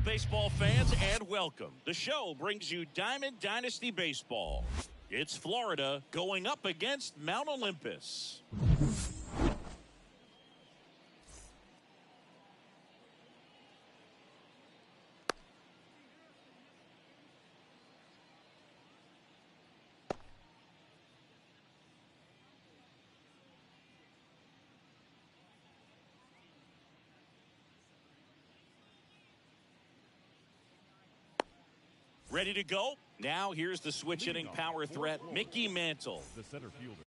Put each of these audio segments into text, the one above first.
baseball fans, and welcome. The show brings you Diamond Dynasty Baseball. It's Florida going up against Mount Olympus. Ready to go? Now here's the switch hitting power threat, Mickey Mantle. The center fielder.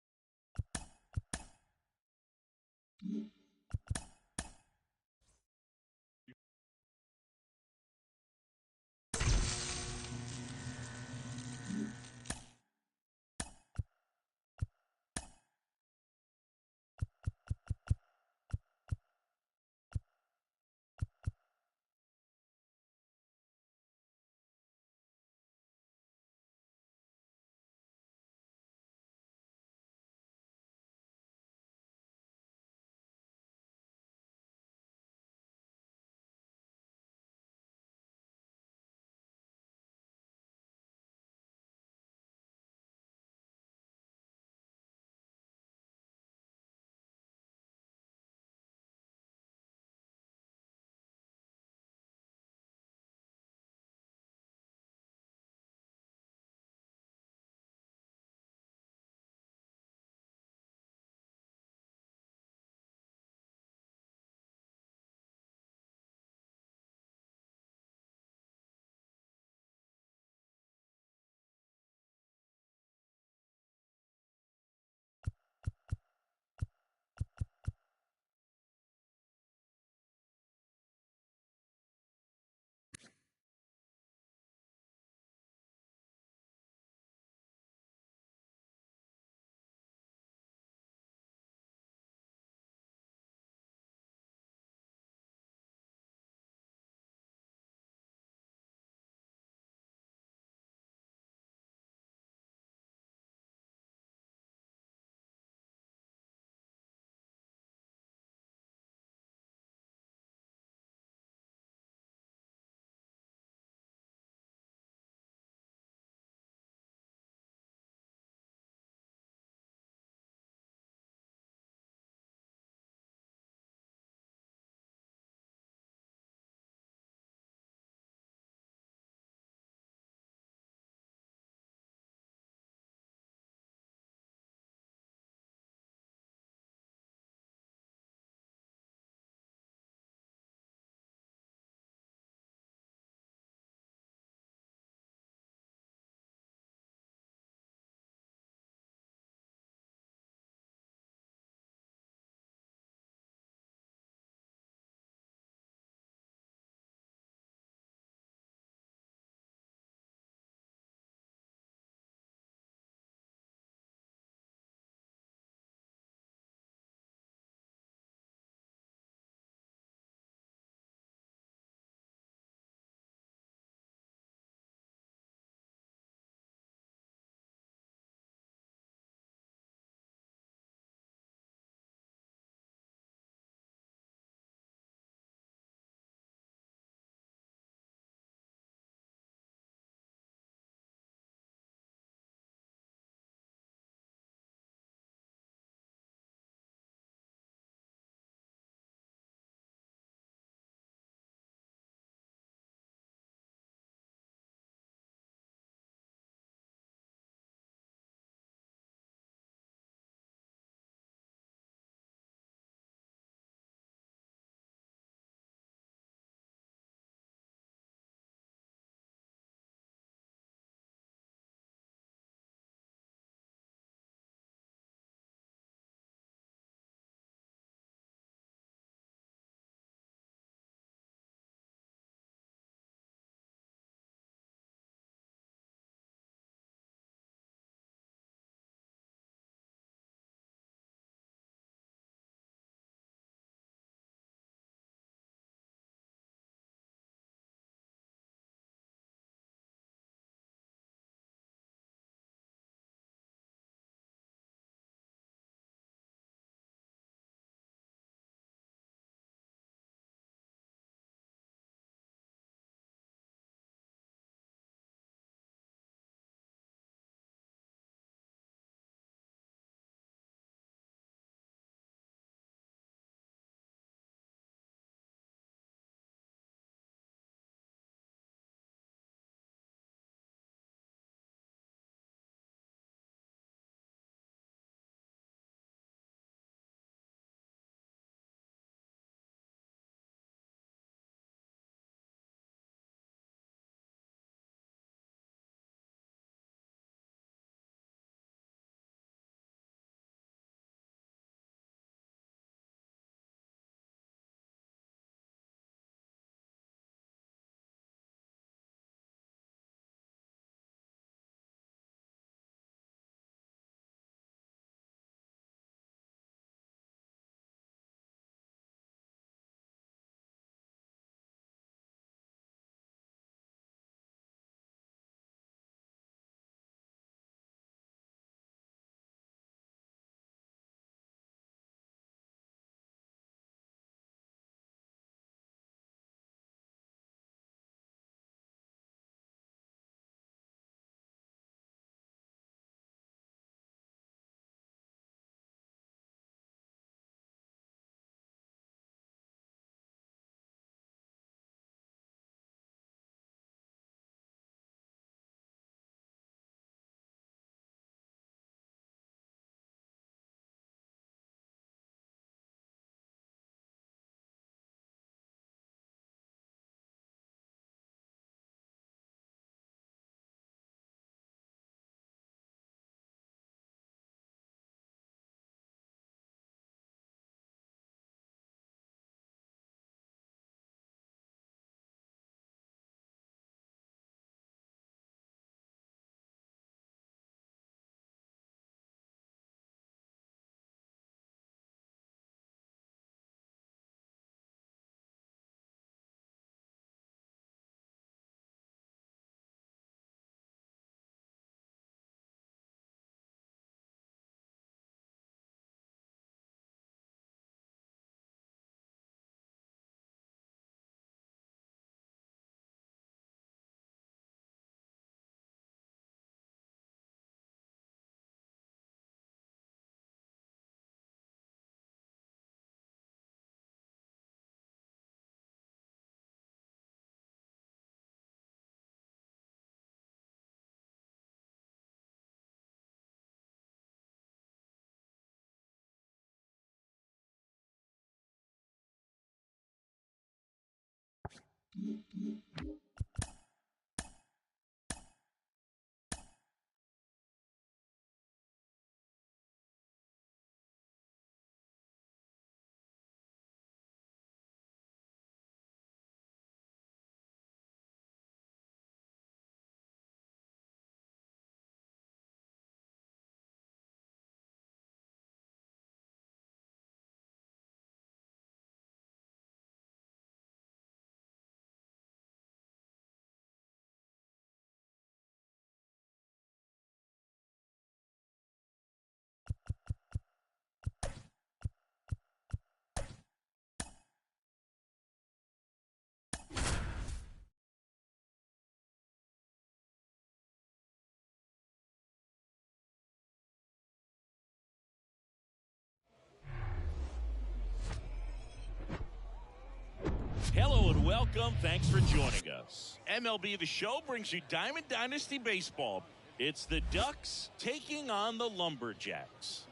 Hello and welcome. Thanks for joining us. MLB The Show brings you Diamond Dynasty Baseball. It's the Ducks taking on the Lumberjacks.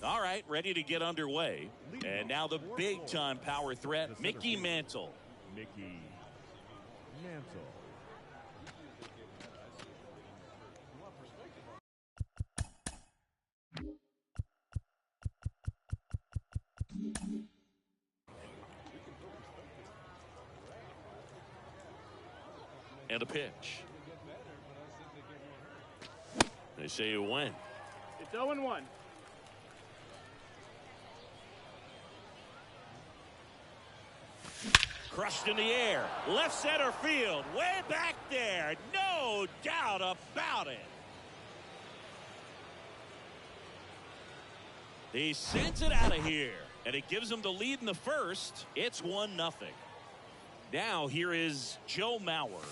All right, ready to get underway. And now the big-time power threat, Mickey Mantle. Mickey Mantle. And a pitch. They say you win. It's 0-1. Crushed in the air. Left center field. Way back there. No doubt about it. He sends it out of here. And it gives him the lead in the first. It's 1-0. Now here is Joe Mauer.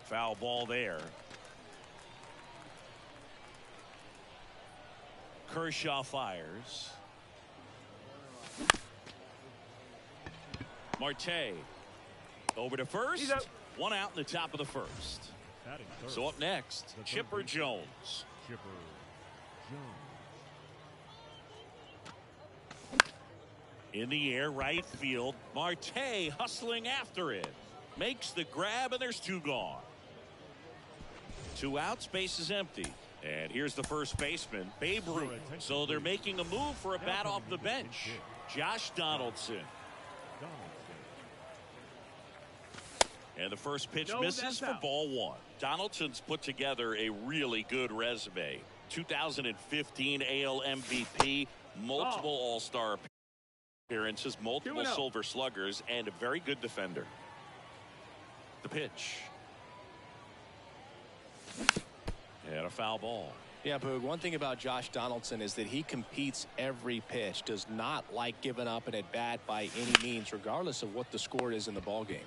Foul ball there. Kershaw fires. Marte over to first. One out in the top of the first. So up next, Chipper Jones. Chipper Jones. In the air, right field. Marte hustling after it. Makes the grab, and there's two gone. Two outs, base is empty. And here's the first baseman, Babe Ruth. So they're making a move for a bat off the bench. Josh Donaldson. And the first pitch misses for ball one. Donaldson's put together a really good resume. 2015 AL MVP, multiple All-Star appearances, multiple Silver Sluggers, and a very good defender. The pitch. And a foul ball. Yeah, Boog, one thing about Josh Donaldson is that he competes every pitch, does not like giving up an at-bat by any means, regardless of what the score is in the ballgame.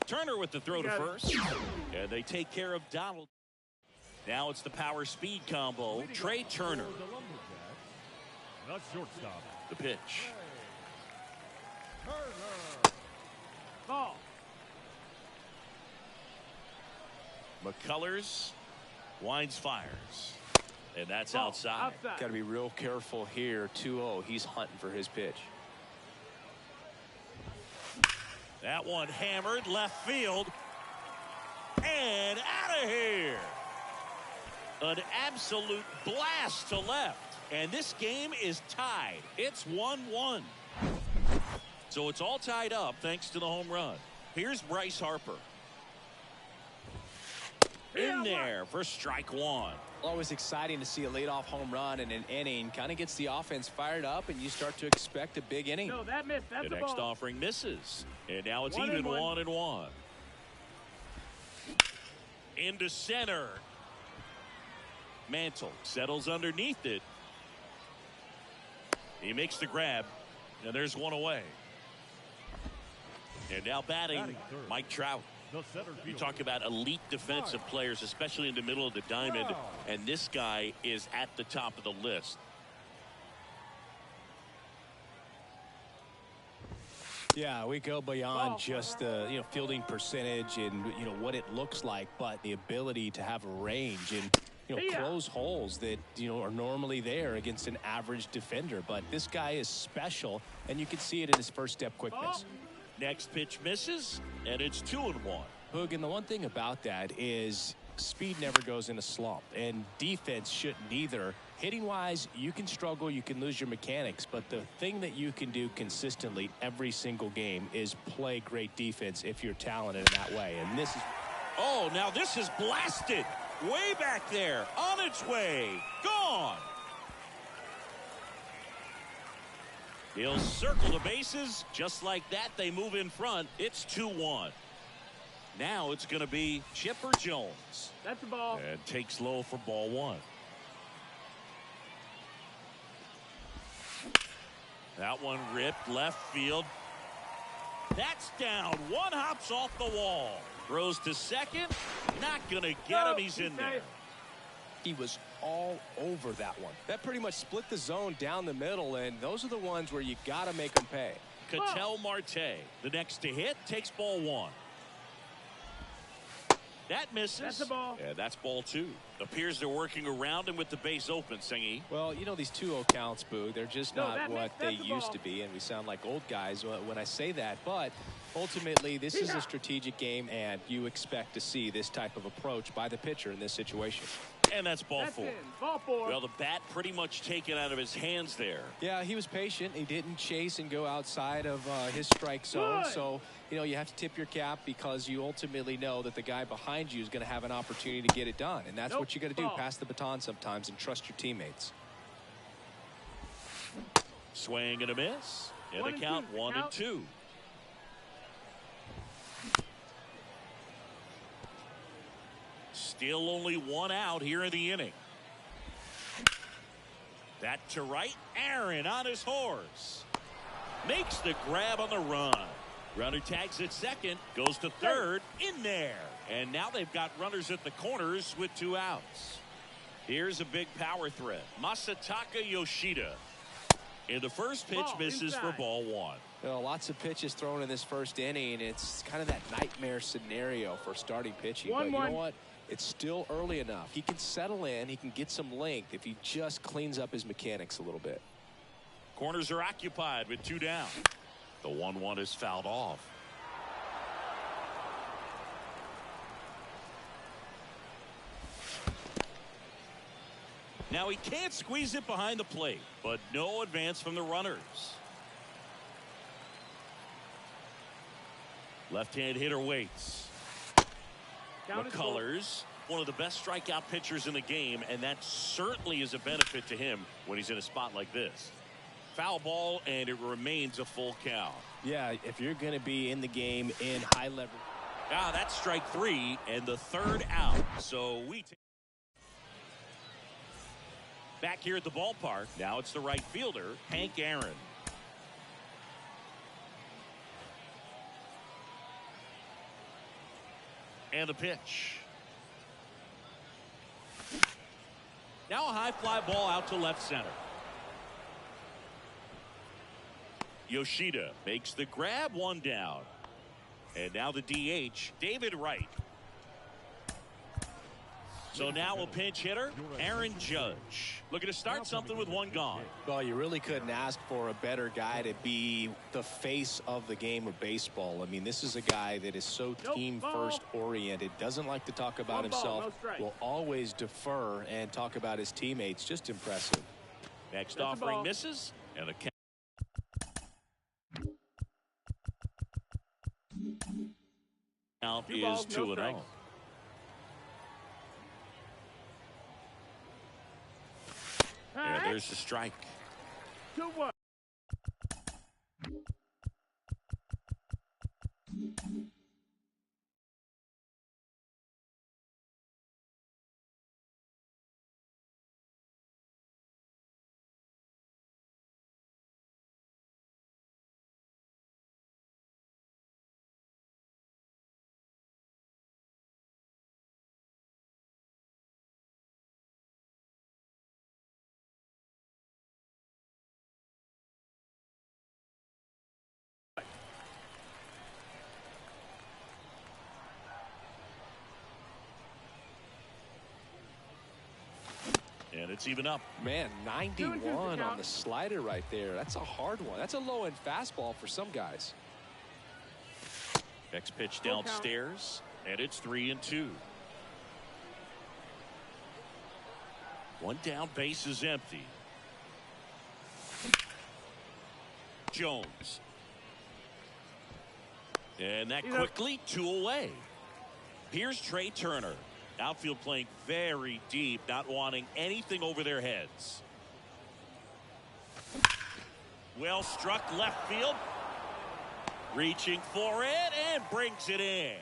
Turner with the throw to first. And they take care of Donald. Now it's the power speed combo. Trey Turner. The shortstop. The pitch. Ball. McCullers winds, fires. And that's outside. Got to be real careful here. 2-0. He's hunting for his pitch. That one hammered left field. And out of here. An absolute blast to left. And this game is tied. It's 1-1. So it's all tied up thanks to the home run. Here's Bryce Harper. In there for strike one. Always exciting to see a leadoff home run in an inning. Kind of gets the offense fired up, and you start to expect a big inning. No, that missed. That's the next offering misses. And now it's 1-1. Into center. Mantle settles underneath it. He makes the grab, and there's one away. And now batting Mike Trout. You talk about elite defensive players, especially in the middle of the diamond, and this guy is at the top of the list. Yeah, we go beyond Ball. just the fielding percentage and what it looks like, but the ability to have range and Yeah. close holes that are normally there against an average defender. But this guy is special, and you can see it in his first step quickness. Next pitch misses, and it's 2-1. Hoog, and the one thing about that is speed never goes in a slump, and defense shouldn't either. Hitting wise, you can struggle, you can lose your mechanics, but the thing that you can do consistently every single game is play great defense if you're talented in that way. And this is Oh, now this is blasted way back there, on its way, gone. He'll circle the bases. Just like that, they move in front. It's 2-1. Now it's going to be Chipper Jones. That's the ball. And takes low for ball one. That one ripped left field. That's down. One hops off the wall. Throws to second. Not going to get him. He's in there. He was all over that one. That pretty much split the zone down the middle, and those are the ones where you got to make them pay. Ketel Marte, the next to hit, takes ball one. That misses. That's the ball. Yeah, that's ball two. Appears they're working around him with the base open, Singy. Well, these 2-0 counts, Boo, they're just not what they used to be, and we sound like old guys when I say that. But ultimately, this is a strategic game, and you expect to see this type of approach by the pitcher in this situation. And that's ball four. Ball four. Well, the bat pretty much taken out of his hands there. Yeah, he was patient. He didn't chase and go outside of his strike zone. Good. So, you have to tip your cap because you ultimately know that the guy behind you is going to have an opportunity to get it done. And that's what you got to do. Pass the baton sometimes and trust your teammates. Swing and a miss. And a count 1-2. Still only one out here in the inning. That to right. Aaron on his horse. Makes the grab on the run. Runner tags at second. Goes to third. In there. And now they've got runners at the corners with 2 outs. Here's a big power threat. Masataka Yoshida. And the first pitch misses for ball one. Lots of pitches thrown in this first inning. It's kind of that nightmare scenario for starting pitching. But you know what? It's still early enough. He can settle in. He can get some length if he just cleans up his mechanics a little bit. Corners are occupied with 2 down. The 1-1 is fouled off. Now he can't squeeze it behind the plate, but no advance from the runners. Left-hand hitter waits. McCullers, one of the best strikeout pitchers in the game, and that certainly is a benefit to him when he's in a spot like this. Foul ball, and it remains a full count. Yeah, if you're going to be in the game in high leverage. That's strike 3 and the third out. So we take back here at the ballpark. Now it's the right fielder, Hank Aaron. And the pitch. Now a high fly ball out to left center. Yoshida makes the grab, 1 down. And now the DH, David Wright. So now a pinch hitter, Aaron Judge. Looking to start something with 1 gone. Well, you really couldn't ask for a better guy to be the face of the game of baseball. I mean, this is a guy that is so team first oriented, doesn't like to talk about himself, will always defer and talk about his teammates. Just impressive. Next offering misses, and the count is 2-0. And there's the strike. 2-1. It's even up. Man, 91 on the slider right there. That's a hard one. That's a low-end fastball for some guys. Next pitch downstairs, and it's 3-2. One down, base is empty. Jones. And that quickly 2 away. Here's Trey Turner. Outfield playing very deep, not wanting anything over their heads. Well struck left field. Reaching for it and brings it in.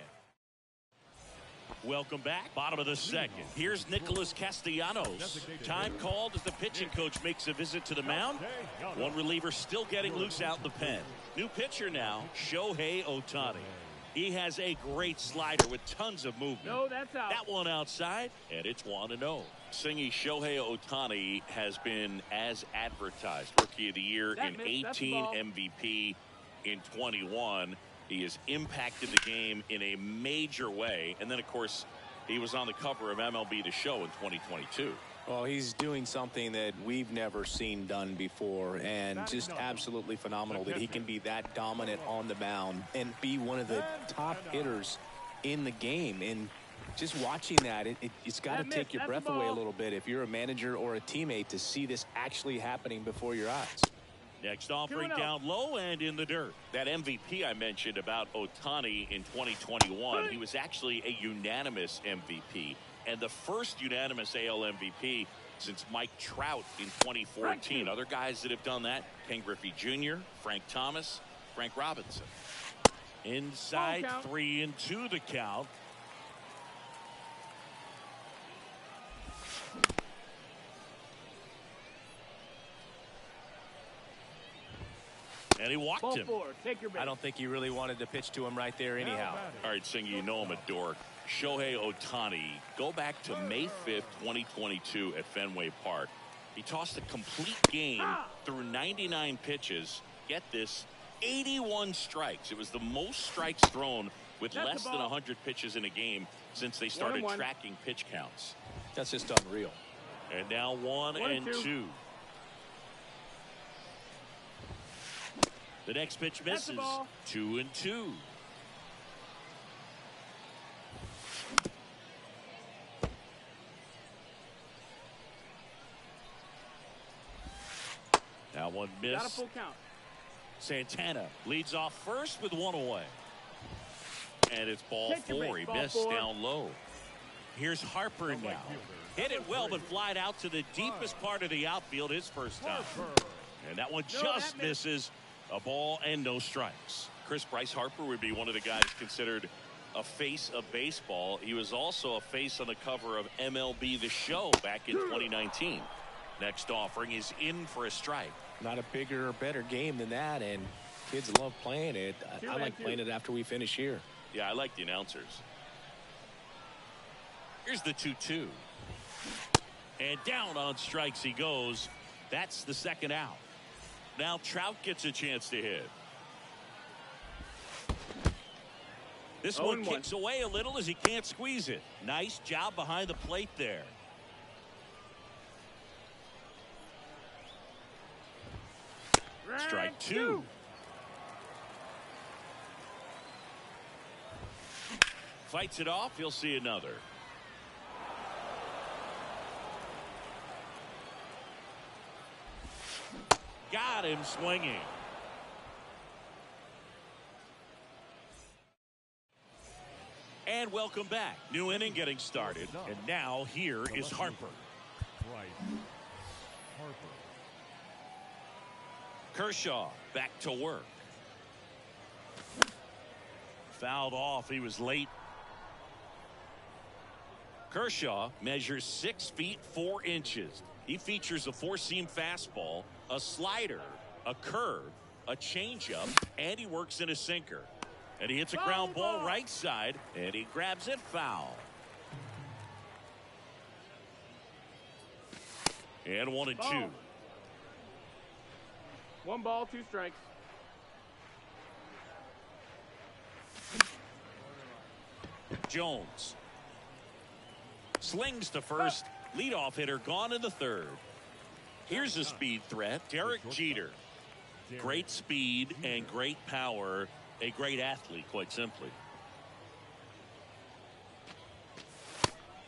Welcome back. Bottom of the second. Here's Nicholas Castellanos. Time called as the pitching coach makes a visit to the mound. One reliever still getting loose out in the pen. New pitcher now, Shohei Ohtani. He has a great slider with tons of movement. No, that's out. That one outside, and it's 1-0. Singy, Shohei Ohtani has been as advertised. Rookie of the Year in 18, MVP in 21. He has impacted the game in a major way. And then, of course, he was on the cover of MLB The Show in 2022. Well, he's doing something that we've never seen done before, and just absolutely phenomenal that he can be that dominant on the mound and be one of the top hitters in the game. And just watching that, it's got to take your breath away a little bit if you're a manager or a teammate to see this actually happening before your eyes. Next offering down low and in the dirt. That MVP I mentioned about Ohtani in 2021, he was actually a unanimous MVP. And the first unanimous AL MVP since Mike Trout in 2014. Other guys that have done that, Ken Griffey Jr., Frank Thomas, Frank Robinson. Inside 3-2 the count. And he walked him. I don't think he really wanted to pitch to him right there anyhow. All right, Singy, you know I'm a dork. Shohei Ohtani, go back to May 5th, 2022 at Fenway Park. He tossed a complete game through 99 pitches. Get this, 81 strikes. It was the most strikes thrown with less than 100 pitches in a game since they started tracking pitch counts. That's just unreal. And now 1-2. The next pitch misses. 2-2. Now one missed. Got a full count. Santana leads off first with 1 away. And it's ball 4. He missed down low. Here's Harper now. Hit it well, but flied out to the deepest part of the outfield his first time. And that one just misses. A ball and no strikes. Bryce Harper would be one of the guys considered a face of baseball. He was also a face on the cover of MLB The Show back in 2019. Next offering is in for a strike. Not a bigger or better game than that, and kids love playing it. I like playing it after we finish here. Yeah, I like the announcers. Here's the 2-2. And down on strikes he goes. That's the second out. Now Trout gets a chance to hit. This one kicks away a little as he can't squeeze it. Nice job behind the plate there. Strike 2. Fights it off. He'll see another. Got him swinging. And welcome back. New inning getting started. And now here is Harper. Kershaw back to work. Fouled off. He was late. Kershaw measures 6 feet 4 inches. He features a 4-seam fastball, a slider, a curve, a changeup, and he works in a sinker. And he hits a ground ball right side, and he grabs it foul. And 1-2. 1 ball, 2 strikes. Jones slings to first, Leadoff hitter gone in the third. Here's a speed threat, Derek Jeter. Great speed and great power. A great athlete, quite simply.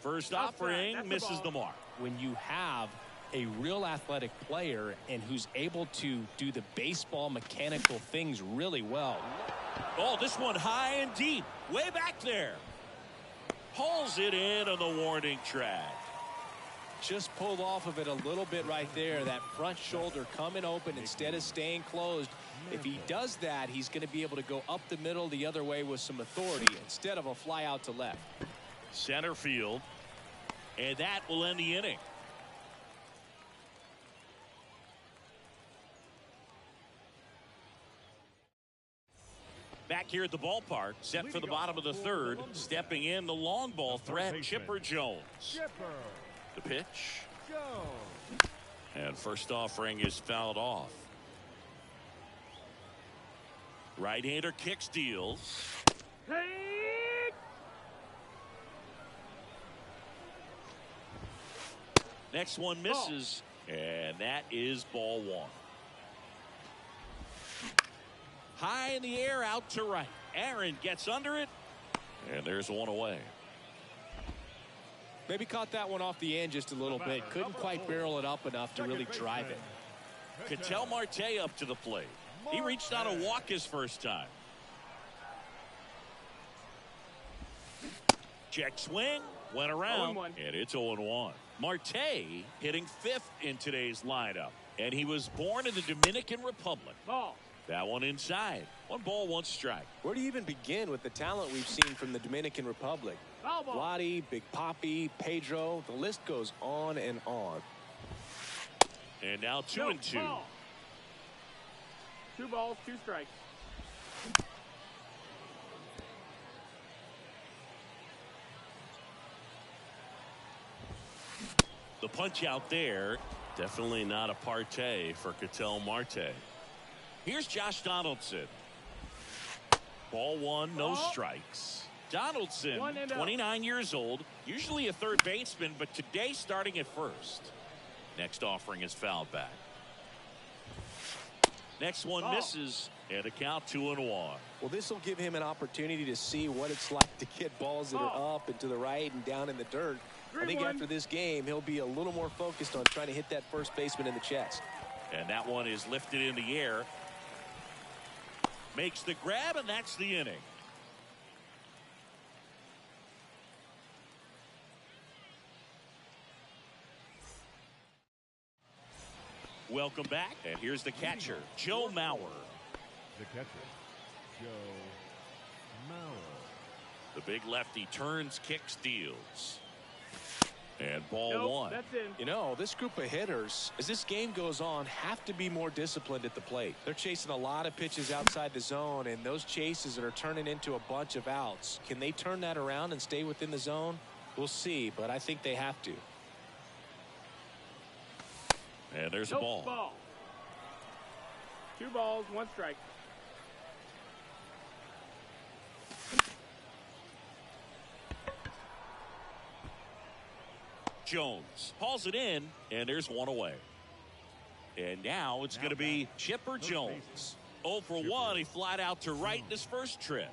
First offering misses the mark. When you have a real athletic player and who's able to do the baseball mechanical things really well. Oh, this one high and deep, way back there. Hauls it in on the warning track. Just pulled off of it a little bit right there. That front shoulder coming open instead of staying closed. If he does that, he's going to be able to go up the middle the other way with some authority instead of a fly out to left. Center field. And that will end the inning. Back here at the ballpark, set for the bottom of the third. Stepping in, the long ball threat, Chipper Jones. The pitch. And first offering is fouled off. Right-hander kicks, deals. Next one misses, and that is ball one. High in the air, out to right. Aaron gets under it, and there's one away. Maybe caught that one off the end just a little bit. Couldn't quite barrel it up enough to really drive it. Ketel Marte up to the plate. He reached on a walk his first time. Check swing, went around, and it's 0-1. Marte hitting fifth in today's lineup, and he was born in the Dominican Republic. That one inside. 1 ball, 1 strike. Where do you even begin with the talent we've seen from the Dominican Republic? Vladdy, Big Papi, Pedro, the list goes on and on. And now 2-2. 2 balls, 2 strikes. The punch out there, definitely not a partay for Ketel Marte. Here's Josh Donaldson. Ball 1, no strikes. Donaldson, 29 years old, usually a third baseman, but today starting at first. Next offering is fouled back. Next one misses, and a count 2-1. Well, this will give him an opportunity to see what it's like to get balls that are up and to the right and down in the dirt. I think after this game, he'll be a little more focused on trying to hit that first baseman in the chest. And that one is lifted in the air. Makes the grab, and that's the inning. Welcome back, and here's the catcher, Joe Mauer. The catcher, Joe Mauer. The big lefty turns, kicks, deals. And ball 1. That's in. You know, this group of hitters, as this game goes on, have to be more disciplined at the plate. They're chasing a lot of pitches outside the zone, and those chases are turning into a bunch of outs. Can they turn that around and stay within the zone? We'll see, but I think they have to. And there's a ball. 2 balls, 1 strike. Jones hauls it in, and there's 1 away. And now it's going to be Chipper Jones. 0 for 1. He flied out to right in his first trip.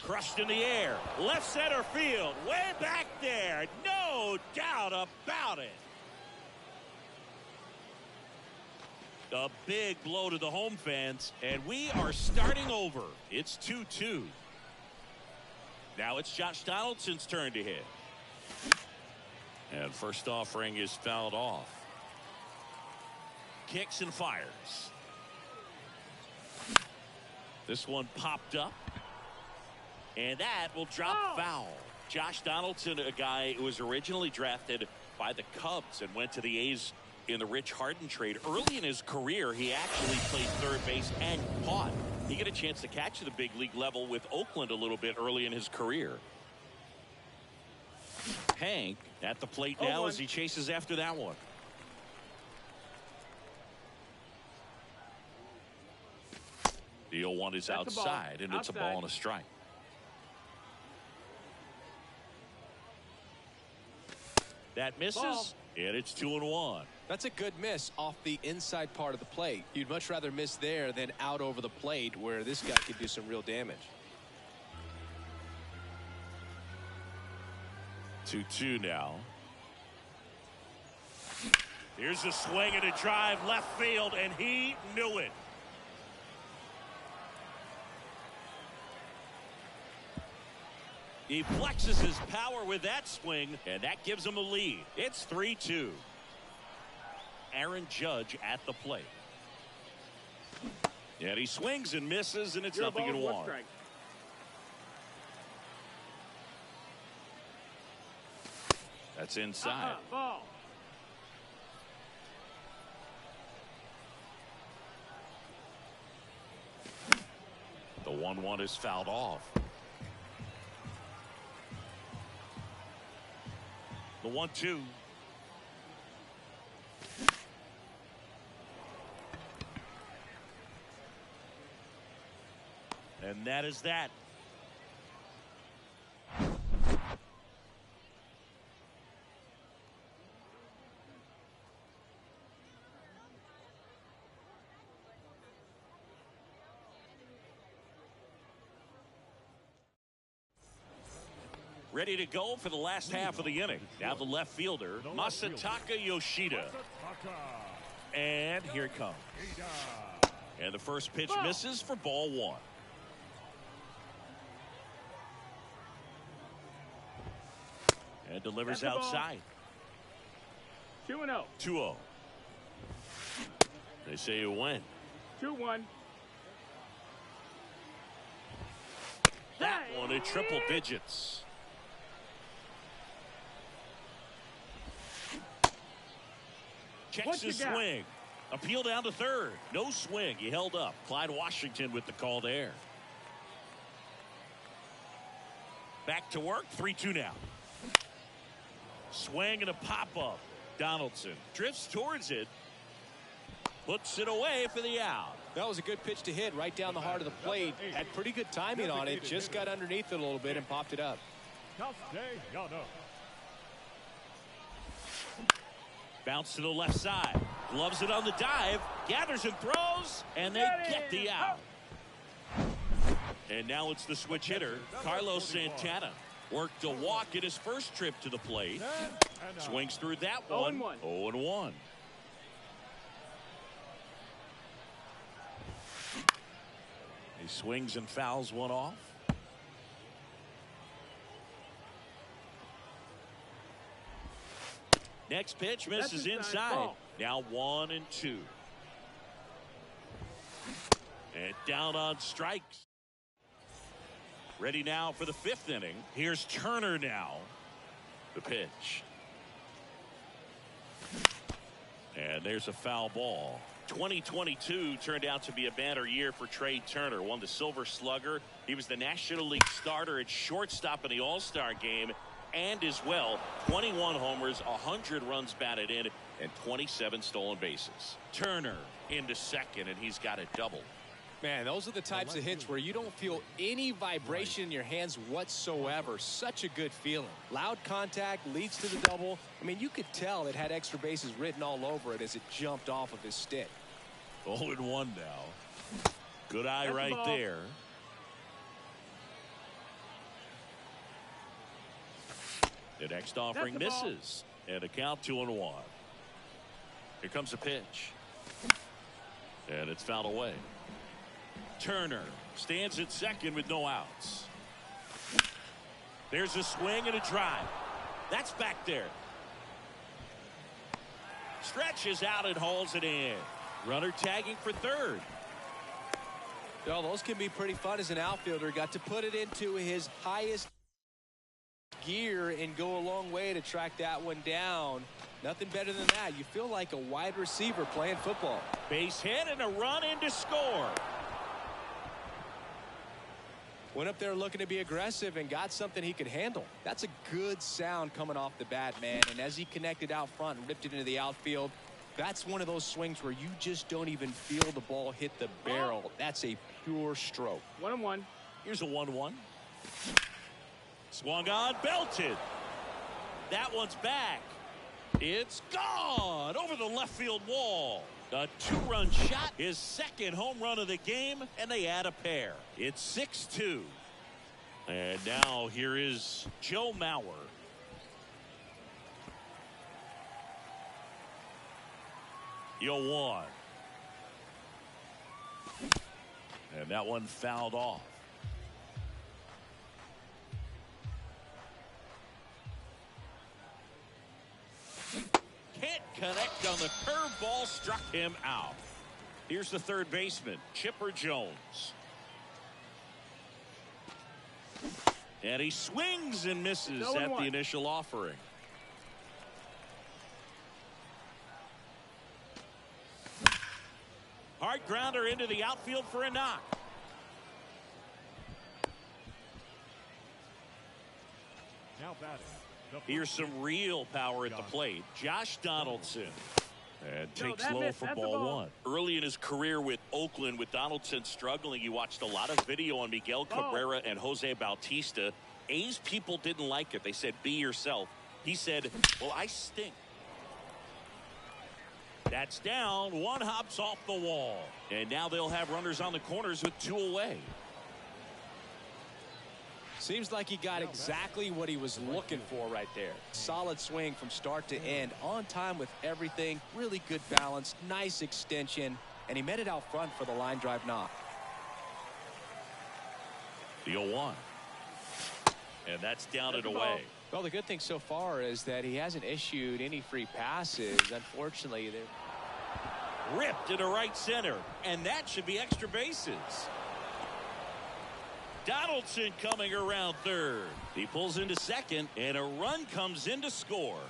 Crushed in the air. Left center field. Way back there. No doubt about it. A big blow to the home fans, and we are starting over. It's 2-2. Now it's Josh Donaldson's turn to hit. And first offering is fouled off. Kicks and fires. This one popped up. And that will drop foul. Josh Donaldson, a guy who was originally drafted by the Cubs and went to the A's in the Rich Harden trade. Early in his career, he actually played third base and caught. He got a chance to catch the big league level with Oakland a little bit early in his career. Hank at the plate now as he chases after that one. The 0-1 is That's the ball. outside, and it's a ball and a strike. That misses, Ball. and it's 2-1. That's a good miss off the inside part of the plate. You'd much rather miss there than out over the plate where this guy could do some real damage. 2-2 now. Here's a swing and a drive left field, and he knew it. He flexes his power with that swing, and that gives him a lead. It's 3-2. Aaron Judge at the plate. And he swings and misses, and it's 0-1. That's inside. Ball. The 1-1 is fouled off. The 1-2. And that is that. Ready to go for the last half of the inning. Now the left fielder, Masataka Yoshida. And here it comes. And the first pitch misses for ball 1. And delivers outside. 2-0. 2-0. They say you win. 2-1. That one in triple digits. Checks his swing. Appeal down to third. No swing. He held up. Clyde Washington with the call there. Back to work. 3-2 now. Swing and a pop-up. Donaldson drifts towards it. Puts it away for the out. That was a good pitch to hit right down the heart of the plate. Had pretty good timing on it. Just got underneath it a little bit and popped it up. Bounce to the left side. Gloves it on the dive. Gathers and throws. And they get the out. And now it's the switch hitter, Carlos Santana. Worked a walk in his first trip to the plate. Swings through that one. 0-1. He swings and fouls one off. Next pitch misses inside. Now 1-2. And down on strikes. Ready now for the 5th inning. Here's Turner now. The pitch. And there's a foul ball. 2022 turned out to be a banner year for Trey Turner. Won the Silver Slugger. He was the National League starter at shortstop in the All-Star game. And as well, 21 homers, 100 runs batted in, and 27 stolen bases. Turner into second, and he's got a double. Man, those are the types of hits where you don't feel any vibration in your hands whatsoever. Such a good feeling. Loud contact leads to the double. I mean, you could tell it had extra bases written all over it as it jumped off of his stick. 0-1 now. Good eye right there. The next offering misses. And a count 2-1. Here comes a pitch. And it's fouled away. Turner stands at second with no outs. There's a swing and a drive. That's back there. Stretches out and hauls it in. Runner tagging for third. Well, those can be pretty fun as an outfielder. Got to put it into his highest gear and go a long way to track that one down. Nothing better than that. You feel like a wide receiver playing football. Base hit and a run in to score. Went up there looking to be aggressive and got something he could handle. That's a good sound coming off the bat, man. And as he connected out front and ripped it into the outfield, That's one of those swings where you just don't even feel the ball hit the barrel. That's a pure stroke. 1-1. Here's a 1-1. Swung on, belted. That one's back. It's gone over the left field wall. A 2-run shot, his second home run of the game, and they add a pair. It's 6-2. And now here is Joe Mauer. The 0-1. And that one fouled off. Can't connect on the curveball, struck him out. Here's the third baseman, Chipper Jones. And he swings and misses at the initial offering. Hard grounder into the outfield for a knock. Now batting. Here's some real power at the plate. Josh Donaldson. And takes low for ball one. Early in his career with Oakland, with Donaldson struggling, he watched a lot of video on Miguel Cabrera and Jose Bautista. A's people didn't like it. They said, be yourself. He said, well, I stink. That's down. One hops off the wall. And now they'll have runners on the corners with 2 away. Seems like he got exactly what he was looking for right there. Solid swing from start to end. On time with everything. Really good balance. Nice extension. And he met it out front for the line drive knock. The 0-1. And that's down and away. Well, the good thing so far is that he hasn't issued any free passes. Unfortunately, they're ripped into right center. And that should be extra bases. Donaldson coming around third. He pulls into second, and a run comes in to score.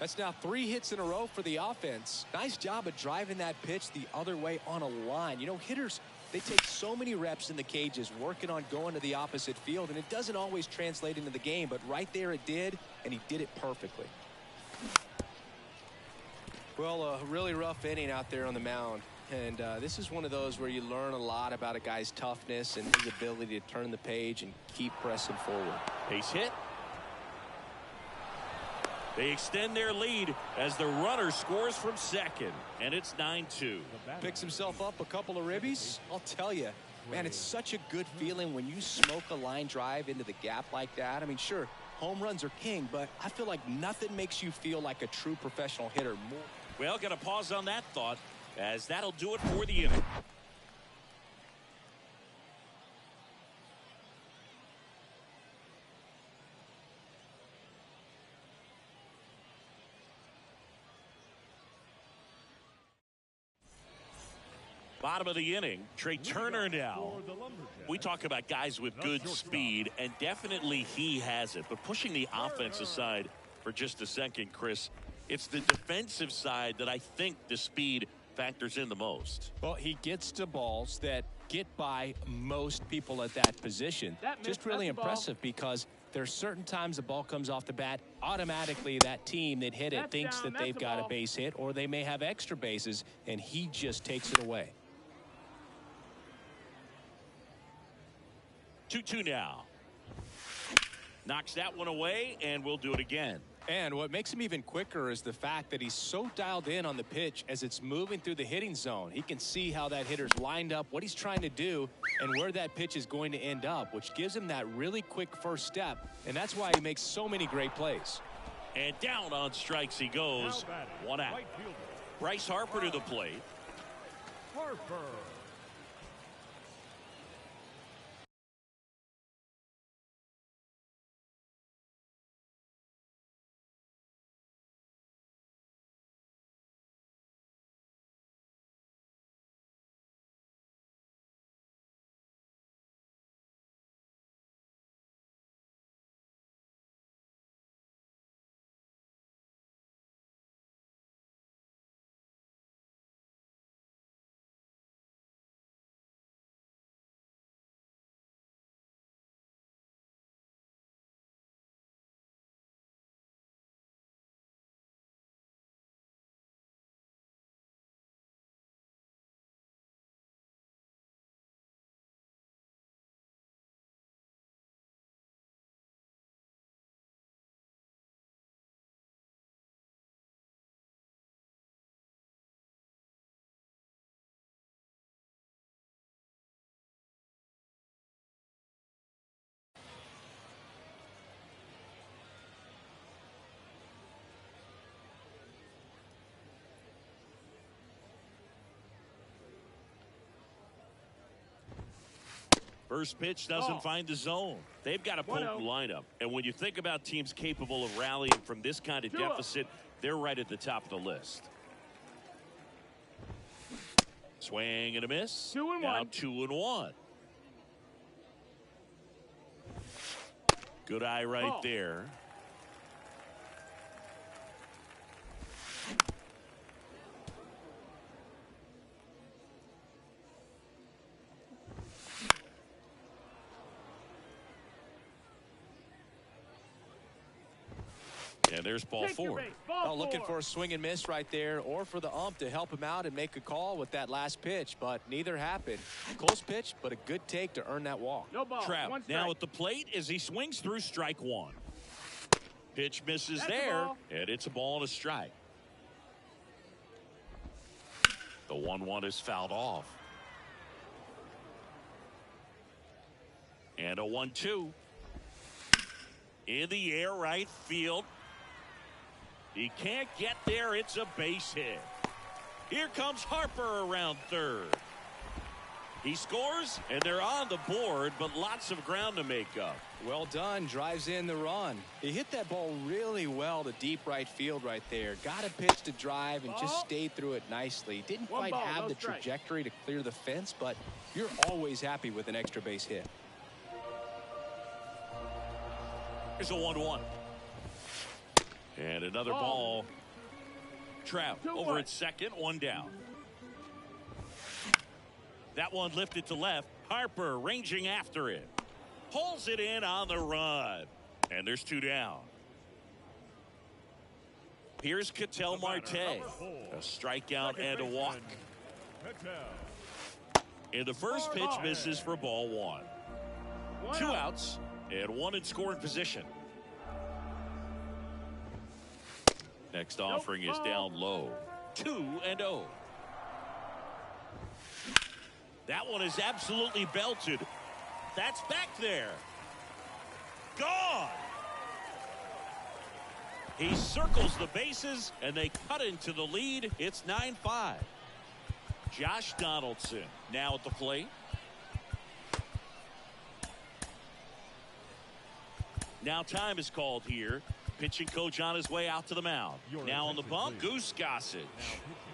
That's now 3 hits in a row for the offense. Nice job of driving that pitch the other way on a line. You know, hitters, they take so many reps in the cages working on going to the opposite field, and it doesn't always translate into the game, but right there it did, and he did it perfectly. Well, a really rough inning out there on the mound. And this is one of those where you learn a lot about a guy's toughness and his ability to turn the page and keep pressing forward. Base hit. They extend their lead as the runner scores from second. And it's 9-2. Picks himself up a couple of ribbies. I'll tell you, man, it's such a good feeling when you smoke a line drive into the gap like that. I mean, sure, home runs are king, but I feel like nothing makes you feel like a true professional hitter more. Well, got to pause on that thought, as that'll do it for the inning. Bottom of the inning, Trey Turner now. We talk about guys with good speed, and definitely he has it. But pushing the offense aside for just a second, Chris, it's the defensive side that I think the speed factors in the most. Well, he gets to balls that get by most people at that position. Just really impressive because there's certain times the ball comes off the bat, automatically that team that hit it thinks that they've got a base hit, or they may have extra bases, and he just takes it away. 2-2 now. Knocks that one away, and we'll do it again. And what makes him even quicker is the fact that he's so dialed in on the pitch as it's moving through the hitting zone. He can see how that hitter's lined up, what he's trying to do, and where that pitch is going to end up, which gives him that really quick first step, and that's why he makes so many great plays. And down on strikes he goes. One out. Bryce Harper to the plate. Harper. First pitch doesn't find the zone. They've got a potent 1-0. lineup. And when you think about teams capable of rallying from this kind of 2-0. deficit, they're right at the top of the list. Swing and a miss. 2-1. Now 2-1. Good eye right there. And there's ball Take your 4. base. Ball Looking 4. for a swing and miss right there, or for the ump to help him out and make a call with that last pitch, but neither happened. Close pitch, but a good take to earn that walk. No ball. Trout One strike. now at the plate as he swings through strike 1. Pitch misses That's a there, ball. and it's a ball and a strike. The 1-1 is fouled off. And a 1-2. In the air, right field. He can't get there. It's a base hit. Here comes Harper around third. He scores, and they're on the board, but lots of ground to make up. Well done. Drives in the run. He hit that ball really well to deep right field right there. Got a pitch to drive and just stayed through it nicely. Didn't One quite ball, have no the strike. trajectory to clear the fence, but you're always happy with an extra base hit. Here's a 1-1. And another ball. Trout 2-1. over at second, 1 down. That one lifted to left. Harper ranging after it. Pulls it in on the run. And there's 2 down. Here's Ketel Marte. A strikeout and a walk. And the first pitch misses for ball 1. 2 outs and 1 in scoring position. Next offering is down low. 2-0. That one is absolutely belted. That's back there. Gone. He circles the bases, and they cut into the lead. It's 9-5. Josh Donaldson now at the plate. Now time is called here. Pitching coach on his way out to the mound. Now on the bump, Goose Gossage.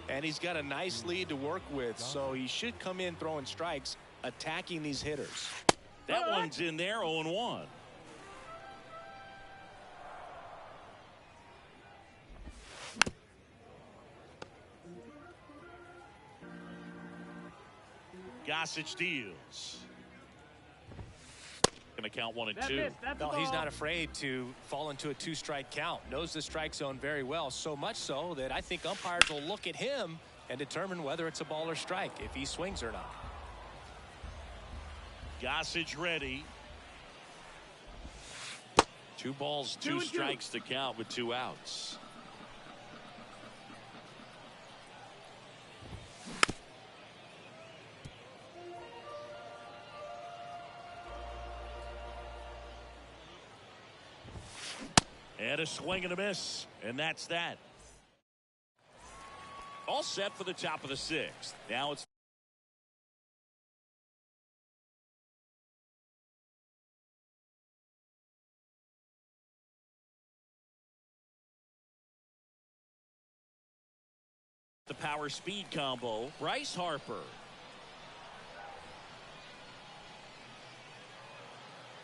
And he's got a nice lead to work with, so he should come in throwing strikes, attacking these hitters. That one's in there, 0-1. Gossage deals. Going to count 1 and 2. No, he's not afraid to fall into a 2-strike count. Knows the strike zone very well, so much so that I think umpires will look at him and determine whether it's a ball or strike, if he swings or not. Gossage ready. 2 balls, 2 strikes to count with 2 outs. And a swing and a miss. And that's that. All set for the top of the 6th. Now it's the power speed combo. Bryce Harper.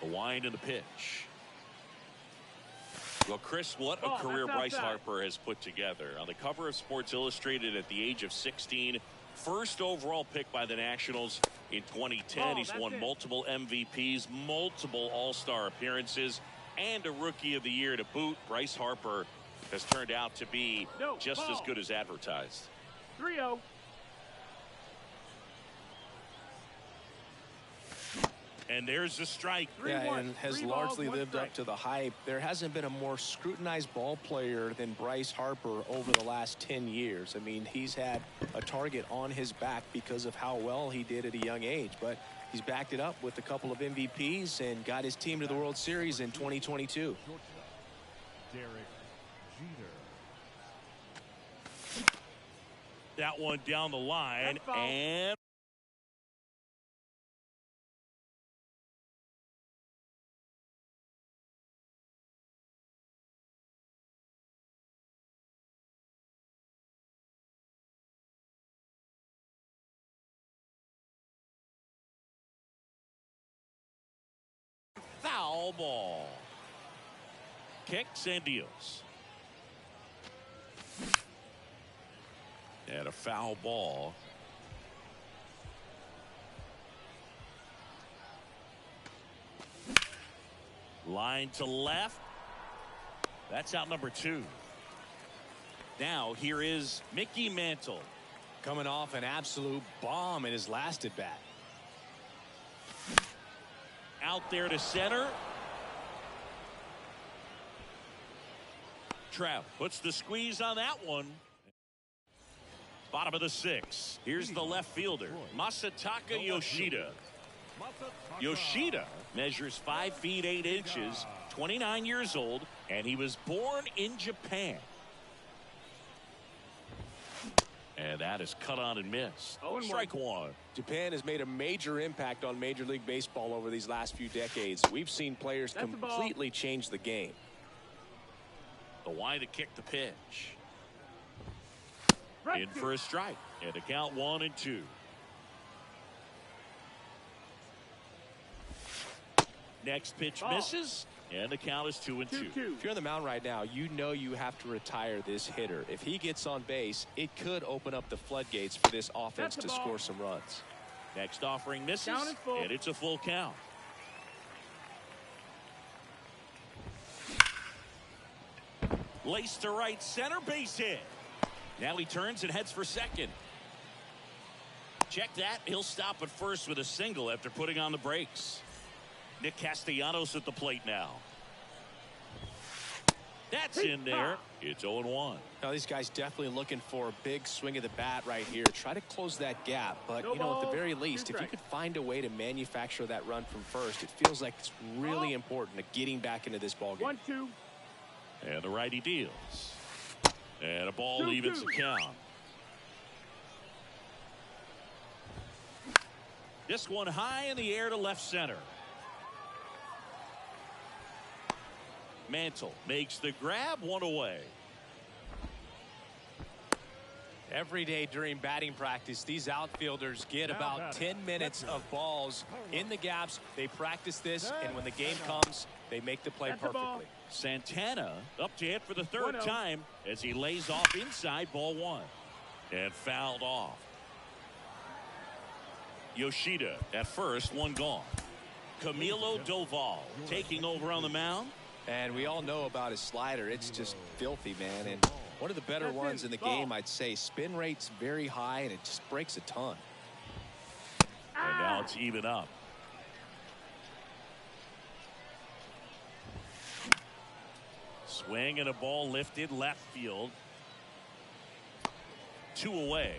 The wind and the pitch. Well, Chris, what a career Bryce Harper has put together. On the cover of Sports Illustrated at the age of 16, first overall pick by the Nationals in 2010. He's won multiple MVPs, multiple All-Star appearances, and a Rookie of the Year to boot. Bryce Harper has turned out to be just as good as advertised. 3-0. And there's the strike. Yeah, and has largely lived up to the hype. There hasn't been a more scrutinized ball player than Bryce Harper over the last 10 years. I mean, he's had a target on his back because of how well he did at a young age. But he's backed it up with a couple of MVPs and got his team to the World Series in 2022. Derek Jeter. That one down the line, and foul ball. Kicks and deals. And a foul ball. Line to left. That's out number 2. Now here is Mickey Mantle. Coming off an absolute bomb in his last at bat. Out there to center. Trout puts the squeeze on that one. Bottom of the 6th. Here's the left fielder, Masataka Yoshida. Yoshida measures 5 feet 8 inches, 29 years old, and he was born in Japan. And that is cut on and missed. Strike 1. Japan has made a major impact on Major League Baseball over these last few decades. We've seen players completely change the game. The line to kick the pitch. In for a strike. And a count 1-2. Next pitch misses. And the count is 2-2. If you're on the mound right now, you know you have to retire this hitter. If he gets on base, it could open up the floodgates for this offense to score some runs. Next offering misses. And it's a full count. Lace to right center, base hit. Now he turns and heads for second. Check that. He'll stop at first with a single after putting on the brakes. Nick Castellanos at the plate now. That's in there. It's 0-1. Now these guys definitely looking for a big swing of the bat right here. Try to close that gap. But, you know, at the very least, if you could find a way to manufacture that run from first, it feels like it's really important to getting back into this ballgame. 1-2. And the righty deals. And a ball evens the count. This one high in the air to left center. Mantle makes the grab, 1 away. Every day during batting practice, these outfielders get about 10 minutes of balls in the gaps. They practice this, and when the game comes, they make the play perfectly. Santana up to hit for the 3rd time as he lays off inside, ball 1. And fouled off. Yoshida at first, 1 gone. Camilo Doval taking over on the mound. And we all know about his slider. It's just filthy, man. And one of the better ones in the game, I'd say. Spin rate's very high, and it just breaks a ton. And now it's even up. Swing and a ball lifted left field. 2 away.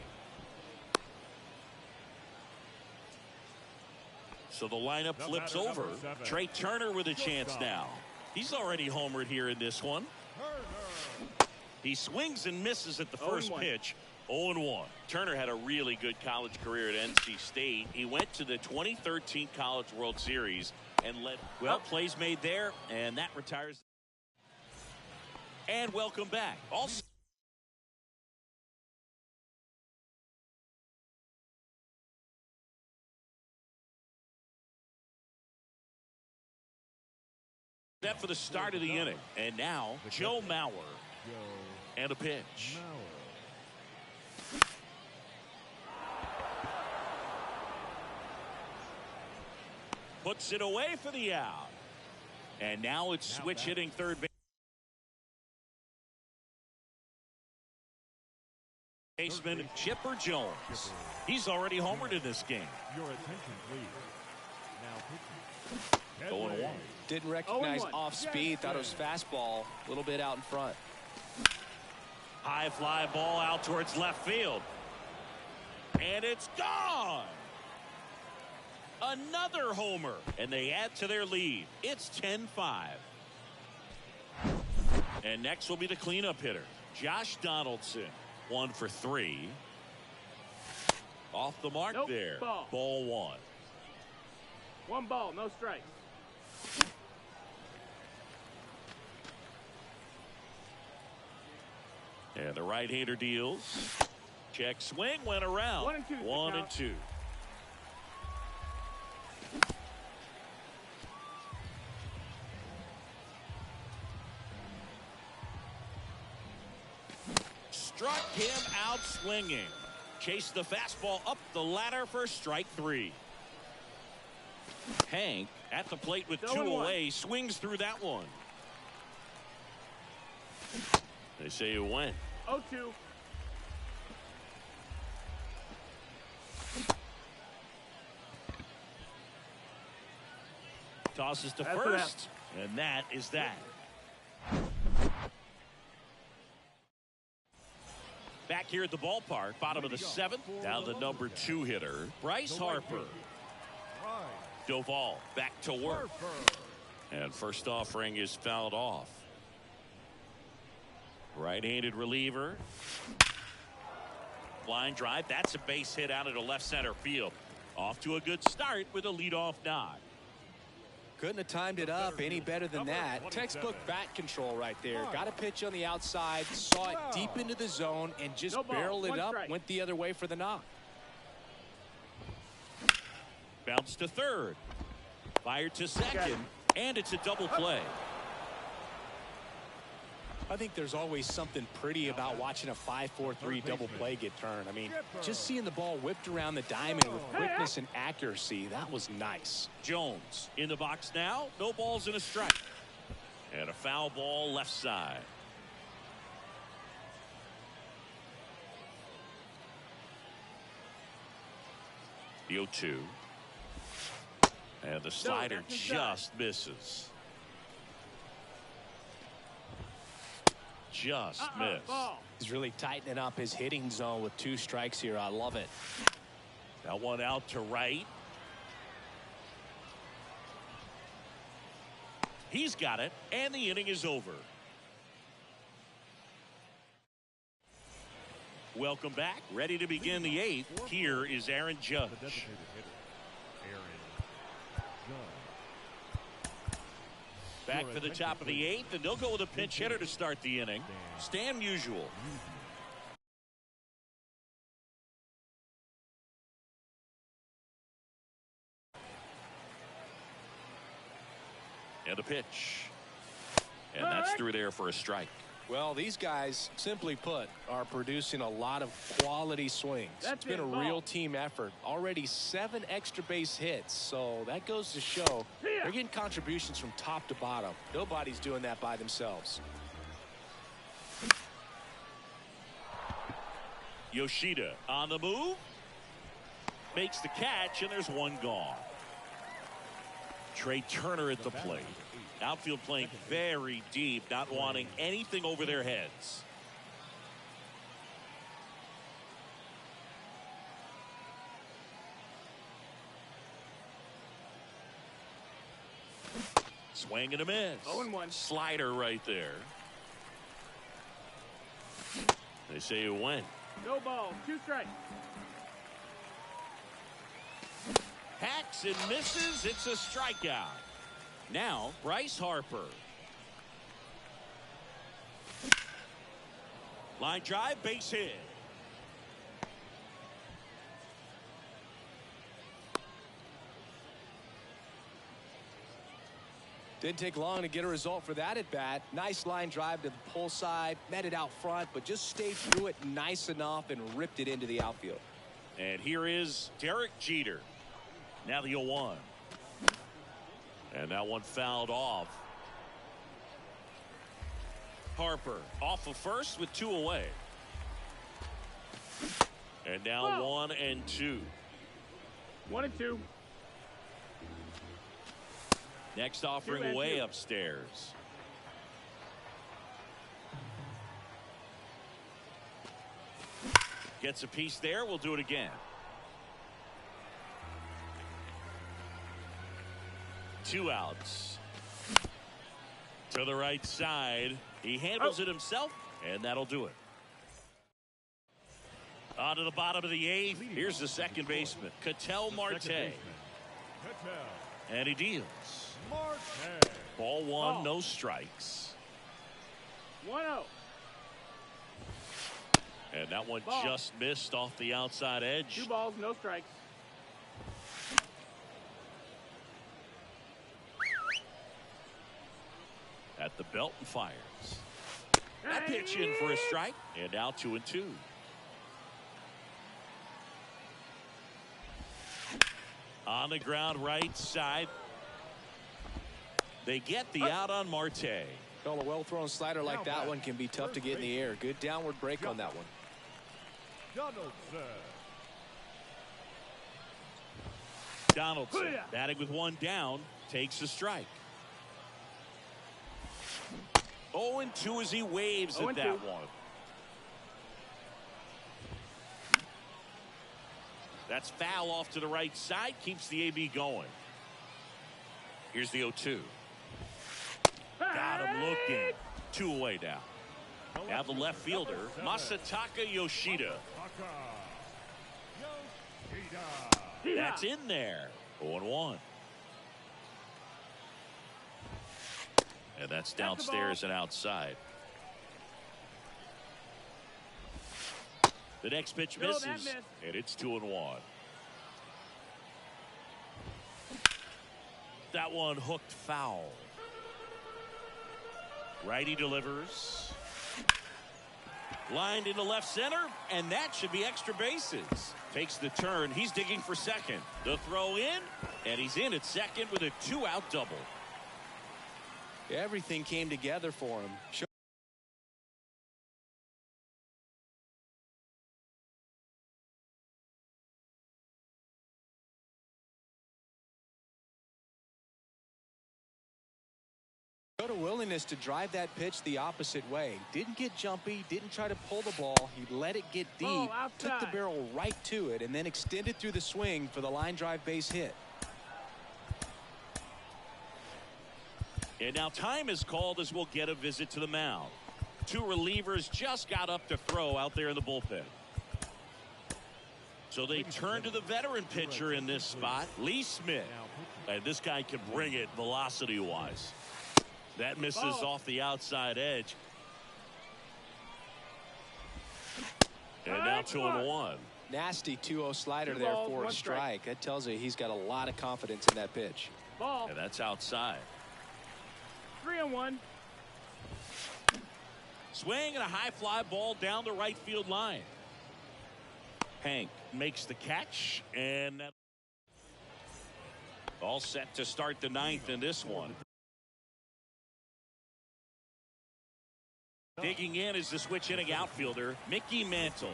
So the lineup flips over. Trey Turner with a chance now. He's already homered here in this one. He swings and misses at the first pitch. 0-1. Turner had a really good college career at NC State. He went to the 2013 College World Series and led. Well, plays made there, and that retires. And welcome back. Also. That for the start of the inning. And now Joe Mauer. And a pitch. Puts it away for the out. And now it's switch hitting third baseman Chipper Jones. He's already homered in this game. Your attention, please. Now Going 1. Didn't recognize off speed. Thought it was fastball. A little bit out in front. High fly ball out towards left field. And it's gone. Another homer. And they add to their lead. It's 10-5. And next will be the cleanup hitter, Josh Donaldson. 1 for 3. Off the mark there. Ball 1. 1 ball, no strikes. And the right-hander deals. Check swing, went around. 1-2. struck him out swinging. Chased the fastball up the ladder for strike 3. Hank at the plate with 2 away, swings through that one. They say it went. 0-2. Tosses to first, and that is that. Back here at the ballpark, bottom of the 7th. Now the number 2 hitter, Bryce Harper. Doval back to work. And first offering is fouled off. Right-handed reliever. Line drive. That's a base hit out into left center field. Off to a good start with a leadoff nod. Couldn't have timed it up any better than that. Textbook bat control right there. Got a pitch on the outside, saw it deep into the zone, and just barreled it up, went the other way for the knock. Bounce to third. Fired to second, and it's a double play. I think there's always something pretty about watching a 5-4-3 double play get turned. I mean, just seeing the ball whipped around the diamond with quickness and accuracy, that was nice. Jones in the box now. No balls and a strike. And a foul ball left side. The 0-2. And the slider just misses. Just missed. He's really tightening up his hitting zone with 2 strikes here. I love it. That one out to right. He's got it, and the inning is over. Welcome back. Ready to begin the 8th. Here is Aaron Judge. Back for the top of the 8th, and they'll go with a pinch hitter to start the inning. Stan Musial. And a pitch. And that's through there for a strike. Well, these guys, simply put, are producing a lot of quality swings. It's been a real team effort. Already 7 extra base hits, so that goes to show they're getting contributions from top to bottom. Nobody's doing that by themselves. Yoshida on the move. Makes the catch, and there's one gone. Trey Turner at the plate. Outfield playing very deep, not wanting anything over their heads. Swing and a miss. 0-1. Slider right there. They say it went. No ball, 2 strikes. Hacks and misses. It's a strikeout. Now, Bryce Harper. Line drive, base hit. Didn't take long to get a result for that at bat. Nice line drive to the pull side, met it out front, but just stayed through it nice enough and ripped it into the outfield. And here is Derek Jeter. Now the 0-1. And that one fouled off. Harper off of first with 2 away. And now 1 and 2. 1 and 2. Next offering way upstairs. Gets a piece there. We'll do it again. 2 outs. To the right side. He handles it himself, and that'll do it. On to the bottom of the 8th. Here's the second baseman, Ketel Marte. And he deals. Ball 1, no strikes. 1-0. And that one just missed off the outside edge. 2 balls, no strikes. At the belt and fires. That pitch in for a strike. And now 2-2. On the ground right side. They get the out on Marte. Well, a well-thrown slider like that one can be tough to get in the air. Good downward break on that one. Donaldson batting with one down, takes a strike. 0-2 as he waves at that one. That's foul off to the right side, keeps the AB going. Here's the 0-2. Got him looking. 2 away now. Now the left fielder, Masataka Yoshida. That's in there. 0-1. And that's downstairs and outside. The next pitch misses, and it's 2-1. That one hooked foul. Righty delivers. Lined into left center, and that should be extra bases. Takes the turn. He's digging for second. The throw in, and he's in at second with a 2-out double. Everything came together for him. Showed a willingness to drive that pitch the opposite way. Didn't get jumpy, didn't try to pull the ball. He let it get deep, took the barrel right to it, and then extended through the swing for the line drive base hit. And now time is called as we'll get a visit to the mound. 2 relievers just got up to throw out there in the bullpen. So they turn to the veteran pitcher in this spot, Lee Smith. And this guy can bring it velocity-wise. That misses off the outside edge. And now 2-1. Nasty 2-0 slider there for a strike. That tells you he's got a lot of confidence in that pitch. Ball. And that's outside. 3-1. Swing and a high fly ball down the right field line. Hank makes the catch, and that all set to start the 9th in this one. Digging in is the switch hitting outfielder, Mickey Mantle.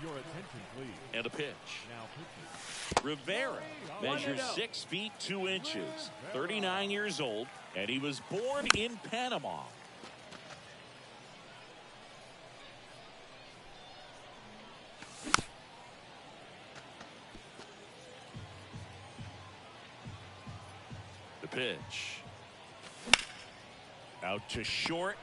Your attention, please. And a pitch. Now Rivera measures 6 feet 2 inches, 39 years old, and he was born in Panama. The pitch. Out to short.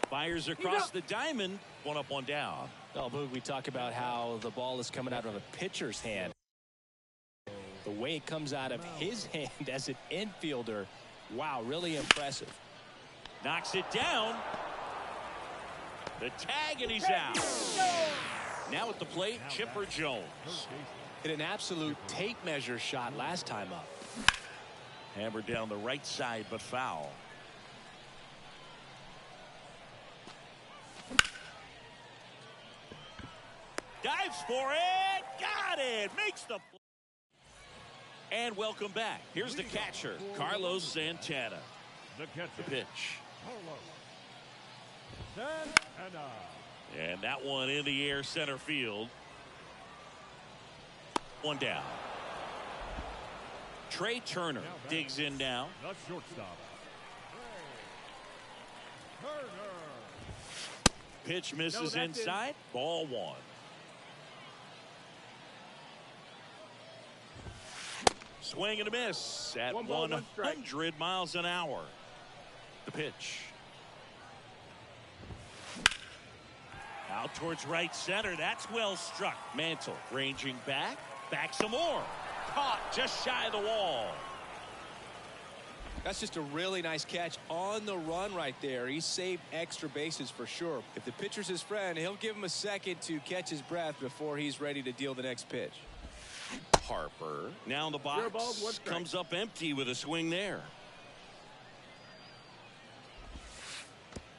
Fires across the diamond. 1 up, 1 down. Well, Boog, we talk about how the ball is coming out of a pitcher's hand. The way it comes out of his hand as an infielder, wow, really impressive. Knocks it down. The tag, and he's out. Now at the plate, Chipper Jones. Hit an absolute tape measure shot last time up. Hammered down the right side, but foul. Dives for it. Got it. Makes the play. And welcome back. Here's the catcher, Carlos Santana. the catcher. The pitch. Santana. And that one in the air, center field. 1 down. Trey Turner digs in now. The shortstop. Turner. Pitch misses inside. Ball 1. Swing and a miss at 100 miles an hour. The pitch. Out towards right center. That's well struck. Mantle ranging back. Back some more. Caught just shy of the wall. That's just a really nice catch on the run right there. He saved extra bases for sure. If the pitcher's his friend, he'll give him a second to catch his breath before he's ready to deal the next pitch. Harper now in the box. Comes up empty with a swing there.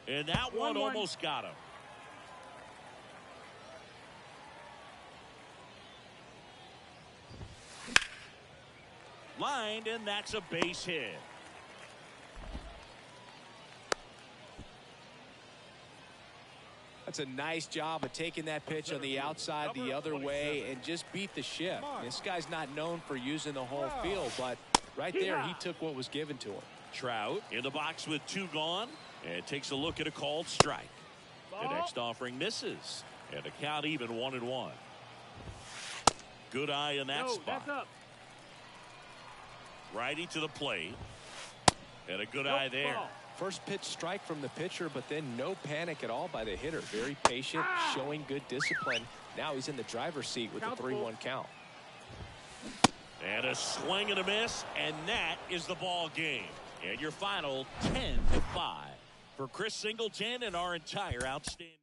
And that one 1-1. almost got him. Lined, and that's a base hit. That's a nice job of taking that pitch on the outside the other way and just beat the shift. This guy's not known for using the whole field, but right there he took what was given to him. Trout in the box with 2 gone and takes a look at a called strike. The next offering misses, and the count even 1-1. Good eye in that spot. That's up. Righty to the plate, and a good eye there. Ball. First pitch strike from the pitcher, but then no panic at all by the hitter. Very patient, showing good discipline. Now he's in the driver's seat with the 3-1 count. And a swing and a miss, and that is the ball game. And your final 10-5 for Chris Singleton and our entire outstanding.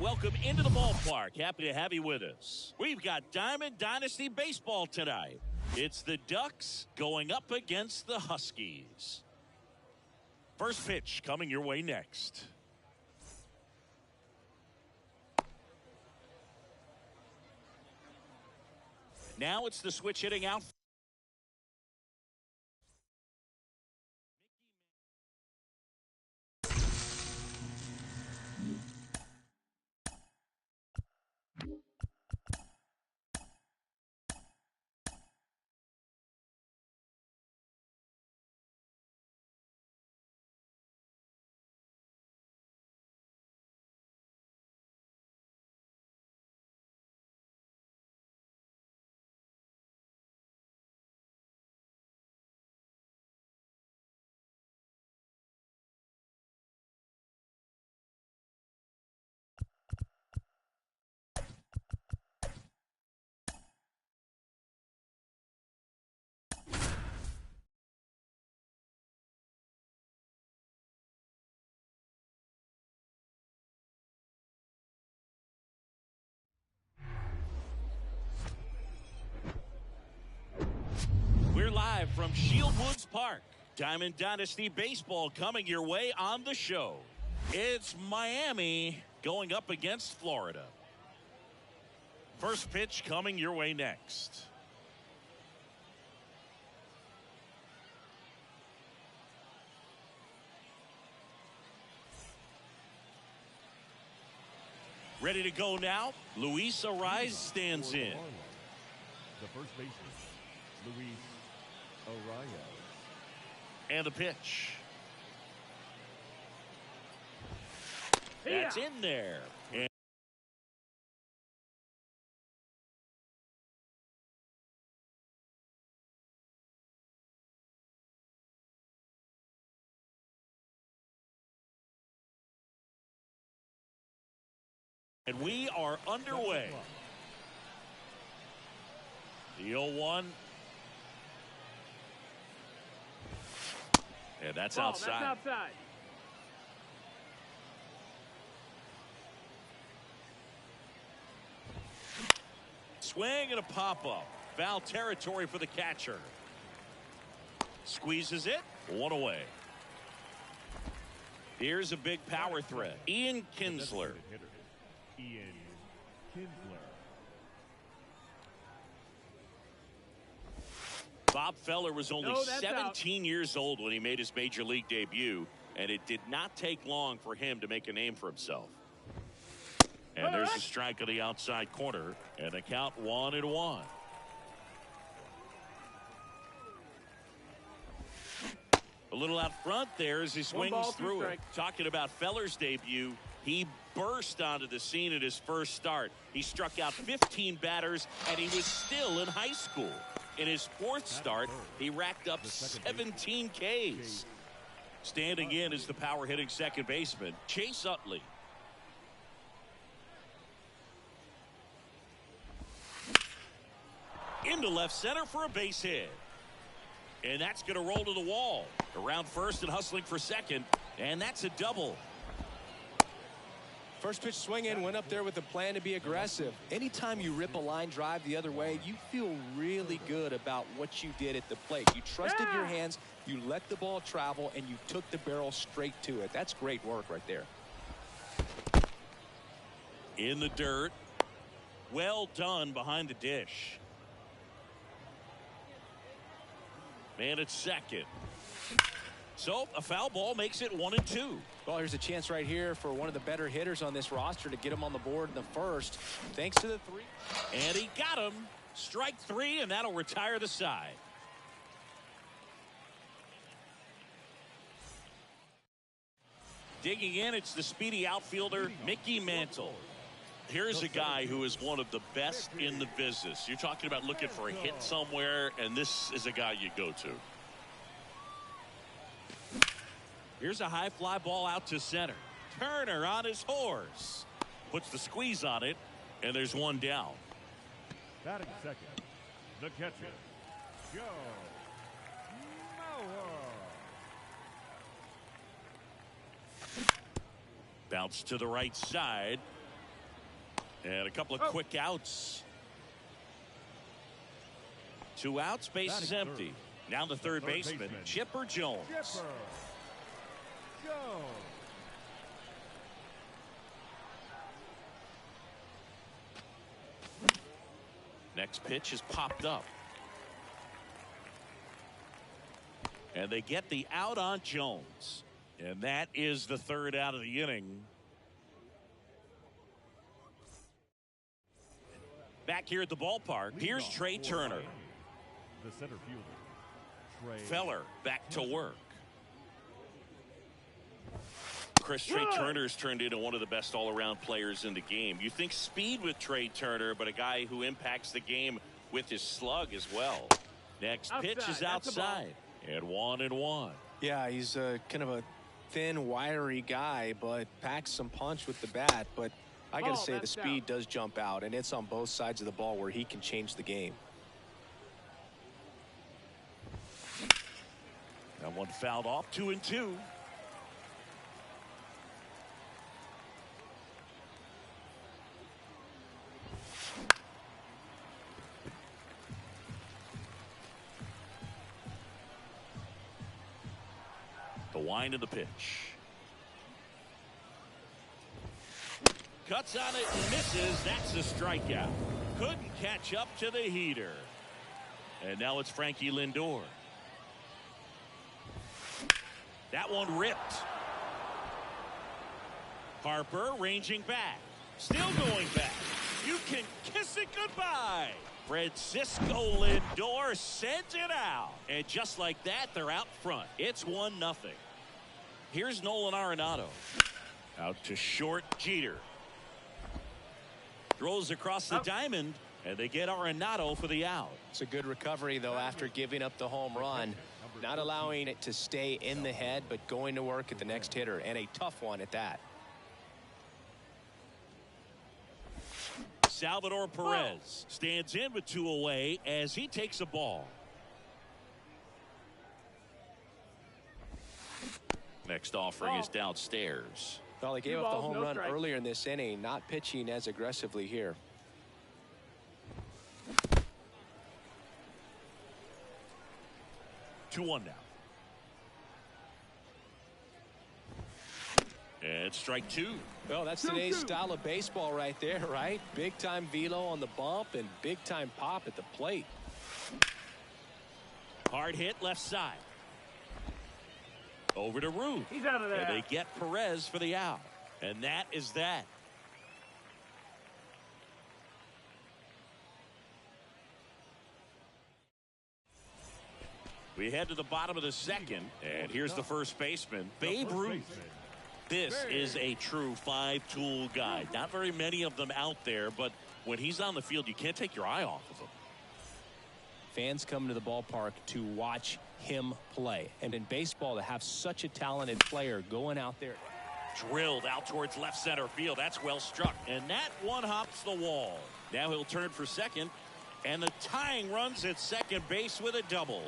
welcome into the ballpark. Happy to have you with us. We've got Diamond Dynasty Baseball tonight. It's the Ducks going up against the Huskies. First pitch coming your way next. Now it's the switch hitting out. We're live from Shield Woods Park. Diamond Dynasty Baseball coming your way on the show. It's Miami going up against Florida. First pitch coming your way next. Ready to go now. Luis Ariz stands in. The first baseman, Luis Arias. And the pitch. That's in there. And we are underway. The 0-1. And that's outside. That's outside. Swing and a pop-up. Foul territory for the catcher. Squeezes it. One away. Here's a big power threat. Ian Kinsler. Ian Kinsler. Bob Feller was only 17 years old when he made his major league debut, and it did not take long for him to make a name for himself. And there's a strike on the outside corner, and a count 1-1. A little out front there as he swings through it. Talking about Feller's debut, he burst onto the scene at his first start. He struck out 15 batters, and he was still in high school. In his fourth start, he racked up 17 Ks. Standing in is the power-hitting second baseman, Chase Utley. Into left center for a base hit. And that's going to roll to the wall. Around first and hustling for second, and that's a double. First pitch swinging, went up there with a plan to be aggressive. Anytime you rip a line drive the other way, you feel really good about what you did at the plate. You trusted your hands, you let the ball travel, and you took the barrel straight to it. That's great work right there. In the dirt. Well done behind the dish. Man at second. So a foul ball makes it 1-2. Well, here's a chance right here for one of the better hitters on this roster to get him on the board in the first. Thanks to the three. And he got him. Strike three, and that'll retire the side. Digging in, it's the speedy outfielder, Mickey Mantle. Here's a guy who is one of the best in the business. You're talking about looking for a hit somewhere, and this is a guy you go to. Here's a high fly ball out to center. Turner on his horse. Puts the squeeze on it, and there's one down. Batting second, the catcher, Joe Mauer. Bounce to the right side. And a couple of quick outs. 2 outs, base is empty. Now the third baseman, Chipper Jones. Chipper Jones. Next pitch is popped up. And they get the out on Jones. And that is the third out of the inning. Back here at the ballpark, here's Trey Turner. The center fielder, Trey Feller back to work. Trey Turner's turned into one of the best all-around players in the game. You think speed with Trey Turner, but a guy who impacts the game with his slug as well. Next pitch is outside. And 1-1. Yeah, he's kind of a thin, wiry guy, but packs some punch with the bat. But I got to say the speed does jump out, and it's on both sides of the ball where he can change the game. That one fouled off. 2-2. The wind of the pitch. Cuts on it and misses. That's a strikeout. Couldn't catch up to the heater. And now it's Frankie Lindor. That one ripped. Harper ranging back. Still going back. You can kiss it goodbye. Francisco Lindor sends it out. And just like that, they're out front. It's 1-0. Here's Nolan Arenado. Out to short, Jeter. Throws across the diamond, and they get Arenado for the out. It's a good recovery, though, after giving up the home run. Not allowing it to stay in the head, but going to work at the next hitter, and a tough one at that. Salvador Perez stands in with 2 away as he takes a ball. Next offering is downstairs. Well, he gave up the home run earlier in this inning, not pitching as aggressively here. 2-1 now. And strike 2. Well, that's today's style of baseball right there, right? Big time velo on the bump and big time pop at the plate. Hard hit left side. Over to Ruth. He's out of there. And they get Perez for the out. And that is that. We head to the bottom of the second. And here's the first baseman, Babe Ruth. This is a true 5-tool guy. Not very many of them out there, but when he's on the field, you can't take your eye off of him. Fans come to the ballpark to watch him play. And in baseball, to have such a talented player going out there. Drilled out towards left center field. That's well struck. And that one hops the wall. Now he'll turn for second. And the tying runs at second base with a double.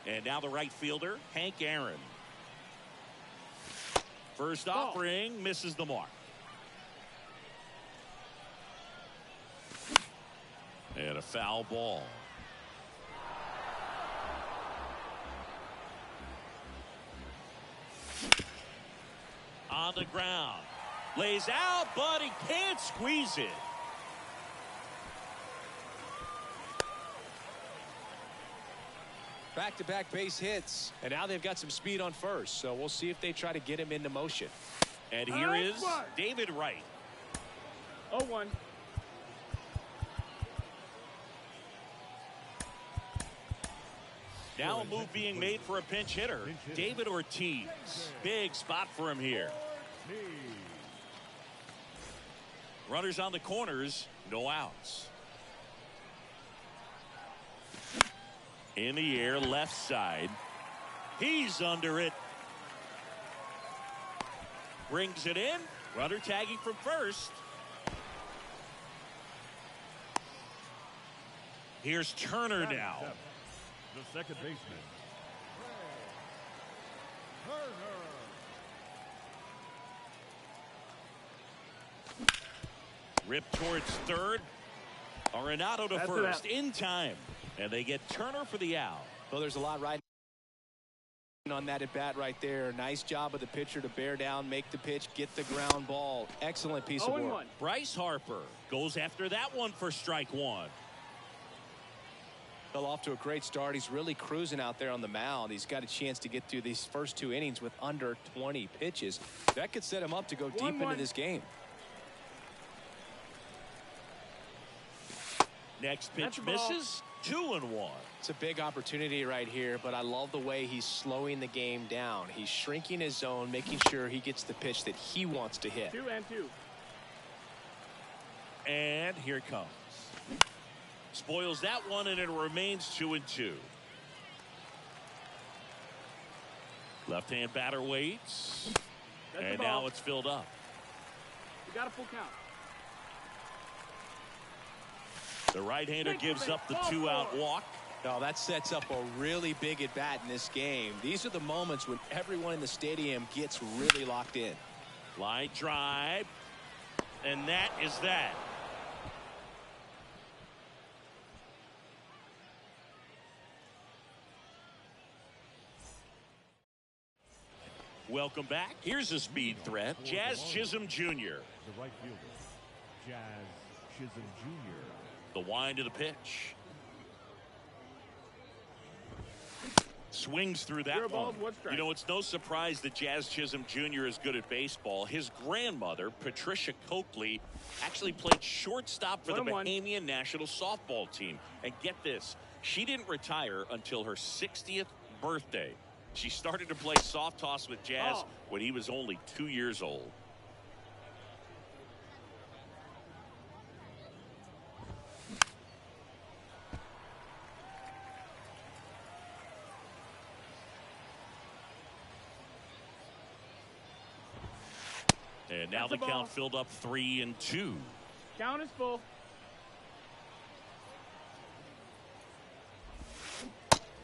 And now the right fielder, Hank Aaron. First offering misses the mark. And a foul ball. On the ground. Lays out, but he can't squeeze it. Back-to-back base hits, and now they've got some speed on first, so we'll see if they try to get him into motion. And here is David Wright. 0-1. Now a move being made for a pinch hitter, David Ortiz. Big spot for him here. Runners on the corners, no outs. In the air, left side. He's under it. Brings it in. Runner tagging from first. Here's Turner now. The second baseman, Turner. Ripped towards third. Arenado to first in time. And they get Turner for the out. Well, there's a lot riding on that at bat right there. Nice job of the pitcher to bear down, make the pitch, get the ground ball. Excellent piece of work. Bryce Harper goes after that one for strike one. Fell off to a great start. He's really cruising out there on the mound. He's got a chance to get through these first 2 innings with under 20 pitches. That could set him up to go deep into this game. Next pitch misses. 2-1. It's a big opportunity right here, but I love the way he's slowing the game down. He's shrinking his zone, making sure he gets the pitch that he wants to hit. 2-2. And here it comes. Spoils that one, and it remains 2-2. Left-hand batter waits. And now it's filled up. You got a full count. The right-hander gives up the 2-out walk. Oh, that sets up a really big at-bat in this game. These are the moments when everyone in the stadium gets really locked in. Line drive. And that is that. Welcome back. Here's a speed threat. Jazz Chisholm Jr. The right fielder, Jazz Chisholm Jr. The wind of the pitch. Swings through that one. You know, it's no surprise that Jazz Chisholm Jr. is good at baseball. His grandmother, Patricia Coakley, actually played shortstop for the Bahamian national softball team. And get this, she didn't retire until her 60th birthday. She started to play soft toss with Jazz when he was only 2 years old. And now the count filled up 3-2. Count is full.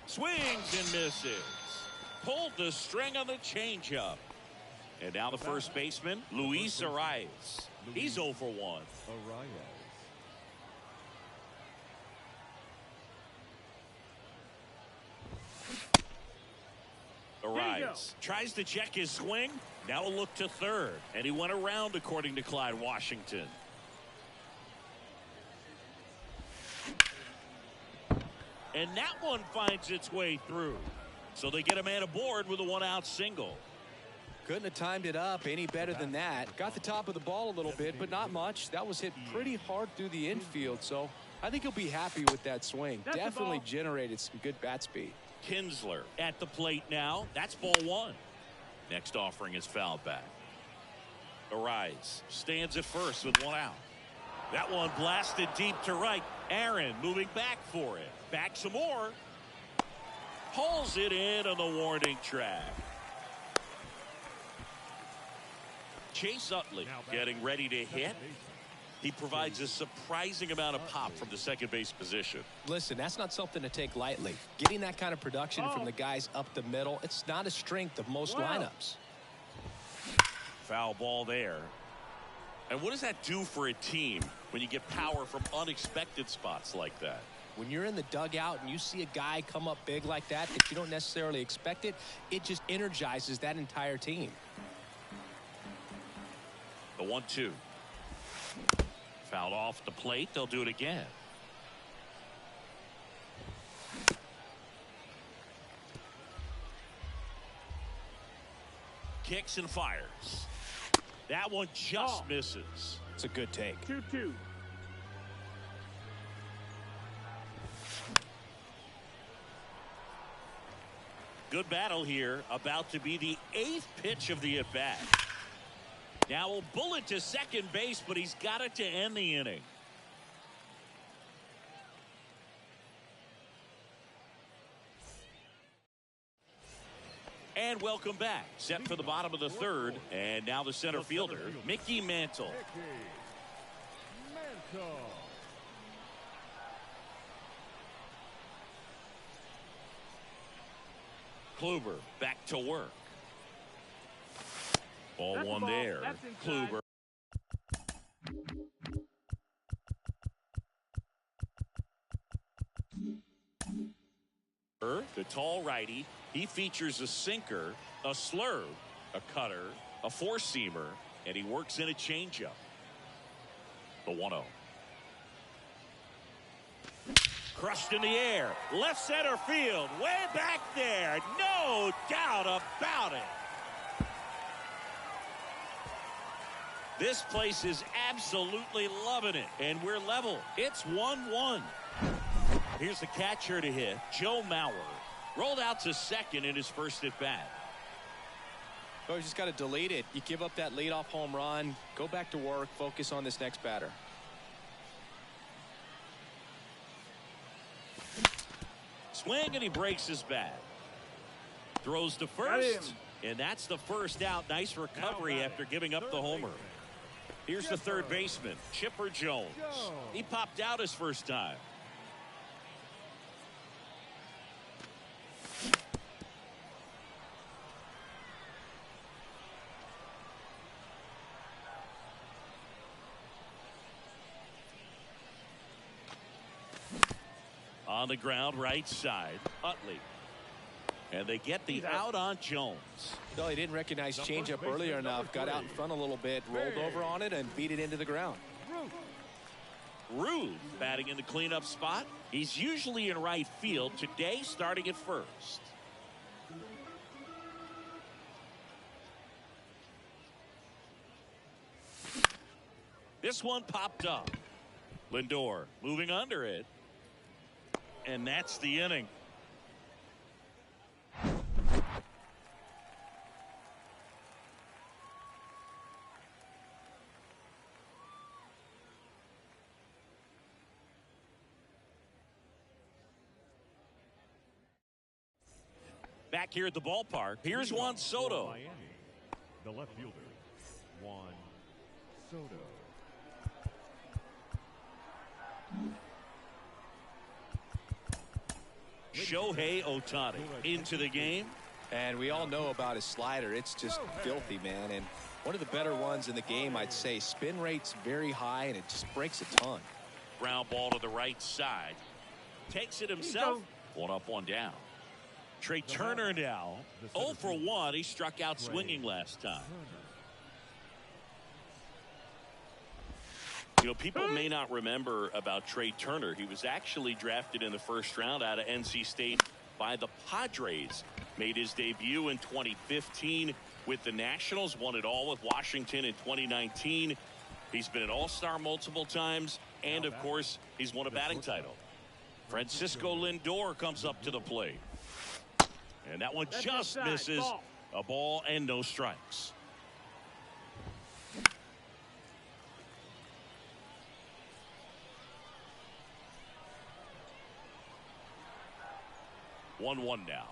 Swings and misses. Pulled the string on the changeup. And now the first baseman, Luis Arias. He's 0 for 1. Arias tries to check his swing. Now a look to third. And he went around, according to Clyde Washington. And that one finds its way through. So they get a man aboard with a 1-out single. Couldn't have timed it up any better than that. Got the top of the ball a little bit, but not much. That was hit pretty hard through the infield, so I think he'll be happy with that swing. Definitely generated some good bat speed. Kinsler at the plate now. That's ball one. Next offering is fouled back. Arias stands at first with 1 out. That one blasted deep to right. Aaron moving back for it. Back some more. Hauls it in on the warning track. Chase Utley getting ready to hit. He provides a surprising amount of pop from the second base position. Listen, that's not something to take lightly. Getting that kind of production from the guys up the middle, it's not a strength of most lineups. Foul ball there. And what does that do for a team when you get power from unexpected spots like that? When you're in the dugout and you see a guy come up big like that you don't necessarily expect it, it just energizes that entire team. The 1-2. Fouled off the plate. They'll do it again. Kicks and fires. That one just misses. It's a good take. 2-2. Good battle here. About to be the 8th pitch of the at-bat. Now a bullet to second base, but he's got it to end the inning. And welcome back. Set for the bottom of the third. And now the center fielder, Mickey Mantle. Kluber back to work. Ball one there. Kluber. The tall righty. He features a sinker, a slurve, a cutter, a four-seamer, and he works in a changeup. The 1-0. Crushed in the air. Left center field. Way back there. No doubt about it. This place is absolutely loving it. And we're level. It's 1-1. Here's the catcher to hit. Joe Mauer. Rolled out to second in his first at bat. Oh, you just got to delete it. You give up that leadoff home run. Go back to work. Focus on this next batter. Swing, and he breaks his bat. Throws to first. And that's the first out. Nice recovery after giving up the homer. Here's the third baseman, Chipper Jones. He popped out his first time. On the ground, right side, Utley. And they get the out on Jones. No, he didn't recognize changeup earlier enough. Got out in front a little bit, rolled over on it, and beat it into the ground. Ruth batting in the cleanup spot. He's usually in right field. Today, starting at first. This one popped up. Lindor moving under it. And that's the inning. Back here at the ballpark, here's Juan Soto. Miami, the left fielder, Juan Soto. Shohei Ohtani into the game. And we all know about his slider. It's just filthy, man. And one of the better ones in the game, I'd say. Spin rate's very high, and it just breaks a ton. Ground ball to the right side. Takes it himself. One up, one down. Trey Turner now. 0 for 1. He struck out swinging last time. You know, people may not remember about Trey Turner. He was actually drafted in the first round out of NC State by the Padres. Made his debut in 2015 with the Nationals. Won it all with Washington in 2019. He's been an all-star multiple times. And, of course, he's won a batting title. Francisco Lindor comes up to the plate. And that one just misses. A ball and no strikes. One now.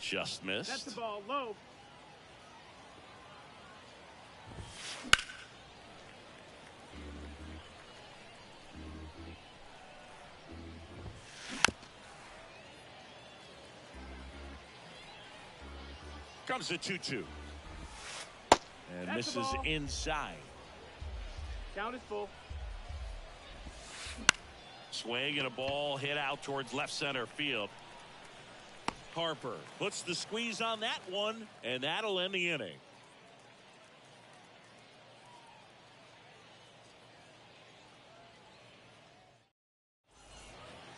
Just missed. That's the ball low. Comes a 2-2. And that's misses inside. Count is full. Swing and a ball hit out towards left center field. Harper puts the squeeze on that one, and that'll end the inning.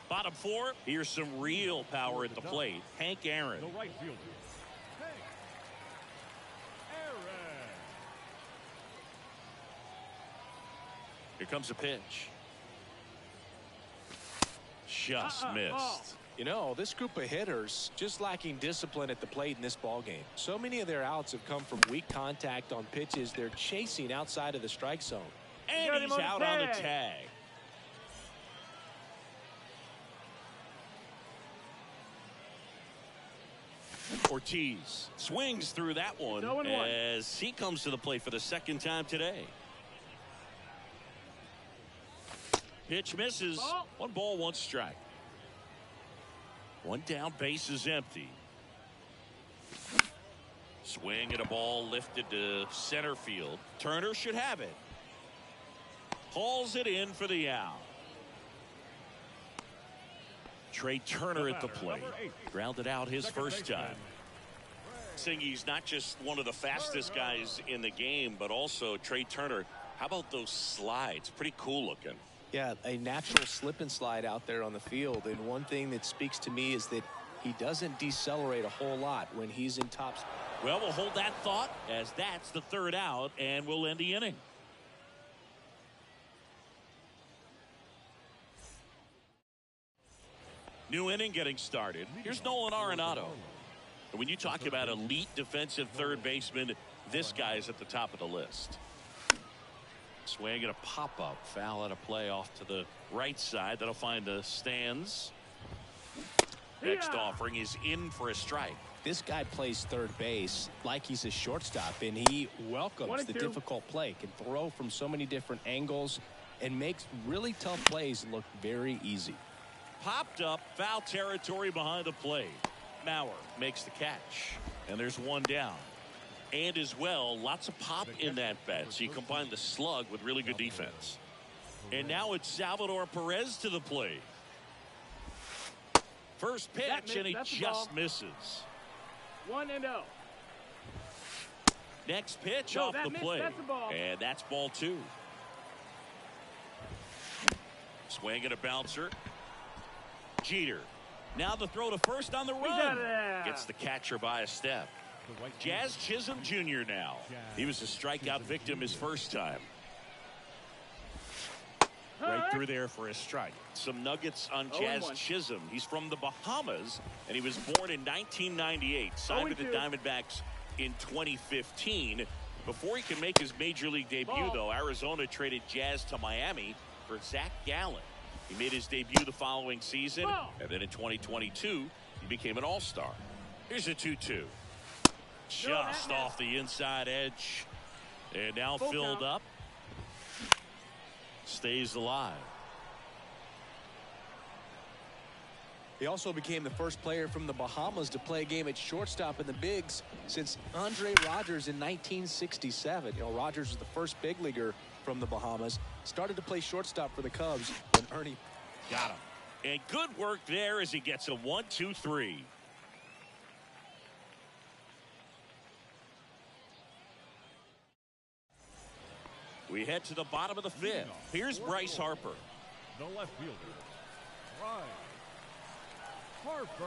Bottom four, here's some real power at the plate. Hank Aaron. The right fielder, Hank Aaron. Here comes a pitch. Just missed. You know, this group of hitters just lacking discipline at the plate in this ball game. So many of their outs have come from weak contact on pitches they're chasing outside of the strike zone. And he's out on the tag. Ortiz swings through that one as he comes to the plate for the second time today. Pitch misses. 1 ball, 1 strike. 1 down, base is empty. Swing and a ball lifted to center field. Turner should have it. Hauls it in for the out. Trey Turner at the plate. Grounded out his first time. Saying he's not just one of the fastest guys in the game, but also Trey Turner. How about those slides? Pretty cool looking. Yeah, a natural slip and slide out there on the field. And one thing that speaks to me is that he doesn't decelerate a whole lot when he's in top. Well, we'll hold that thought as that's the third out, and we'll end the inning. New inning getting started. Here's Nolan Arenado. And when you talk about elite defensive third baseman, this guy is at the top of the list. Swing and a pop-up. Foul out of play off to the right side. That'll find the stands. Next offering is in for a strike. This guy plays third base like he's a shortstop, and he welcomes the difficult play. Can throw from so many different angles and makes really tough plays look very easy. Popped up, foul territory behind the plate. Mauer makes the catch, and there's one down. And as well, lots of pop in that bat, so you combine the slug with really good defense. And now it's Salvador Perez to the plate. First pitch, and he just misses. 1-0. Next pitch off the plate, and that's ball 2. Swing and a bouncer. Jeter. Now the throw to first on the run. Gets the catcher by a step. Jazz Chisholm Jr. now. He was a strikeout victim his first time. Right through there for a strike. Some nuggets on Jazz Chisholm. He's from the Bahamas, and he was born in 1998. Signed with the Diamondbacks in 2015. Before he can make his major league debut, though, Arizona traded Jazz to Miami for Zach Gallen. He made his debut the following season, and then in 2022, he became an all-star. Here's a 2-2. Just off the inside edge, and now filled up. Stays alive. He also became the first player from the Bahamas to play a game at shortstop in the bigs since Andre Rogers in 1967. You know, Rogers was the first big leaguer from the Bahamas. Started to play shortstop for the Cubs when Ernie got him. And good work there as he gets a 1-2-3. We head to the bottom of the 5th. Here's Bryce Harper. The left fielder, Bryce Harper.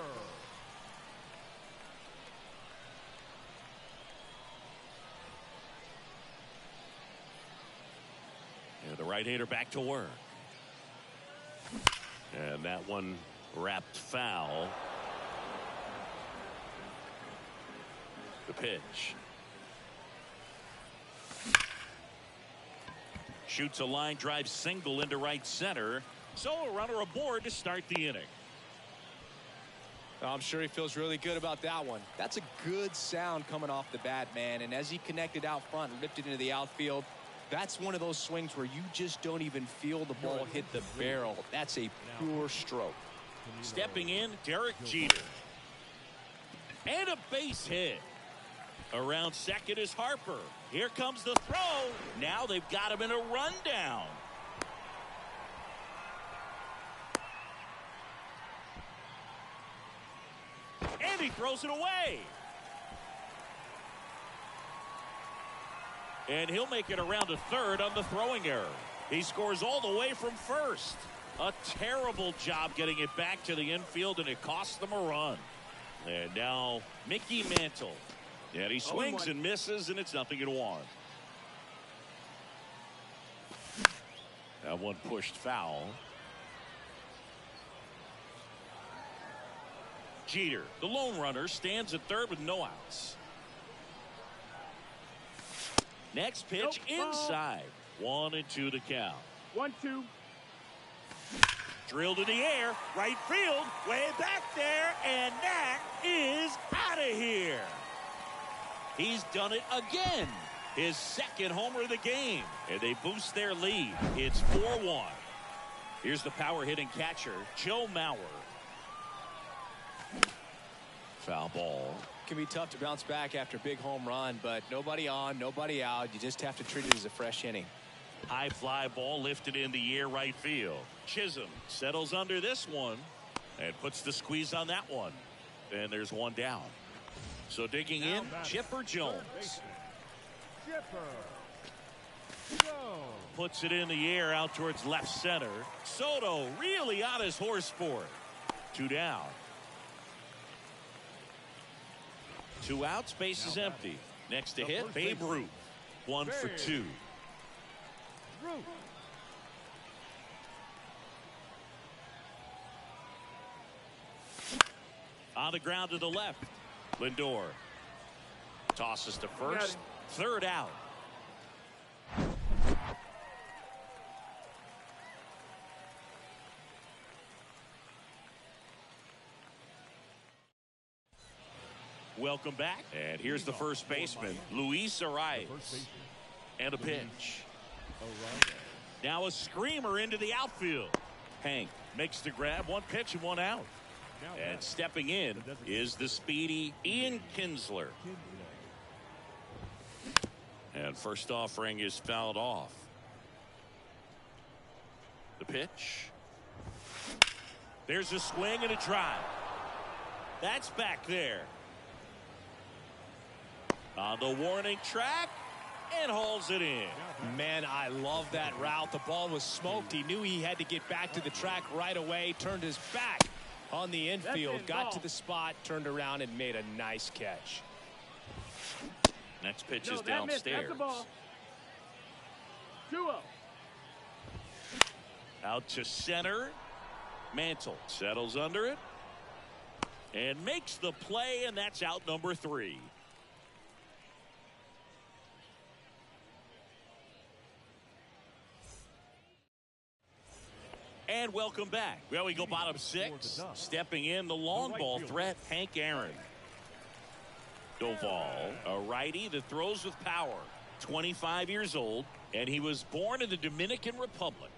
And the right-hander back to work. And that one wrapped foul. The pitch. Shoots a line drive single into right center. So a runner aboard to start the inning. I'm sure he feels really good about that one. That's a good sound coming off the bat, man. And as he connected out front and ripped it into the outfield, that's one of those swings where you just don't even feel the ball hit the barrel. That's a pure stroke. Stepping in, Derek Jeter. And a base hit. Around second is Harper. Here comes the throw. Now they've got him in a rundown. And he throws it away. And he'll make it around to third on the throwing error. He scores all the way from first. A terrible job getting it back to the infield, and it costs them a run. And now Mickey Mantle. And he swings and misses, and it's 0-1. That one pushed foul. Jeter, the lone runner, stands at third with no outs. Next pitch inside. 1-2 to count. 1-2. Drilled in the air, right field, way back there, and that is out of here. He's done it again. His second homer of the game, and they boost their lead. It's 4-1. Here's the power hitting catcher, Joe Mauer. Foul ball. Can be tough to bounce back after a big home run, but nobody on, nobody out. You just have to treat it as a fresh inning. High fly ball lifted in the air right field. Chisholm settles under this one. And puts the squeeze on that one. And there's one down. So digging in, Chipper Jones. Puts it in the air out towards left center. Soto really on his horse for it. 2 down. 2 outs, base is empty. Next to hit, Babe Ruth. 1 for 2. On the ground to the left. Lindor tosses to first. 3rd out. Welcome back. And here's the first baseman, Luis Arias. And a pitch. Now a screamer into the outfield. Hank makes the grab. 1 pitch and 1 out. And stepping in is the speedy Ian Kinsler. And first offering is fouled off. The pitch. There's a swing and a drive. That's back there. On the warning track and hauls it in. Man, I love that route. The ball was smoked. He knew he had to get back to the track right away. Turned his back on the infield. Got to the spot, turned around, and made a nice catch. Next pitch is downstairs. 2-0. Out to center. Mantle settles under it. And makes the play, and that's out number 3. And welcome back. Well, we go bottom 6. Stepping in the long ball threat, Hank Aaron. Doval, a righty that throws with power. 25 years old, and he was born in the Dominican Republic.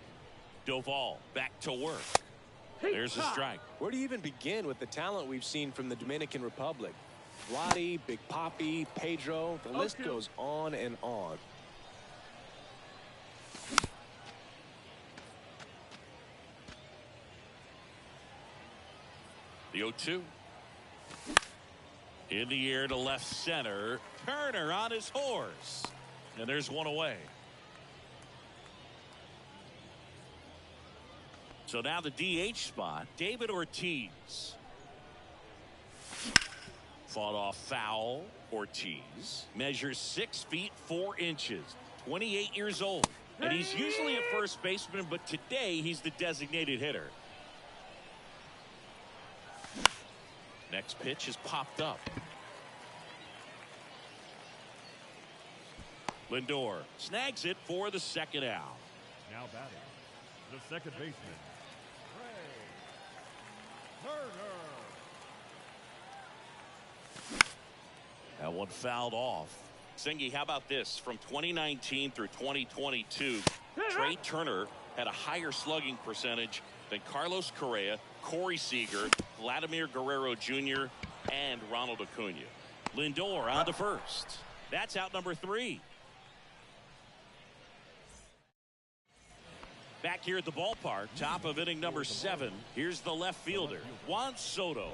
Doval back to work. There's a strike. Where do you even begin with the talent we've seen from the Dominican Republic? Vladdy, Big Papi, Pedro, the list goes on and on. The 0-2. In the air to left center. Turner on his horse. And there's one away. So now the DH spot, David Ortiz. Fought off foul. Ortiz measures 6 feet 4 inches. 28 years old. And he's usually a first baseman, but today he's the designated hitter. Next pitch is popped up. Lindor snags it for the 2nd out. Now batting, the second baseman, Turner. That one fouled off. Singy, how about this? From 2019 through 2022, Trey Turner had a higher slugging percentage than Carlos Correa, Corey Seager, Vladimir Guerrero Jr., and Ronald Acuna. Lindor on to first. That's out number 3. Back here at the ballpark, top of inning number 7. Here's the left fielder, Juan Soto.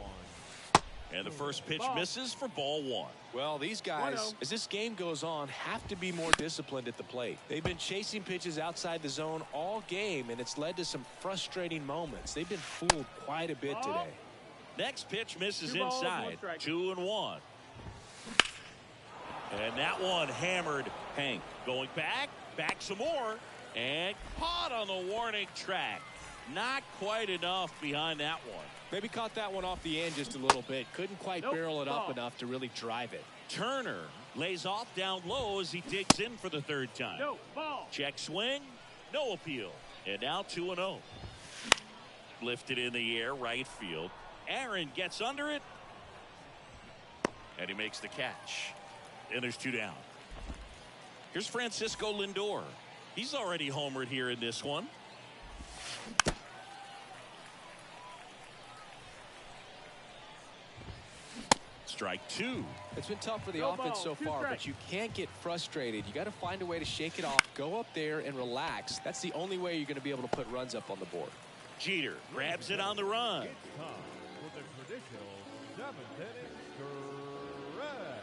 And the first pitch misses for ball 1. Well, these guys, as this game goes on, have to be more disciplined at the plate. They've been chasing pitches outside the zone all game, and it's led to some frustrating moments. They've been fooled quite a bit today. Next pitch misses inside. 2-1. And that one hammered. Hank going back some more, and caught on the warning track. Not quite enough behind that one. Maybe caught that one off the end just a little bit. Couldn't quite barrel it up enough to really drive it. Turner lays off down low as he digs in for the 3rd time. Check swing, no appeal. And now 2-0. Lifted in the air, right field. Aaron gets under it. And he makes the catch. And there's 2 down. Here's Francisco Lindor. He's already homered here in this one. Strike 2. It's been tough for the offense so far, but you can't get frustrated. You got to find a way to shake it off, go up there and relax. That's the only way you're going to be able to put runs up on the board. Jeter grabs it on the run. It's time for the traditional seventh inning stretch.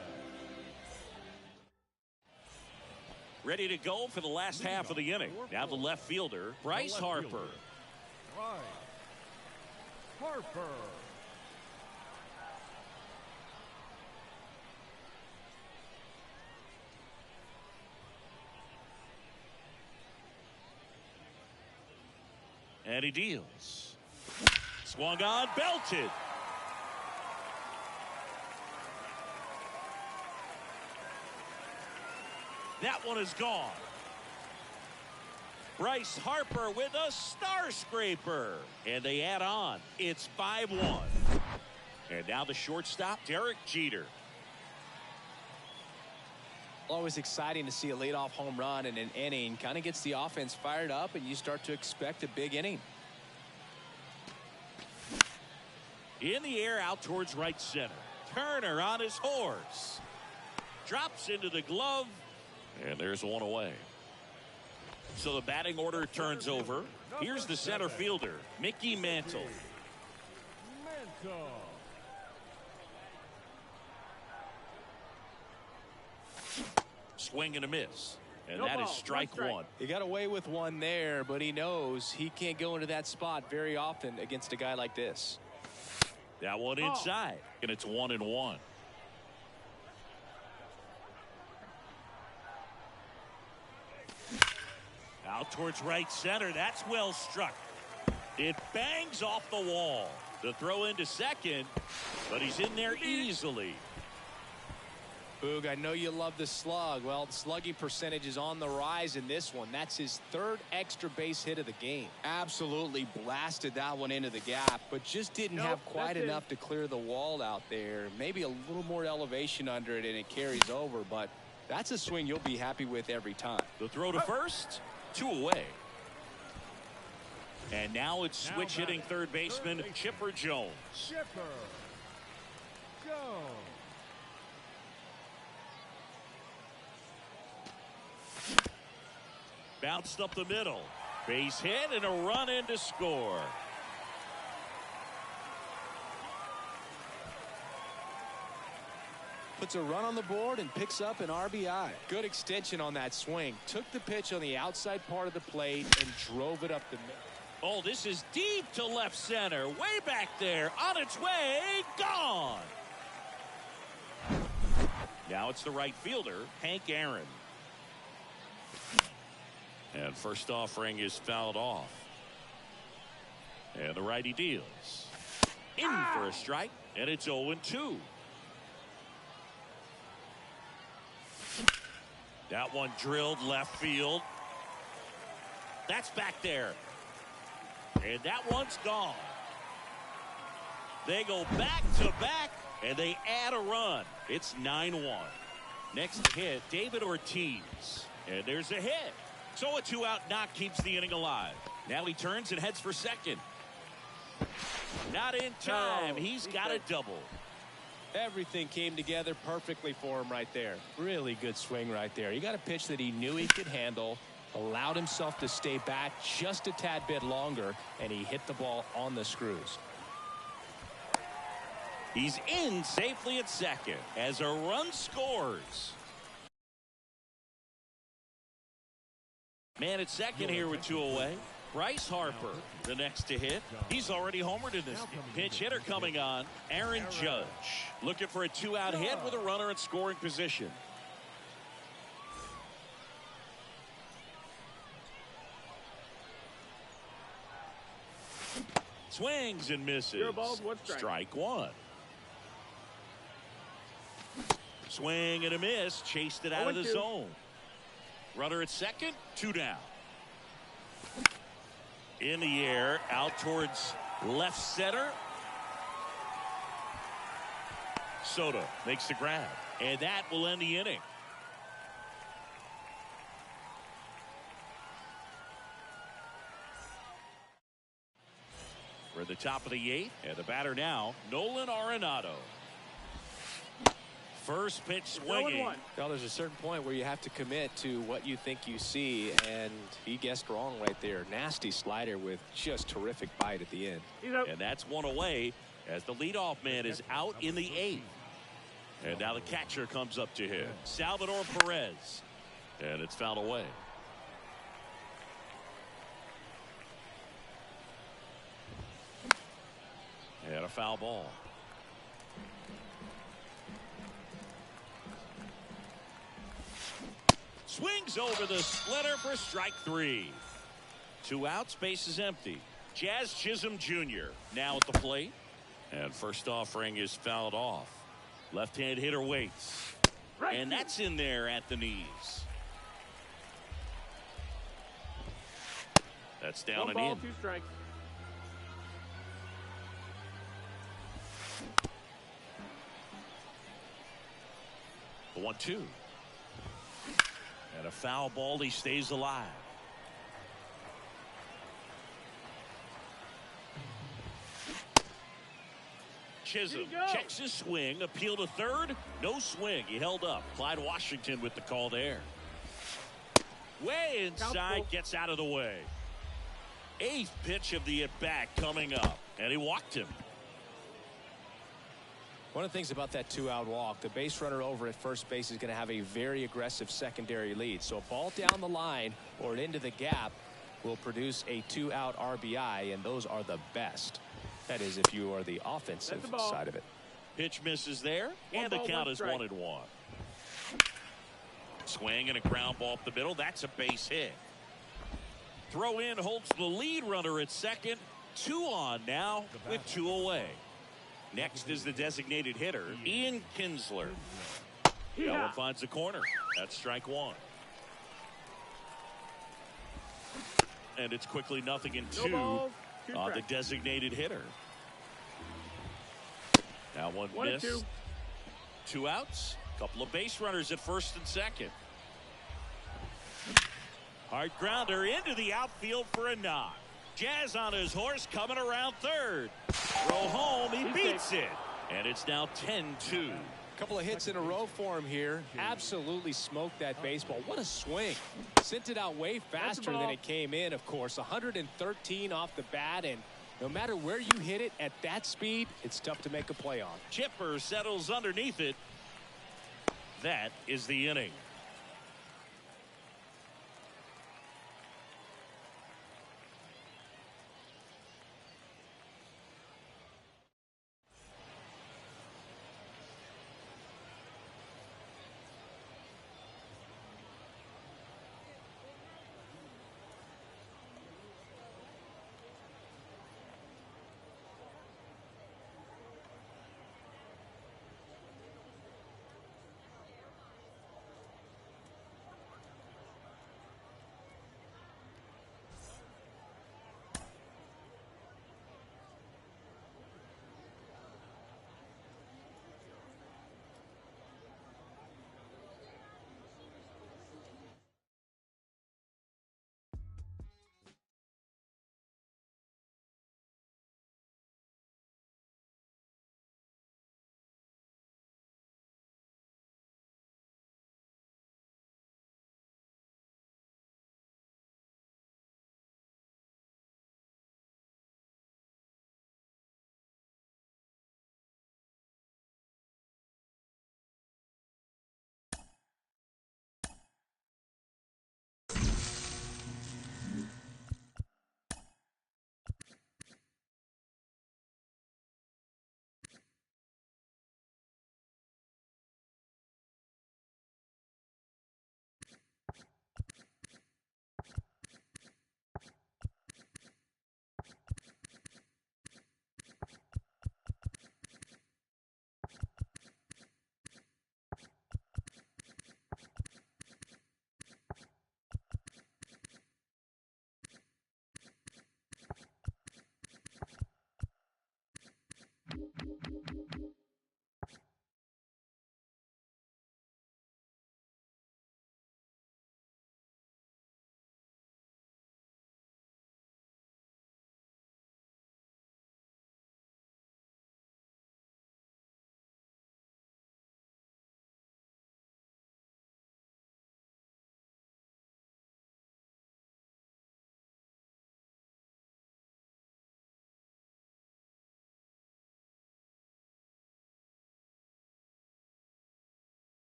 Ready to go for the last half of the inning. Now the left fielder, Bryce Harper. Bryce Harper. And he deals. Swung on, belted. That one is gone. Bryce Harper with a star scraper. And they add on. It's 5-1. And now the shortstop, Derek Jeter. Always exciting to see a leadoff home run in an inning. Kind of gets the offense fired up, and you start to expect a big inning. In the air, out towards right center. Turner on his horse. Drops into the glove. And there's one away. So the batting order turns over. Here's the center fielder, Mickey Mantle. Mantle. Swing and a miss. And No that ball, is strike one. He got away with one there, but he knows he can't go into that spot very often against a guy like this. That one inside. And it's 1-1. Out towards right center. That's well struck. It bangs off the wall. The throw into second, but he's in there easily. Boog, I know you love the slug. Well, the slugging percentage is on the rise in this one. That's his third extra base hit of the game. Absolutely blasted that one into the gap, but just didn't have quite enough to clear the wall out there. Maybe a little more elevation under it and it carries over, but that's a swing you'll be happy with every time. The throw to first, 2 away. And now it's switch hitting third baseman Chipper Jones. Chipper Jones. Bounced up the middle. Base hit and a run in to score. Puts a run on the board and picks up an RBI. Good extension on that swing. Took the pitch on the outside part of the plate and drove it up the middle. Oh, this is deep to left center. Way back there. On its way. Gone. Now it's the right fielder, Hank Aaron. And first offering is fouled off. And the righty deals. In for a strike. And it's 0-2. That one drilled left field. That's back there. And that one's gone. They go back to back, and they add a run. It's 9-1. Next hit, David Ortiz. And there's a hit. So a 2-out knock keeps the inning alive. Now he turns and heads for second. Not in time. He's got a double. Everything came together perfectly for him right there. Really good swing right there. He got a pitch that he knew he could handle, allowed himself to stay back just a tad bit longer, and he hit the ball on the screws. He's in safely at second as a run scores. Man at second here with 2 away. Bryce Harper, the next to hit. He's already homered in this game. Pinch hitter coming on, Aaron Judge. Looking for a 2-out hit with a runner in scoring position. Swings and misses. Zero balls, 1 strike. Strike one. Swing and a miss. Chased it out of the 0-2. zone. Runner at second, 2 down. In the air, out towards left center. Soto makes the grab, and that will end the inning. We're at the top of the 8th, and the batter now, Nolan Arenado. First pitch 0-1. swinging. Well, there's a certain point where you have to commit to what you think you see, and he guessed wrong right there. Nasty slider with just terrific bite at the end. He's out. And that's one away as the leadoff man is out in the 8th. And now the catcher comes up to him, Salvador Perez. And it's fouled away. And a foul ball. Swings over the splitter for strike 3. 2 outs, base is empty. Jazz Chisholm Jr. now at the plate. And first offering is fouled off. Left-hand hitter waits. Right. And that's in there at the knees. That's down 1 and ball, in. 2 strikes. The 1-2. And a foul ball. He stays alive. Chisholm checks his swing. Appeal to third. No swing. He held up. Clyde Washington with the call there. Way inside. Gets out of the way. 8th pitch of the at-bat coming up. And he walked him. One of the things about that 2-out walk, the base runner over at first base is going to have a very aggressive secondary lead. So a ball down the line or into the gap will produce a 2-out RBI, and those are the best. That is, if you are the offensive side of it. Pitch misses there, and the count is 1-1. Swing and a ground ball up the middle. That's a base hit. Throw in holds the lead runner at second. 2 on now with 2 away. Next is the designated hitter, Ian Kinsler. That one finds the corner. That's strike 1. And it's quickly 0-2 on the designated hitter. Now one miss. 2 outs. Couple of base runners at first and second. Hard grounder into the outfield for a knock. Jazz on his horse coming around third. Throw home. He beats it. And it's now 10-2. Couple of hits in a row for him here. Absolutely smoked that baseball. What a swing. Sent it out way faster than it came in, of course. 113 off the bat, and no matter where you hit it at that speed, it's tough to make a play on. Chipper settles underneath it. That is the inning.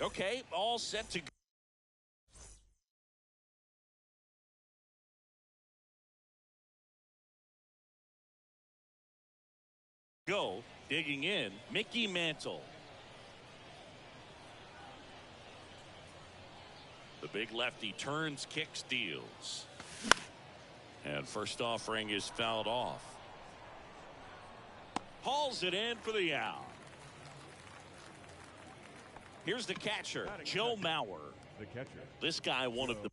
Okay, all set to go. Digging in, Mickey Mantle. The big lefty turns, kicks, deals. And first offering is fouled off. Hauls it in for the out. Here's the catcher, Joe Mauer. The catcher. This guy, one of the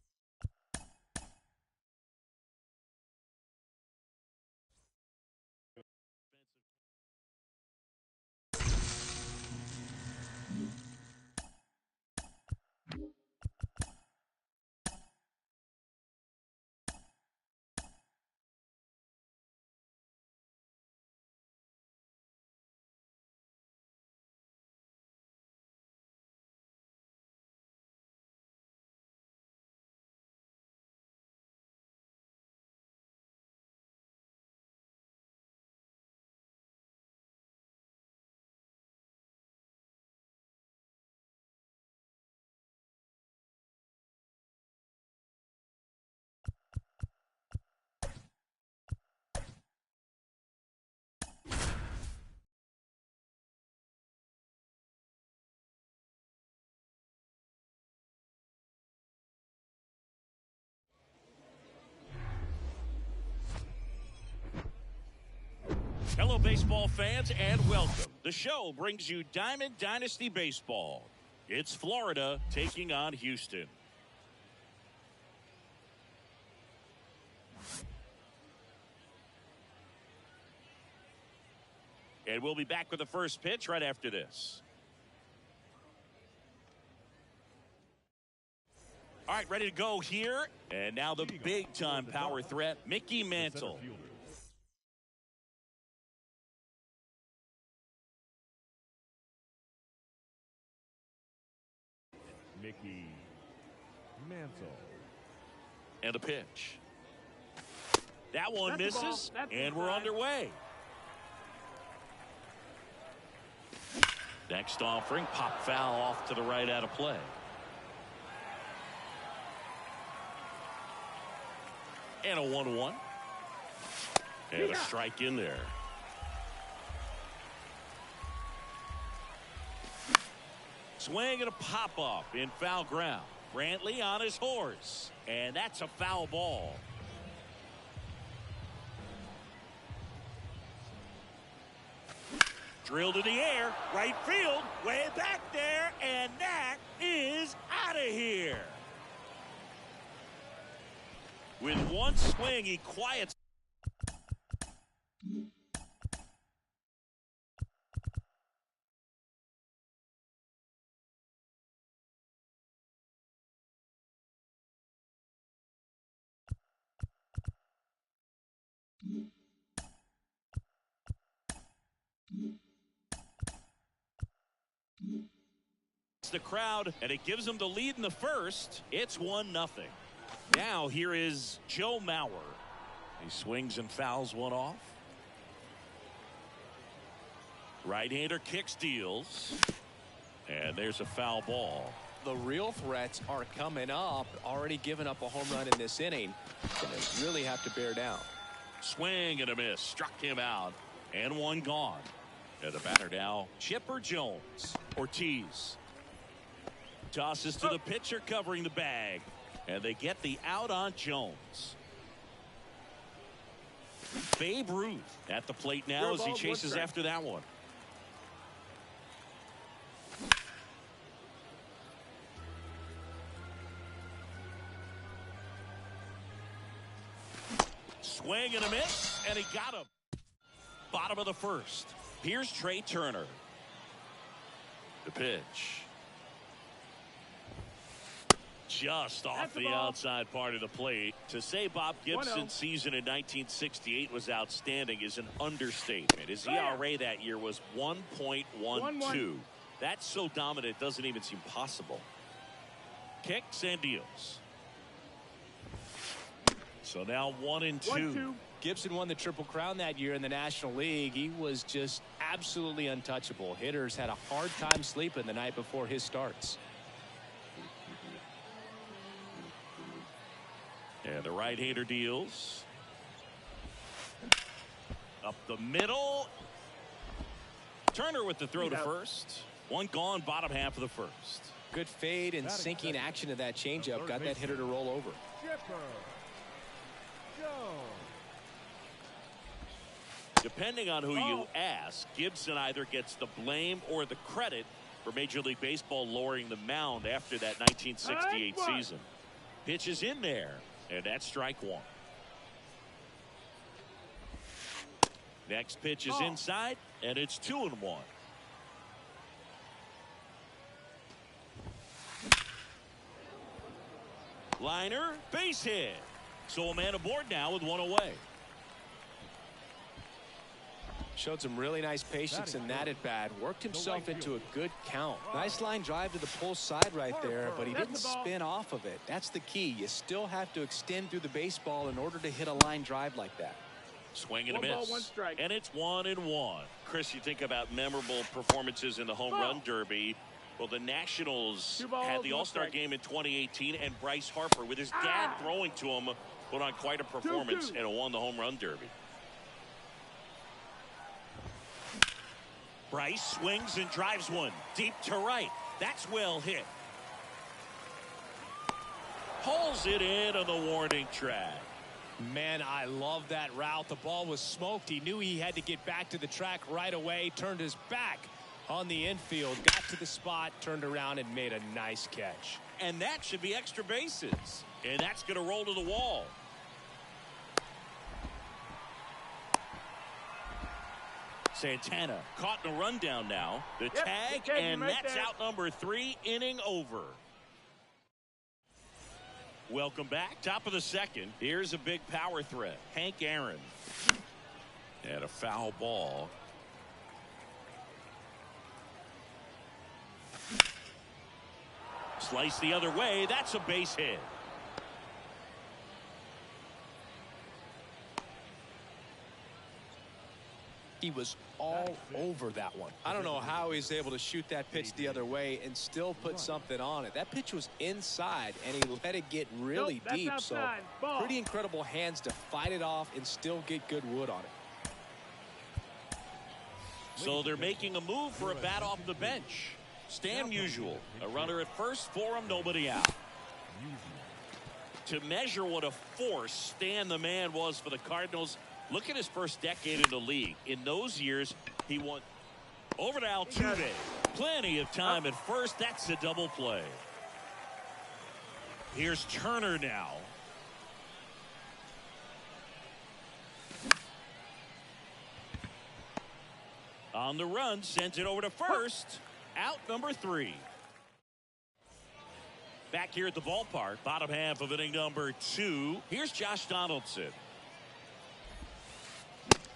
Hello, baseball fans, and welcome. The show brings you Diamond Dynasty Baseball. It's Florida taking on Houston. And we'll be back with the first pitch right after this. All right, ready to go here. And now the big-time power threat, Mickey Mantle. Mickey Mantle. And a pitch. That one misses, and we're underway. Next offering, pop foul off to the right out of play. And a 1-1. And a strike in there. Swing and a pop-up in foul ground. Brantley on his horse. And that's a foul ball. Drilled in the air. Right field. Way back there. And that is out of here. With one swing, he quiets. The crowd, and it gives them the lead in the first. It's 1-0. Now here is Joe Mauer. He swings and fouls one off. Right-hander kicks, deals, and there's a foul ball. The real threats are coming up. Already given up a home run in this inning. Gonna really have to bear down. Swing and a miss. Struck him out, and one gone. And the batter now, Chipper Jones. Ortiz tosses to the pitcher covering the bag. And they get the out on Jones. Babe Ruth at the plate now as he chases after that one. Swing and a miss, and he got him. Bottom of the first. Here's Trey Turner. The pitch. Just off the outside part of the plate. To say Bob Gibson's season in 1968 was outstanding is an understatement. His ERA that year was 1.12. That's so dominant it doesn't even seem possible. Kicks and deals. So now 1-2. Gibson won the Triple Crown that year in the National League. He was just absolutely untouchable. Hitters had a hard time sleeping the night before his starts. And the right-hander deals. Up the middle. Turner with the throw to first. One gone, bottom half of the first. Good fade and sinking action of that changeup got that hitter to roll over. Depending on who you ask, Gibson either gets the blame or the credit for Major League Baseball lowering the mound after that 1968 season. Pitch is in there, and that's strike one. Next pitch is inside, and it's 2-1. Liner, base hit. So a man aboard now with one away. Showed some really nice patience in that at bat. Worked himself into a good count. Nice line drive to the pull side right there, but he didn't spin off of it. That's the key. You still have to extend through the baseball in order to hit a line drive like that. Swing and a miss. And it's 1-1. Chris, you think about memorable performances in the home run derby. Well, the Nationals had the All-Star game in 2018, and Bryce Harper, with his dad throwing to him, put on quite a performance and won the home run derby. Bryce swings and drives one deep to right. That's well hit. Pulls it in on the warning track. Man, I love that route. The ball was smoked. He knew he had to get back to the track right away. Turned his back on the infield. Got to the spot, turned around, and made a nice catch. And that should be extra bases. And that's going to roll to the wall. Santana caught in a rundown now. The tag, and that's out number 3, inning over. Welcome back. Top of the second. Here's a big power threat. Hank Aaron. And a foul ball. Slice the other way. That's a base hit. He was all over that one. I don't know how he's able to shoot that pitch the other way and still put something on it. That pitch was inside, and he let it get really deep. So pretty incredible hands to fight it off and still get good wood on it. So they're making a move for a bat off the bench. Stan Musial, a runner at first for him, nobody out. To measure what a force Stan the Man was for the Cardinals, look at his first decade in the league. In those years, he won. Over to Altuve. Plenty of time at first. That's a double play. Here's Turner now. On the run, sends it over to first. Out number 3. Back here at the ballpark, bottom half of inning number 2. Here's Josh Donaldson.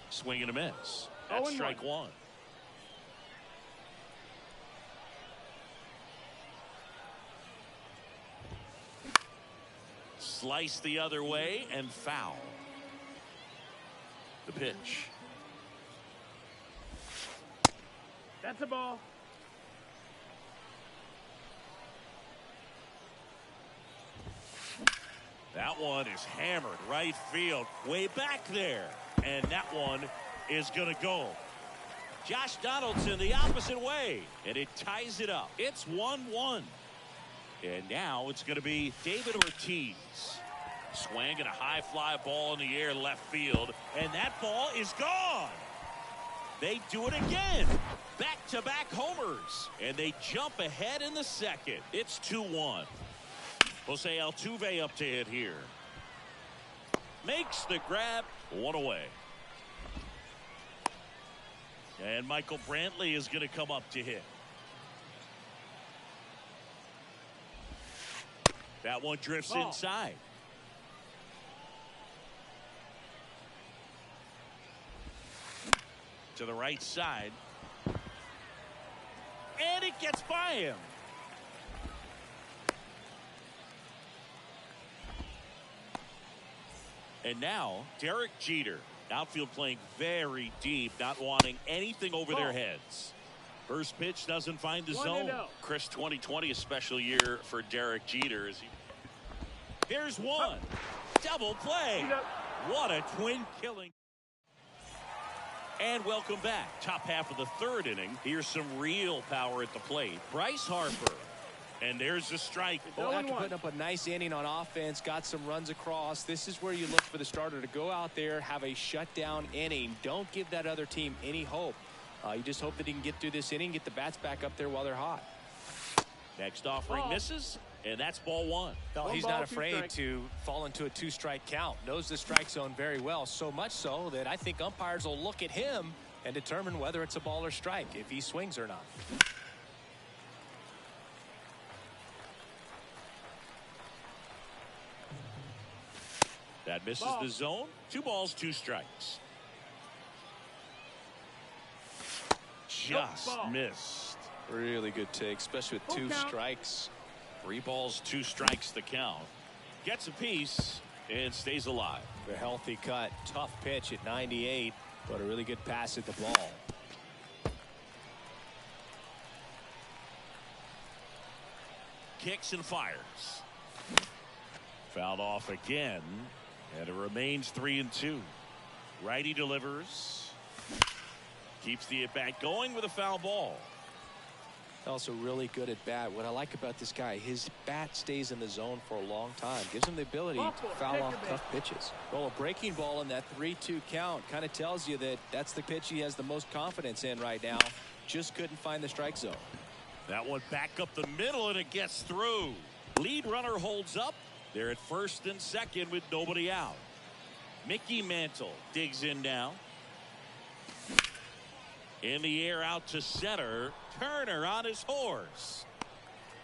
Swing and a miss. That's strike one. Slice the other way and foul. The pitch. That's a ball. That one is hammered right field, way back there. And that one is going to go. Josh Donaldson the opposite way, and it ties it up. It's 1-1. And now it's going to be David Ortiz. Swing and a high fly ball in the air left field. And that ball is gone. They do it again. Back-to-back homers. And they jump ahead in the second. It's 2-1. Jose Altuve up to hit here. Makes the grab. One away. And Michael Brantley is going to come up to hit. That one drifts inside. To the right side. And it gets by him. And now, Derek Jeter. Outfield playing very deep, not wanting anything over their heads. First pitch doesn't find the zone. Chris, 2020 a special year for Derek Jeter. Here's one. Double play. What a twin killing. And welcome back. Top half of the third inning. Here's some real power at the plate. Bryce Harper. And there's a strike. Well, after putting up a nice inning on offense, got some runs across, this is where you look for the starter to go out there, have a shutdown inning. Don't give that other team any hope. You just hope that he can get through this inning, get the bats back up there while they're hot. Next offering misses, and that's ball one. No, he's not afraid to fall into a two-strike count. Knows the strike zone very well, so much so that I think umpires will look at him and determine whether it's a ball or strike, if he swings or not. That misses the zone. 2 balls, 2 strikes. Just missed. Really good take, especially with 2 strikes. 3 balls, 2 strikes the count. Gets a piece and stays alive. A healthy cut. Tough pitch at 98, but a really good pass at the ball. Kicks and fires. Fouled off again. And it remains 3-2. Righty delivers. Keeps the at-bat going with a foul ball. Also really good at bat. What I like about this guy, his bat stays in the zone for a long time. Gives him the ability to foul off tough pitches. Well, a breaking ball in that 3-2 count kind of tells you that that's the pitch he has the most confidence in right now. Just couldn't find the strike zone. That one back up the middle, and it gets through. Lead runner holds up. They're at first and second with nobody out. Mickey Mantle digs in now. In the air out to center. Turner on his horse.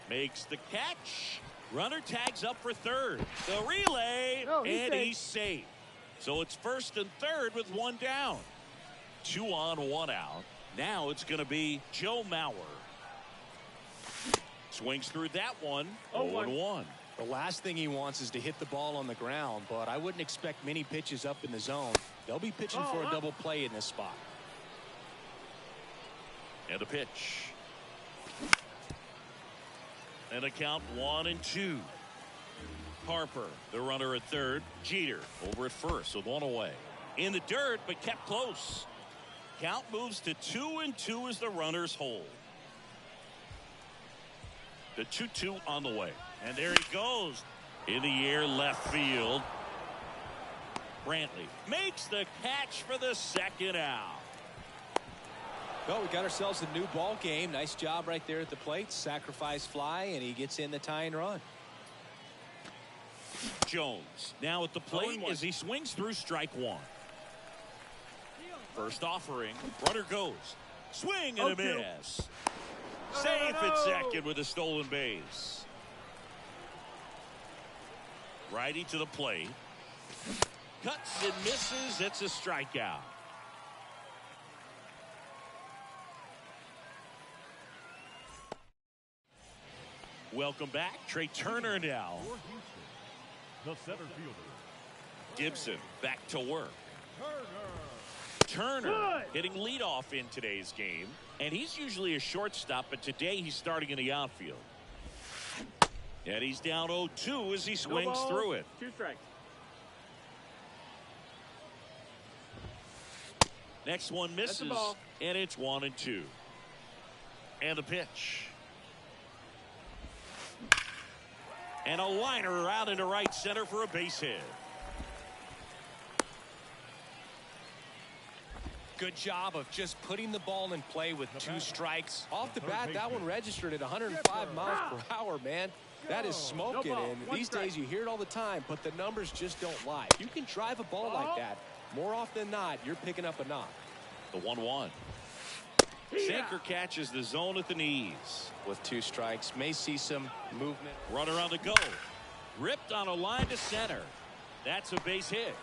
Makes the catch. Runner tags up for third. The relay, and he's safe. So it's first and third with 1 down. 2 on, 1 out. Now it's going to be Joe Mauer. Swings through that one. 0-1. The last thing he wants is to hit the ball on the ground, but I wouldn't expect many pitches up in the zone. They'll be pitching for a double play in this spot. And a pitch. And a count 1-2. Harper, the runner at third. Jeter over at first with 1 away. In the dirt, but kept close. Count moves to 2-2 as the runners hold. The 2-2 on the way. And there he goes. In the air left field. Brantley makes the catch for the second out. Well, we got ourselves a new ball game. Nice job right there at the plate. Sacrifice fly, and he gets in the tying run. Jones now at the plate as he swings through strike 1. First offering. Runner goes. Swing and a miss. Safe at second with a stolen base. Righty to the plate. Cuts and misses. It's a strikeout. Welcome back. Trey Turner now. For Houston, the center fielder, Gibson back to work. Turner hitting leadoff in today's game. And he's usually a shortstop, but today he's starting in the outfield. And he's down 0-2 as he swings through it. 2 strikes. Next one misses, and it's 1-2. And the pitch. And a liner out into right center for a base hit. Good job of just putting the ball in play with 2 strikes. Off the bat, that one registered at 105 miles per hour, man. That is smoking, and these days you hear it all the time, but the numbers just don't lie. If you can drive a ball like that, more often than not, you're picking up a knock. The 1-1. Sinker catches the zone at the knees. With 2 strikes, may see some movement. Runner on the go. Ripped on a line to center. That's a base hit.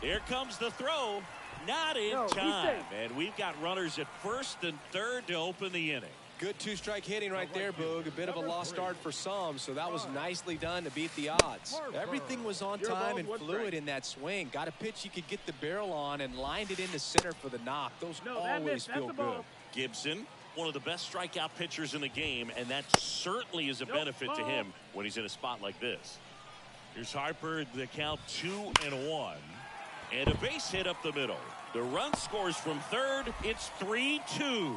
Here comes the throw. Not in time. And we've got runners at first and third to open the inning. Good 2-strike hitting right there, Boog. A bit of a lost start for some, so that was nicely done to beat the odds. Everything was on time and fluid in that swing. Got a pitch you could get the barrel on and lined it into center for the knock. Those always feel good. Gibson, one of the best strikeout pitchers in the game, and that certainly is a benefit to him when he's in a spot like this. Here's Harper, the count 2-1. And a base hit up the middle. The run scores from third. It's 3-2.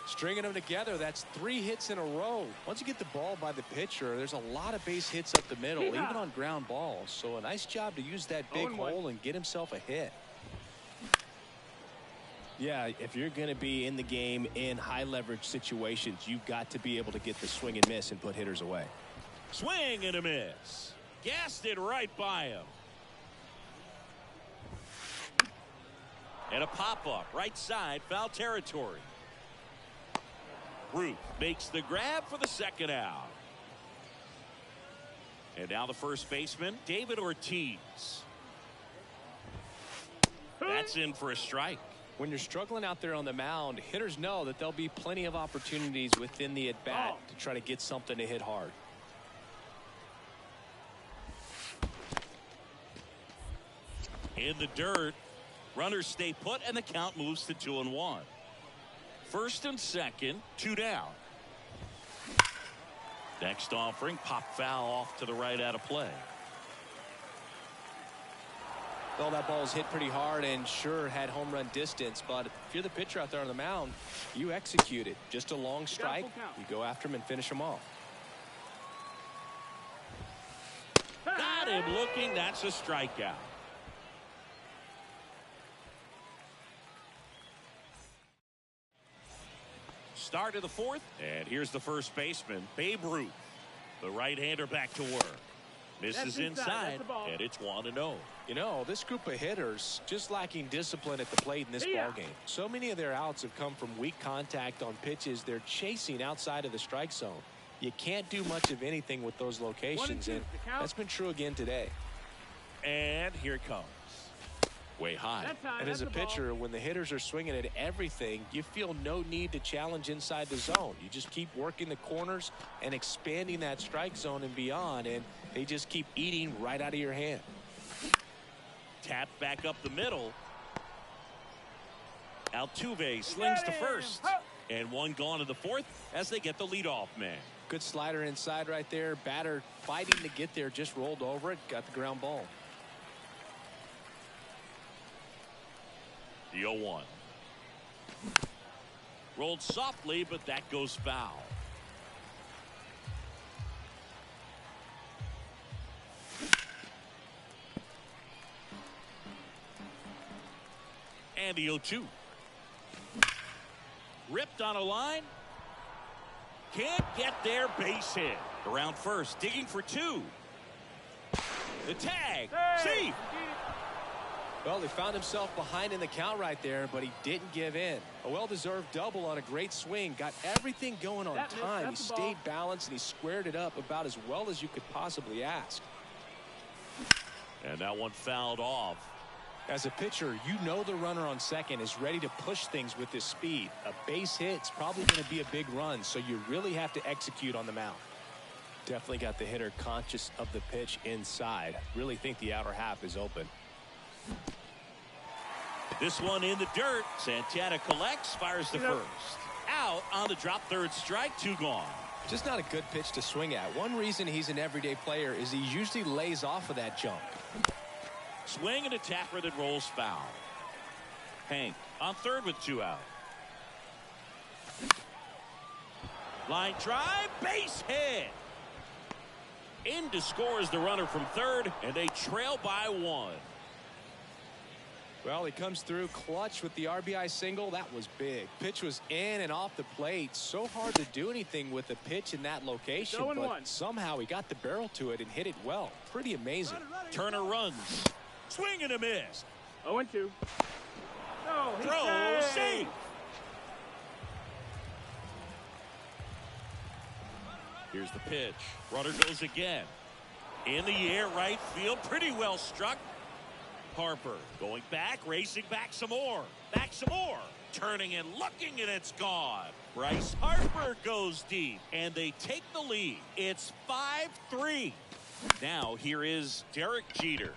Stringing them together, that's 3 hits in a row. Once you get the ball by the pitcher, there's a lot of base hits up the middle, even on ground balls. So a nice job to use that big hole and get himself a hit. Yeah, if you're going to be in the game in high leverage situations, you've got to be able to get the swing and miss and put hitters away. Swing and a miss. Gassed it right by him. And a pop-up right side, foul territory. Ruth makes the grab for the second out. And now the first baseman, David Ortiz. That's in for a strike. When you're struggling out there on the mound, hitters know that there'll be plenty of opportunities within the at-bat to try to get something to hit hard. In the dirt, runners stay put, and the count moves to 2-1. First and second, 2 down. Next offering, pop foul off to the right out of play. Well, that ball's hit pretty hard and sure had home run distance, but if you're the pitcher out there on the mound, you execute it. Just a long strike, you go after him and finish him off. Got him looking, that's a strikeout. Start of the fourth, and here's the first baseman, Babe Ruth. The right-hander back to work. Misses inside, and it's 1-0. You know, this group of hitters just lacking discipline at the plate in this ballgame. So many of their outs have come from weak contact on pitches they're chasing outside of the strike zone. You can't do much of anything with those locations, and that's been true again today. And here it comes. Way high. And as a pitcher, when the hitters are swinging at everything, you feel no need to challenge inside the zone. You just keep working the corners and expanding that strike zone and beyond, and they just keep eating right out of your hand. Tap back up the middle. Altuve slings to first. And one gone in the fourth as they get the leadoff man. Good slider inside right there. Batter fighting to get there, just rolled over it, got the ground ball. The 0-1. Rolled softly, but that goes foul. And the 0-2. Ripped on a line. Can't get there, base hit. Around first, digging for 2. The tag. See. Well, he found himself behind in the count right there, but he didn't give in. A well-deserved double on a great swing. Got everything going on time. He stayed balanced, and he squared it up about as well as you could possibly ask. And that one fouled off. As a pitcher, you know the runner on second is ready to push things with his speed. A base hit's probably going to be a big run, so you really have to execute on the mound. Definitely got the hitter conscious of the pitch inside. Really think the outer half is open. This one in the dirt. Santana collects, fires the first. Out on the drop, third strike, 2 gone. Just not a good pitch to swing at. One reason he's an everyday player is he usually lays off of that jump. Swing and a tapper that rolls foul. Hank on third with 2 out. Line drive, base hit. In to score is the runner from third, and they trail by 1. Well, he comes through clutch with the RBI single. That was big. Pitch was in and off the plate. So hard to do anything with a pitch in that location, but somehow he got the barrel to it and hit it well. Pretty amazing. Turner runs. Swing and a miss. 0-2. No, Throw, safe. Here's the pitch. Runner goes again. In the air, right field. Pretty well struck. Harper going back, racing back some more. Back some more. Turning and looking, and it's gone. Bryce Harper goes deep, and they take the lead. It's 5-3. Now here is Derek Jeter.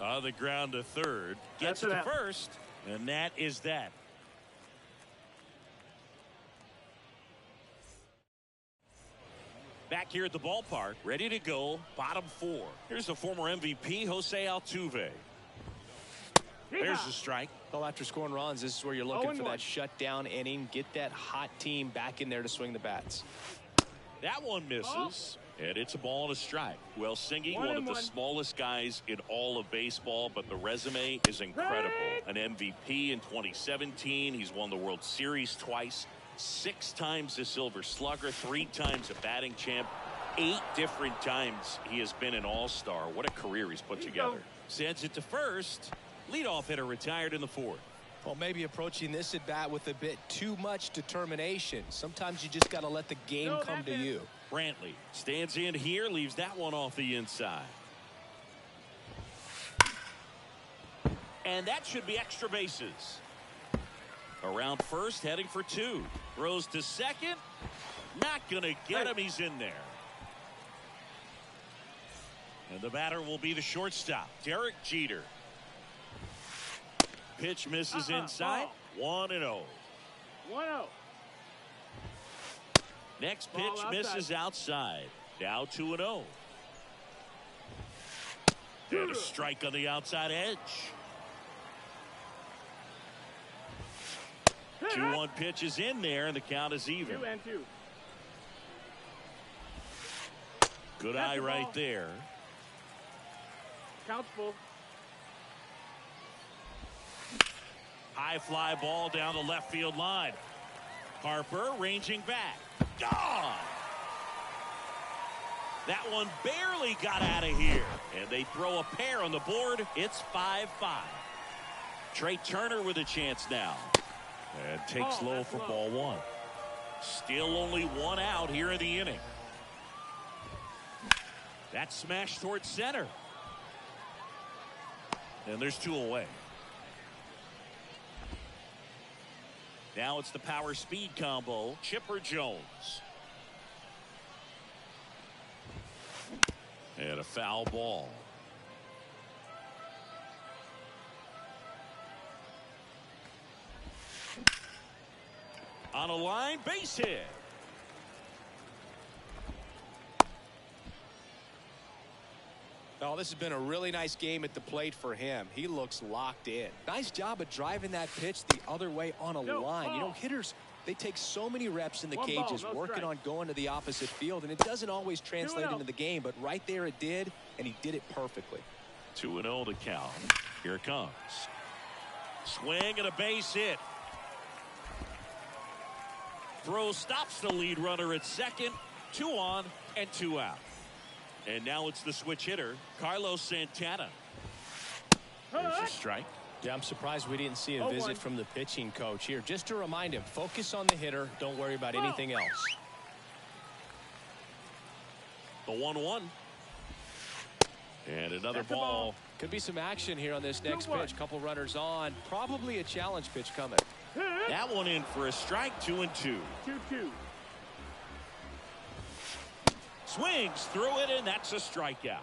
On the ground to third. Gets to first, and that is that. Back here at the ballpark, ready to go, bottom 4. Here's the former MVP, Jose Altuve. There's the strike. Well, after scoring runs, this is where you're looking for that shutdown inning. Get that hot team back in there to swing the bats. That one misses, and it's a ball and a strike. Well, Singy, one of the smallest guys in all of baseball, but the resume is incredible. An MVP in 2017. He's won the World Series twice. 6 times a Silver Slugger, 3 times a batting champ, 8 different times he has been an all-star. What a career he's put together. Sends it to first. Leadoff hitter retired in the 4th. Well, maybe approaching this at bat with a bit too much determination. Sometimes you just got to let the game come to you. Brantley stands in here, leaves that one off the inside. And that should be extra bases. Around first, heading for 2. Throws to second. Not going to get him. He's in there. And the batter will be the shortstop, Derek Jeter. Pitch misses inside. 1-0. 1-0. Next pitch misses outside. Now 2-0. And a strike on the outside edge. 2-1 pitch is in there, and the count is even. 2-2. Good eye right there. Count's full. High fly ball down the left field line. Harper ranging back. Gone! That one barely got out of here. And they throw a pair on the board. It's 5-5. Trey Turner with a chance now. And takes low for ball 1. Still only 1 out here in the inning. That smash towards center. And there's 2 away. Now it's the power speed combo. Chipper Jones. And a foul ball. On a line, base hit. Oh, this has been a really nice game at the plate for him. He looks locked in. Nice job of driving that pitch the other way on a line. You know, hitters, they take so many reps in the cages, working on going to the opposite field, and it doesn't always translate into the game, but right there it did, and he did it perfectly. 2-0 to count. Here it comes. Swing and a base hit. Throw stops the lead runner at second. 2 on and 2 out. And now it's the switch hitter, Carlos Santana. There's a strike. Yeah, I'm surprised we didn't see a visit from the pitching coach here. Just to remind him, focus on the hitter. Don't worry about anything else. The 1-1. And another ball. Could be some action here on this next pitch. Couple runners on. Probably a challenge pitch coming. That one in for a strike. 2-2. 2-2. Swings through it, and that's a strikeout.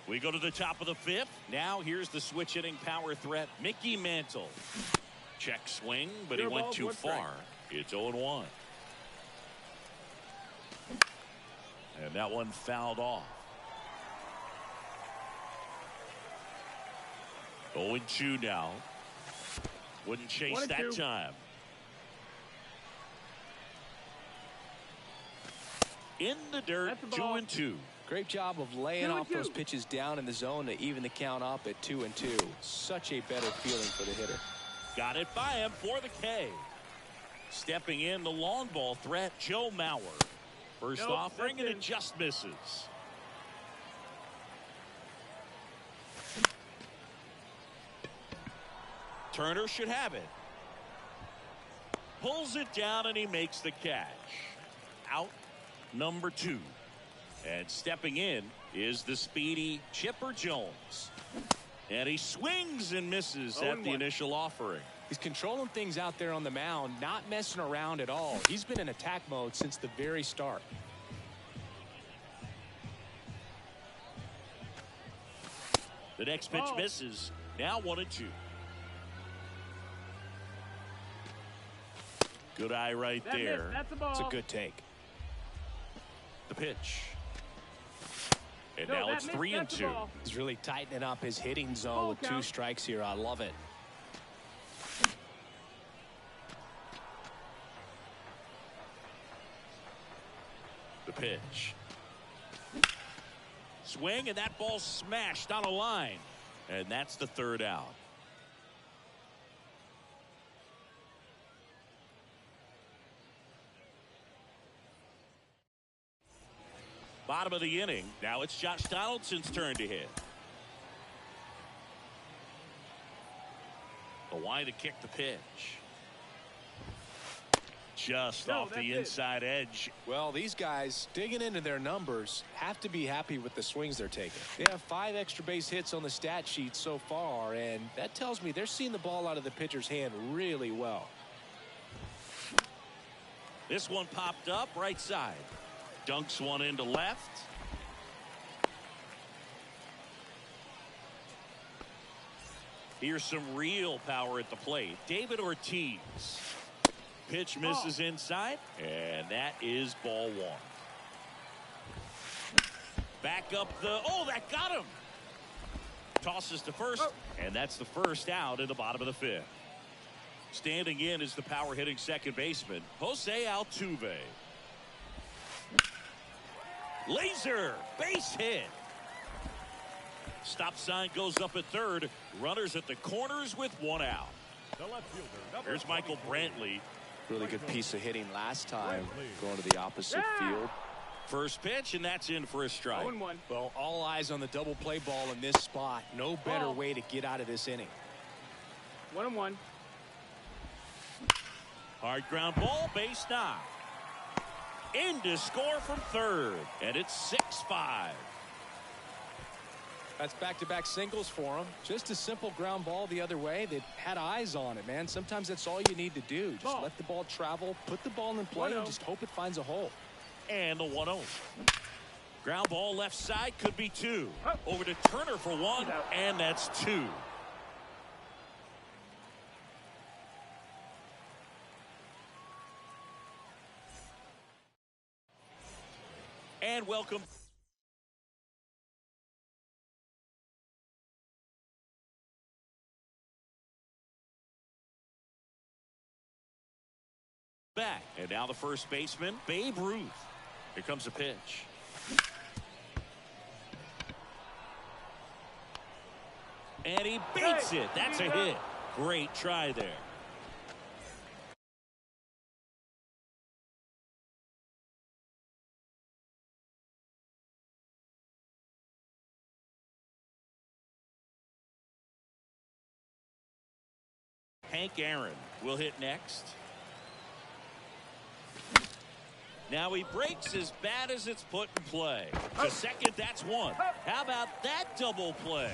We go to the top of the 5th. Now here's the switch hitting power threat, Mickey Mantle. Check swing, but he went too far. It's 0-1. And that one fouled off. 0-2 now. Wouldn't chase that time. In the dirt, That's the ball. 2-2. Great job of laying 2-2. off those pitches down in the zone to even the count up at 2-2. Such a better feeling for the hitter. Got it by him for the K. Stepping in the long ball threat, Joe Mauer. First Nope, offering, and that's it just misses. Turner should have it. Pulls it down, and he makes the catch. Out number 2. And stepping in is the speedy Chipper Jones. And he swings and misses at the 0-1. initial offering. He's controlling things out there on the mound, not messing around at all. He's been in attack mode since the very start. The next pitch Ball. misses. Now 1-2. Good eye right That there. missed. That's the ball. It's a good take. The pitch. And No, now that it's missed. 3 and That's the 2. ball. He's really tightening up his hitting zone Ball with 2 count. strikes here. I love it. The pitch. Swing, and that ball smashed on a line. And that's the 3rd out. Bottom of the inning. Now it's Josh Donaldson's turn to hit. The line to kick the pitch. Just No, off that's the it. inside edge. Well, these guys digging into their numbers have to be happy with the swings they're taking. They have 5 extra base hits on the stat sheet so far, and that tells me they're seeing the ball out of the pitcher's hand really well. This one popped up right side. Dunks one into left. Here's some real power at the plate. David Ortiz. Pitch misses inside, and that is ball 1. Back up the, oh, that got him. Tosses to first, and that's the first out in the bottom of the 5th. Standing in is the power hitting second baseman, Jose Altuve. Laser, base hit. Stop sign goes up at 3rd. Runners at the corners with 1 out. The left fielder, number Here's Michael 24. Brantley. Really good piece of hitting last time, going to the opposite field. First pitch, and that's in for a strike. 0-1. Well, all eyes on the double play ball in this spot. No better Ball. way to get out of this inning. 1-1. Hard ground ball, base knock. In to score from 3rd, and it's 6-5. That's back-to-back singles for him. Just a simple ground ball the other way. They had eyes on it, man. Sometimes that's all you need to do. Just Ball. let the ball travel, put the ball in play, and 1-0. just hope it finds a hole. And the 1-0. Ground ball left side, could be 2. Over to Turner for 1, and that's 2. And welcome back. And now the first baseman, Babe Ruth. Here comes a pitch. And he beats it. That's a hit. Great try there. Hank Aaron will hit next. Now he breaks as bad as it's put in play. To second, that's 1. How about that double play?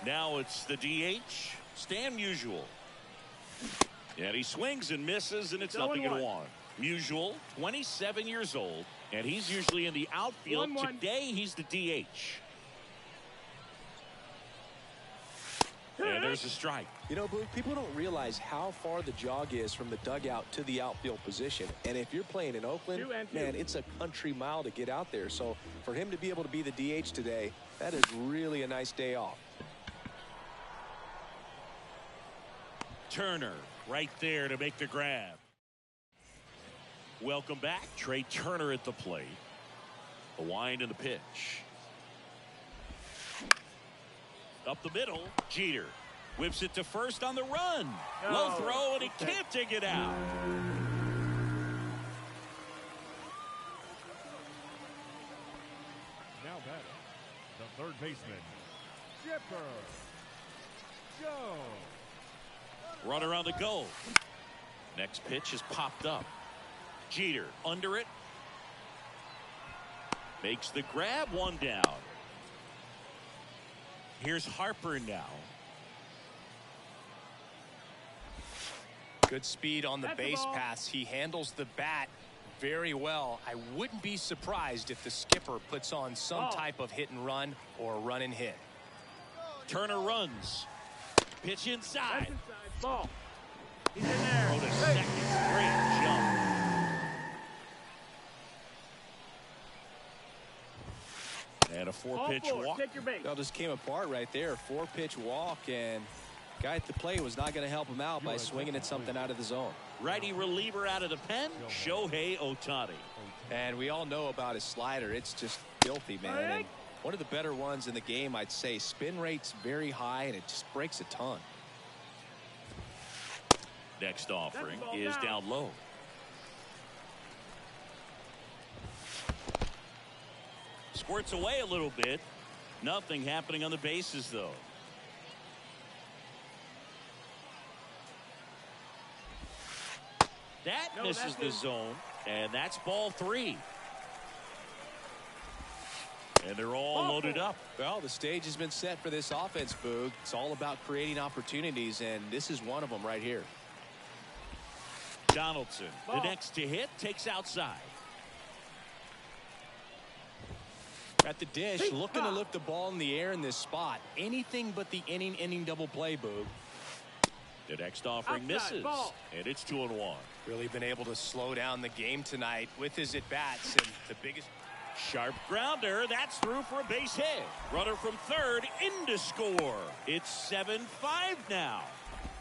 Now it's the DH, Stan Musial. And he swings and misses, and it's nothing in 1. Musial, 27 years old, and he's usually in the outfield. 1-1. Today, he's the DH. And there's a strike. You know, Blue, people don't realize how far the jog is from the dugout to the outfield position. And if you're playing in Oakland, 2 and 2. man, it's a country mile to get out there. So for him to be able to be the DH today, that is really a nice day off. Turner right there to make the grab. Welcome back. Trey Turner at the plate. A wind and the pitch. Up the middle. Jeter whips it to first on the run. Low throw, and he can't dig it out. Now batting, the third baseman, Chipper Joe. Runner on the go. Next pitch is popped up. Jeter under it. Makes the grab, one down. Here's Harper now. Good speed on the base pass. He handles the bat very well. I wouldn't be surprised if the skipper puts on some type of hit and run or run and hit. Turner runs. Pitch inside. Ball. He's in there. Throw to second. Great jump. And a four-pitch walk. Take your base. Well, just came apart right there. Four-pitch walk, and guy at the plate was not going to help him out by swinging at something out of the zone. Righty reliever out of the pen, Shohei Ohtani. And we all know about his slider. It's just filthy, man. And one of the better ones in the game, I'd say. Spin rate's very high, and it just breaks a ton. Next offering is down low. Squirts away a little bit. Nothing happening on the bases, though. That misses the zone, and that's ball three. And they're all loaded up. Well, the stage has been set for this offense, Boog. It's all about creating opportunities, and this is one of them right here. Donaldson, the next to hit, takes outside. At the dish, looking to lift the ball in the air in this spot. Anything but the inning double play, Boog. The next offering misses, and it's 2-1. Really been able to slow down the game tonight with his at-bats, and the biggest... Sharp grounder, that's through for a base hit. Runner from third in to score. It's 7-5 now.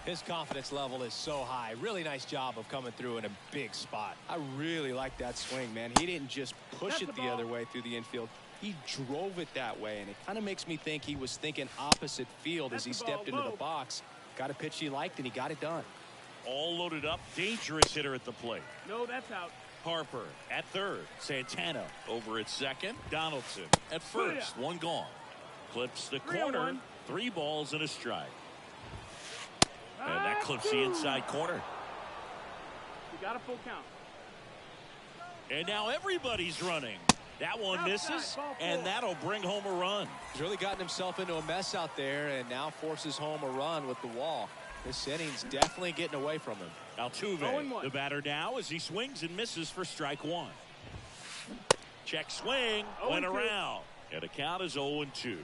His confidence level is so high. Really nice job of coming through in a big spot. I really like that swing, man. He didn't just push it the other way through the infield. He drove it that way, and it kind of makes me think he was thinking opposite field as he stepped into the box. Got a pitch he liked, and he got it done. All loaded up. Dangerous hitter at the plate. No, that's out. Harper at third. Santana over at second. Donaldson at first. One gone. Clips the corner. 3 balls and a strike. And that clips the inside corner. You got a full count. And now everybody's running. That one misses, and that'll bring home a run. He's really gotten himself into a mess out there, and now forces home a run with the walk. This inning's definitely getting away from him. Altuve, the batter now, as he swings and misses for strike one. Check swing, went around, and the count is 0-2.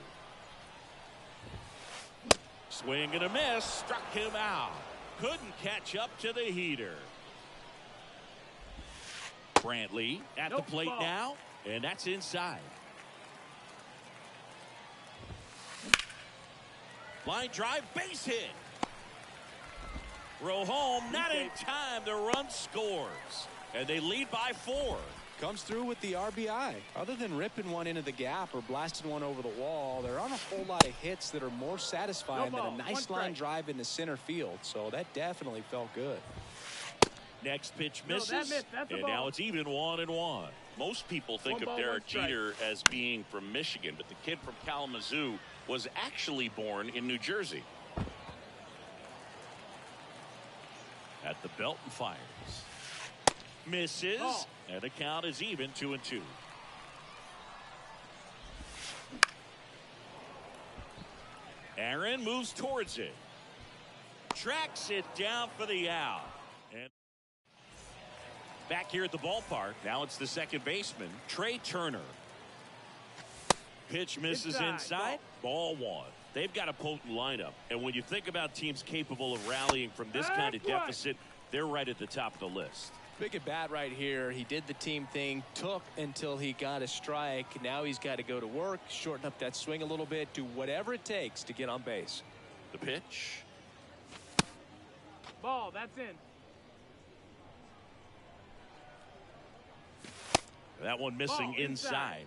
Swing and a miss, struck him out. Couldn't catch up to the heater. Brantley at the plate now, and that's inside. Line drive, base hit. Throw home, not in time. The run scores, and they lead by 4. Comes through with the RBI. Other than ripping one into the gap or blasting one over the wall, there aren't a whole lot of hits that are more satisfying than a nice line drive into center field. So that definitely felt good. Next pitch misses, and now it's even 1-1. Most people think of Derek Jeter as being from Michigan, but the kid from Kalamazoo was actually born in New Jersey. At the belt and fires. Misses, and the count is even 2-2. Aaron moves towards it. Tracks it down for the out. And back here at the ballpark, now it's the second baseman, Trey Turner. Pitch misses inside, ball 1. They've got a potent lineup, and when you think about teams capable of rallying from this kind of deficit, they're right at the top of the list. Big at bat right here. He did the team thing, took until he got a strike. Now he's got to go to work, shorten up that swing a little bit, do whatever it takes to get on base. The pitch. Ball, that's in. That one missing inside.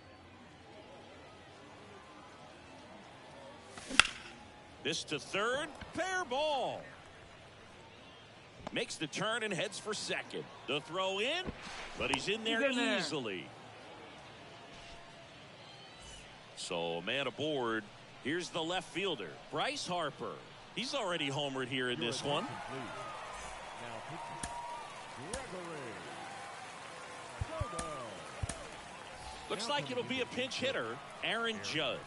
This to third. Fair ball. Makes the turn and heads for second. The throw in, but he's in there easily. So man aboard. Here's the left fielder, Bryce Harper. He's already homered here in this one. Looks like it'll be a pinch hitter, Aaron Judge.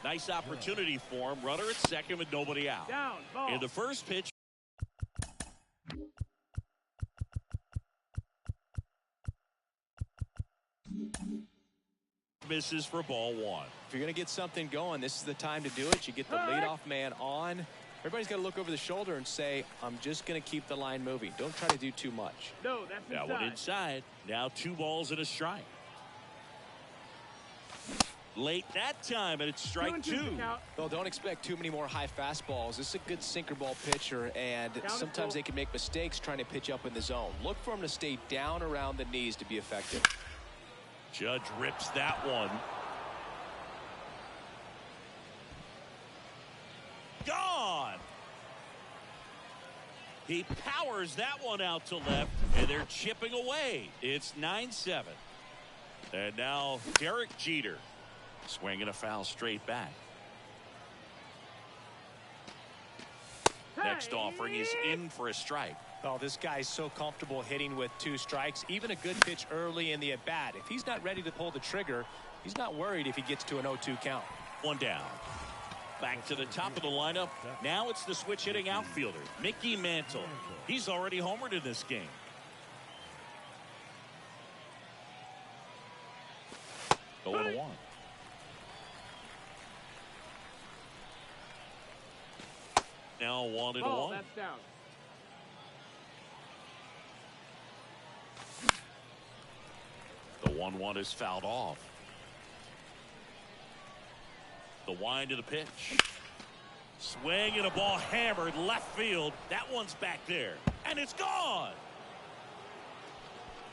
Nice opportunity for him. Runner at second with nobody out. Down, ball. In the first pitch. Misses for ball one. If you're going to get something going, this is the time to do it. You get the leadoff man on. Everybody's got to look over the shoulder and say, I'm just going to keep the line moving. Don't try to do too much. No, that's inside. That one inside. Now 2 balls and a strike. Late that time, and it's strike 2. Well, don't expect too many more high fastballs. This is a good sinker ball pitcher, and sometimes they can make mistakes trying to pitch up in the zone. Look for him to stay down around the knees to be effective. Judge rips that one. Gone. He powers that one out to left, and they're chipping away. It's 9-7. And now Derek Jeter swinging a foul straight back. Next offering is in for a strike. Oh, this guy's so comfortable hitting with 2 strikes. Even a good pitch early in the at-bat. If he's not ready to pull the trigger, he's not worried if he gets to an 0-2 count. One down. Back to the top of the lineup. Now it's the switch hitting outfielder, Mickey Mantle. He's already homered in this game. Go 1-1. Now 1-1. Oh, that's down. The 1-1 is fouled off. The wind of the pitch. Swing and a ball hammered left field. That one's back there. And it's gone.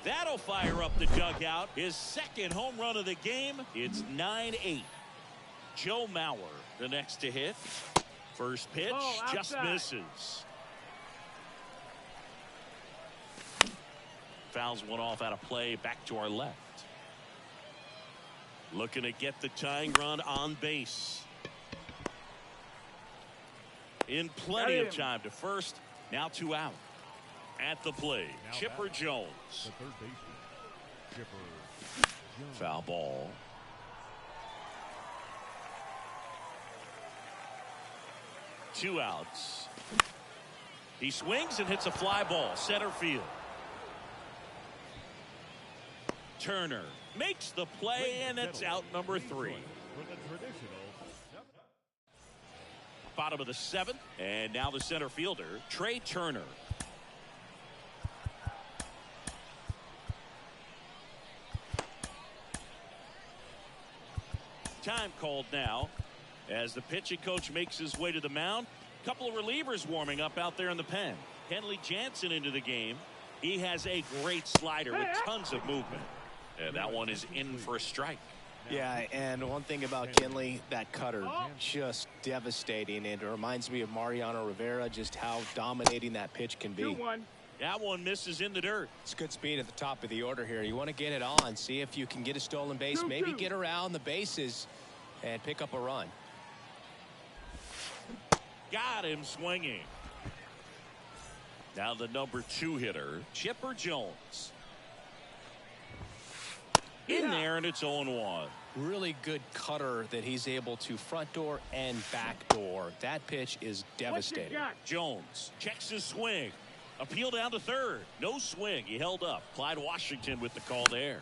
That'll fire up the dugout. His second home run of the game. It's 9-8. Joe Mauer, the next to hit. First pitch just misses. Fouls one off out of play. Back to our left. Looking to get the tying run on base. In plenty of time to first. Now 2 out. At the plate, Chipper Jones. The third baseman, Chipper Jones. Foul ball. Two outs. He swings and hits a fly ball. Center field. Turner makes the play, and it's out number 3. Bottom of the 7th, and now the center fielder, Trey Turner. Time called now as the pitching coach makes his way to the mound. Couple of relievers warming up out there in the pen. Kenley Jansen into the game. He has a great slider with tons of movement. And that one is in for a strike. Yeah, and one thing about Kenley, that cutter, just devastating. And it reminds me of Mariano Rivera, just how dominating that pitch can be. 2-1. That one misses in the dirt. It's good speed at the top of the order here. You want to get it on, see if you can get a stolen base, maybe get around the bases and pick up a run. Got him swinging. Now the number 2 hitter, Chipper Jones. In there, and it's 0-1. Really good cutter that he's able to front door and back door. That pitch is devastating. Jones checks his swing. Appeal down to third. No swing. He held up. Clyde Washington with the call there.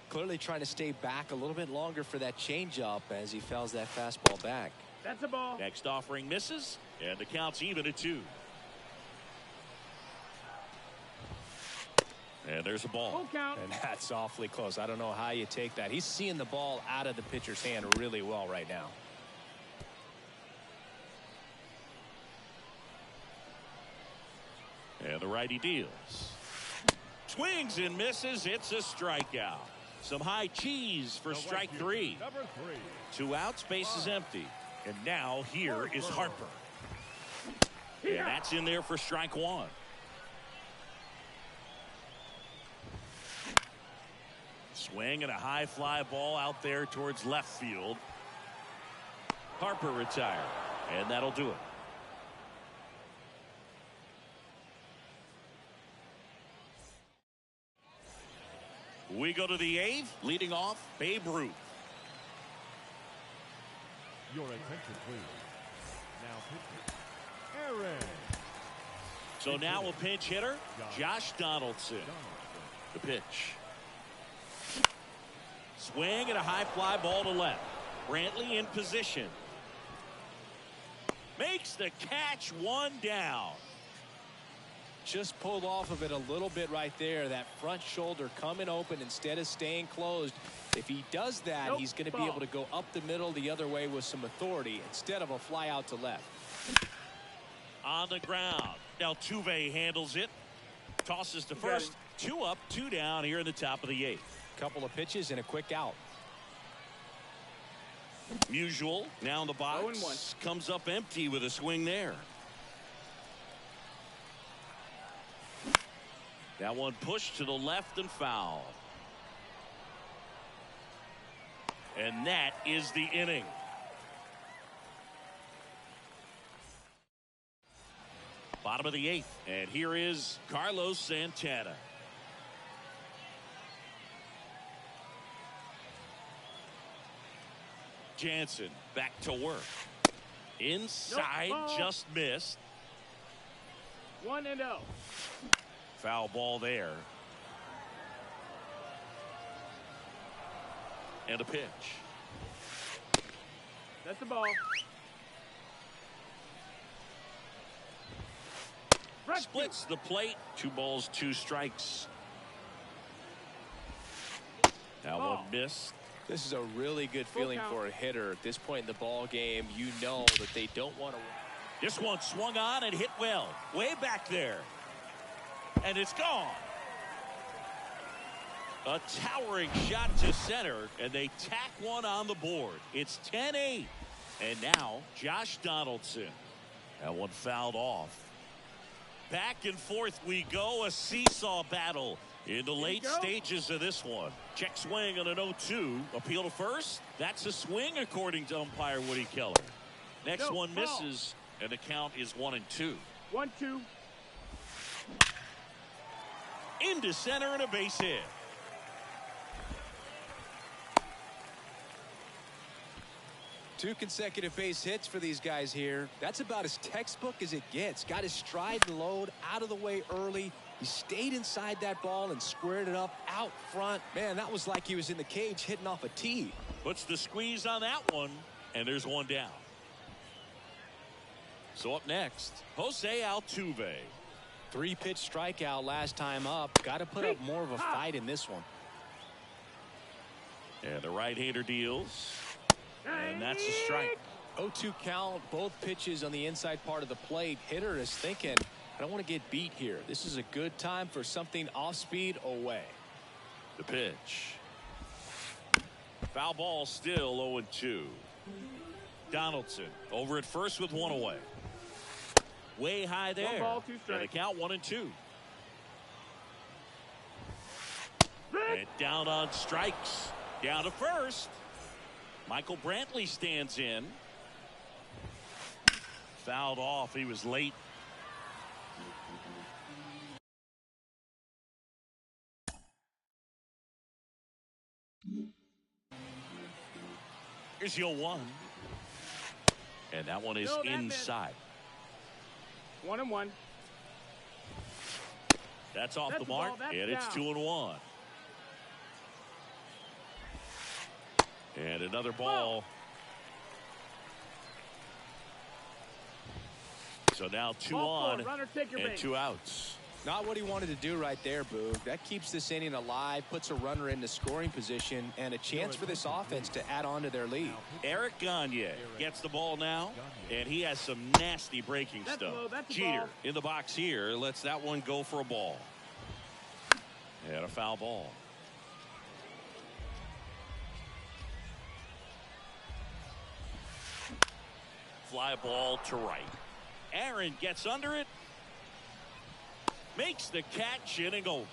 Clearly trying to stay back a little bit longer for that changeup as he fouls that fastball back. That's a ball. Next offering misses, and the count's even at 2. And there's a ball. Full count. And that's awfully close. I don't know how you take that. He's seeing the ball out of the pitcher's hand really well right now. And the righty deals. Swings and misses. It's a strikeout. Some high cheese for strike three. Number 3. 2 outs, base is empty. And now here is Harper. And that's in there for strike one. Swing and a high fly ball out there towards left field. Harper retired, and that'll do it. We go to the 8th, leading off Babe Ruth. Your attention, please. Now pitching. Aaron. So now a pinch hitter, Josh Donaldson. The pitch. Swing and a high fly ball to left. Brantley in position. Makes the catch, 1 down. Just pulled off of it a little bit right there. That front shoulder coming open instead of staying closed. If he does that, he's going to be able to go up the middle the other way with some authority instead of a fly out to left. On the ground. Altuve handles it. Tosses to first. 2 up, 2 down here in the top of the 8th. Couple of pitches and a quick out. Musial now in the box. Comes up empty with a swing there. That one pushed to the left and foul. And that is the inning. Bottom of the 8th. And here is Carlos Santana. Jansen back to work. Inside, just missed. 1-0. Foul ball there. And a pitch. That's the ball. Splits the plate. 2 balls, 2 strikes. That one missed. This is a really good feeling for a hitter at this point in the ball game. You know that they don't want to. This one swung on and hit well. Way back there. And it's gone. A towering shot to center, and they tack one on the board. It's 10-8. And now Josh Donaldson. That one fouled off. Back and forth we go. A seesaw battle in the late stages of this one. Check swing on an 0-2. Appeal to first. That's a swing according to umpire Woody Keller. Next one misses, and the count is 1-2. 1-2. Into center and a base hit. Two consecutive base hits for these guys here. That's about as textbook as it gets. Got his stride and load out of the way early. He stayed inside that ball and squared it up out front. Man, that was like he was in the cage hitting off a tee. Puts the squeeze on that one, and there's one down. So up next, Jose Altuve. 3-pitch strikeout last time up. Got to put up more of a fight in this one. And the right-hander deals. And that's a strike. 0-2 count, both pitches on the inside part of the plate. Hitter is thinking, I don't want to get beat here. This is a good time for something off speed away. The pitch. Foul ball still 0-2. Donaldson over at first with one away. Way high there. 1 ball, 2 strikes. And the count 1-2. And down on strikes. Down to first. Michael Brantley stands in. Fouled off. He was late. Here's the 0-1. And that one is inside. 1-1. That's off the mark, and it's 2-1. And another ball. So now 2 on and 2 outs. Not what he wanted to do right there, Boog. That keeps this inning alive, puts a runner into scoring position, and a chance for this offense to add on to their lead. Eric Gagne gets the ball now, and he has some nasty breaking stuff. That's Jeter in the box here lets that one go for a ball. And a foul ball. Fly ball to right. Aaron gets under it. Makes the catch, inning over.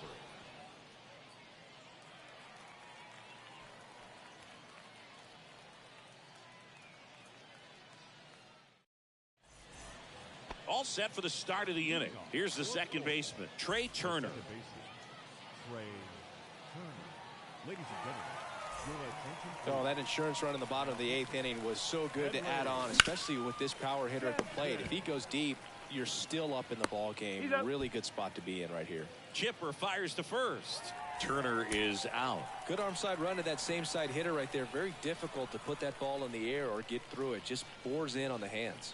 All set for the start of the inning. Here's the second baseman, Trey Turner. Trey Turner. Ladies and gentlemen, your attention. Oh, that insurance run in the bottom of the 8th inning was so good to add on, especially with this power hitter at the plate. If he goes deep, you're still up in the ball game. Really good spot to be in right here. Chipper fires to first. Turner is out. Good arm side run to that same side hitter right there. Very difficult to put that ball in the air or get through it. Just bores in on the hands.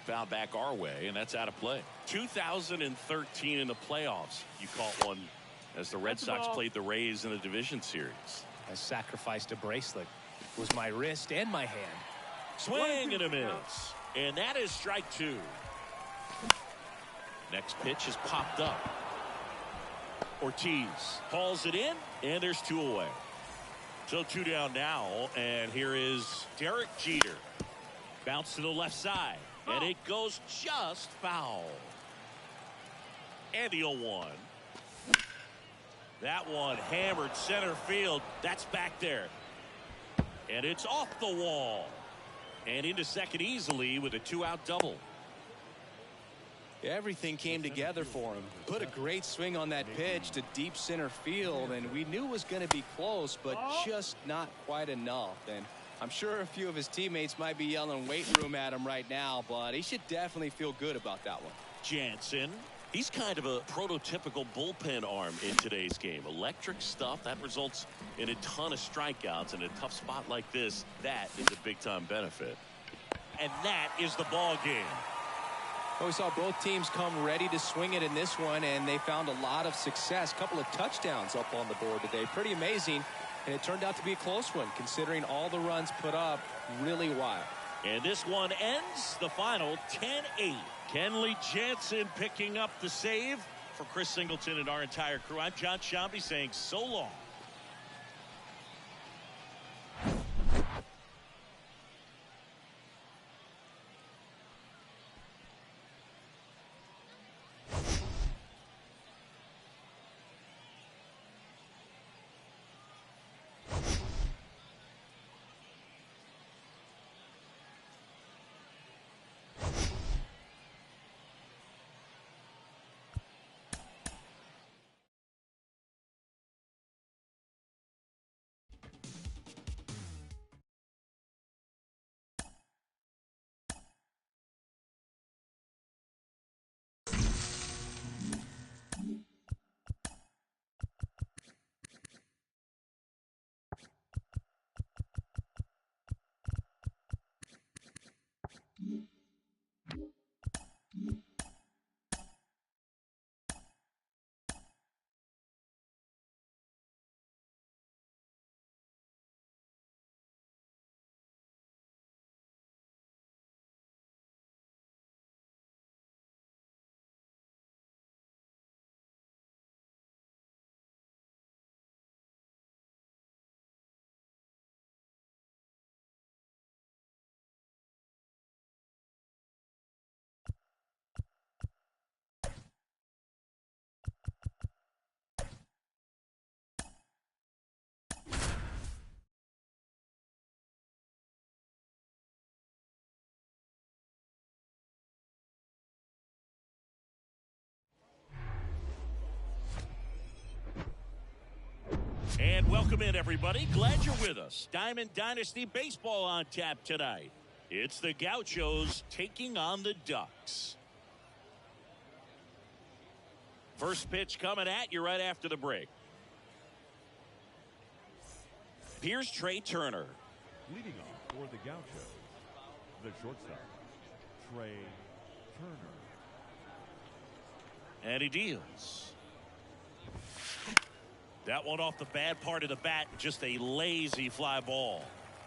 Foul back our way, and that's out of play. 2013 in the playoffs, you caught one as the Red Sox played the Rays in the division series. I sacrificed a bracelet. It was my wrist and my hand. Swing and a miss. And that is strike 2. Next pitch is popped up. Ortiz calls it in, and there's 2 away. So 2 down now, and here is Derek Jeter. Bounce to the left side, and it goes just foul. And the 0-1. That one hammered center field. That's back there. And it's off the wall. And into second easily with a 2-out double. Everything came together for him. Put a great swing on that pitch to deep center field, and we knew it was going to be close, but just not quite enough. And I'm sure a few of his teammates might be yelling weight room at him right now, but he should definitely feel good about that one. Jansen. He's kind of a prototypical bullpen arm in today's game. Electric stuff that results in a ton of strikeouts. In a tough spot like this, that is a big-time benefit. And that is the ball game. Well, we saw both teams come ready to swing it in this one, and they found a lot of success. A couple of touchdowns up on the board today. Pretty amazing, and it turned out to be a close one, considering all the runs put up. Really wild. And this one ends the final 10-8. Kenley Jansen picking up the save. For Chris Singleton and our entire crew, I'm John Shambi saying so long. And welcome in, everybody. Glad you're with us. Diamond Dynasty Baseball on tap tonight. It's the Gauchos taking on the Ducks. First pitch coming at you right after the break. Here's Trey Turner. Leading off for the Gauchos, the shortstop, Trey Turner. And he deals. That one off the bad part of the bat, just a lazy fly ball.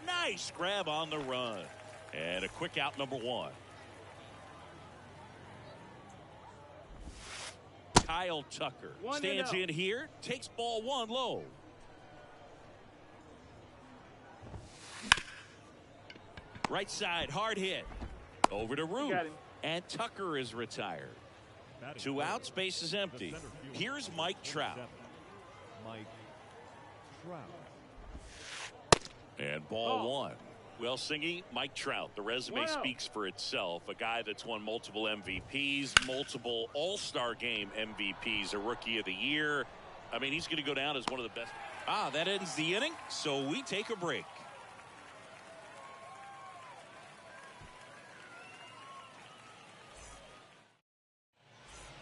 Nice grab on the run. And a quick out, number 1. Kyle Tucker One stands and in here, takes ball one low. Right side, hard hit. Over to Root. got him. And Tucker is retired. Batting 2 third, outs, base is the empty. center fielder, Here's Mike Trout. 27, Mike Trout. And ball Oh. one. Well, Singy, Mike Trout, the resume Wow. speaks for itself. A guy that's won multiple MVPs, multiple All-Star Game MVPs, a Rookie of the Year. I mean, he's going to go down as one of the best. That ends the inning, so we take a break.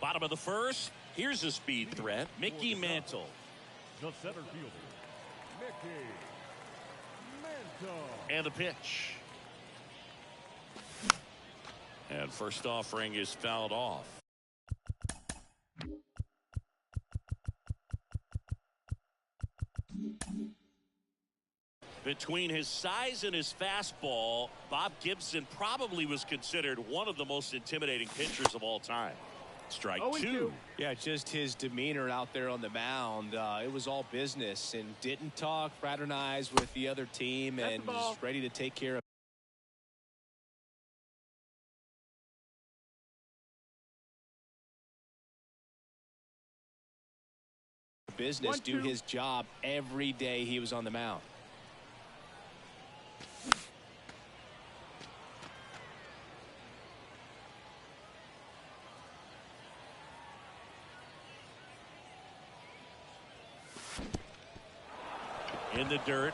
Bottom of the first. Here's a speed threat, Mickey Mantle. The center fielder, Mickey Mantle. And a pitch. And first offering is fouled off. Between his size and his fastball, Bob Gibson probably was considered one of the most intimidating pitchers of all time. Strike 2. Yeah, just his demeanor out there on the mound. It was all business and didn't talk, fraternize with the other team, That's and the ball. was ready to take care of business, 1-2. do his job every day he was on the mound. In the dirt.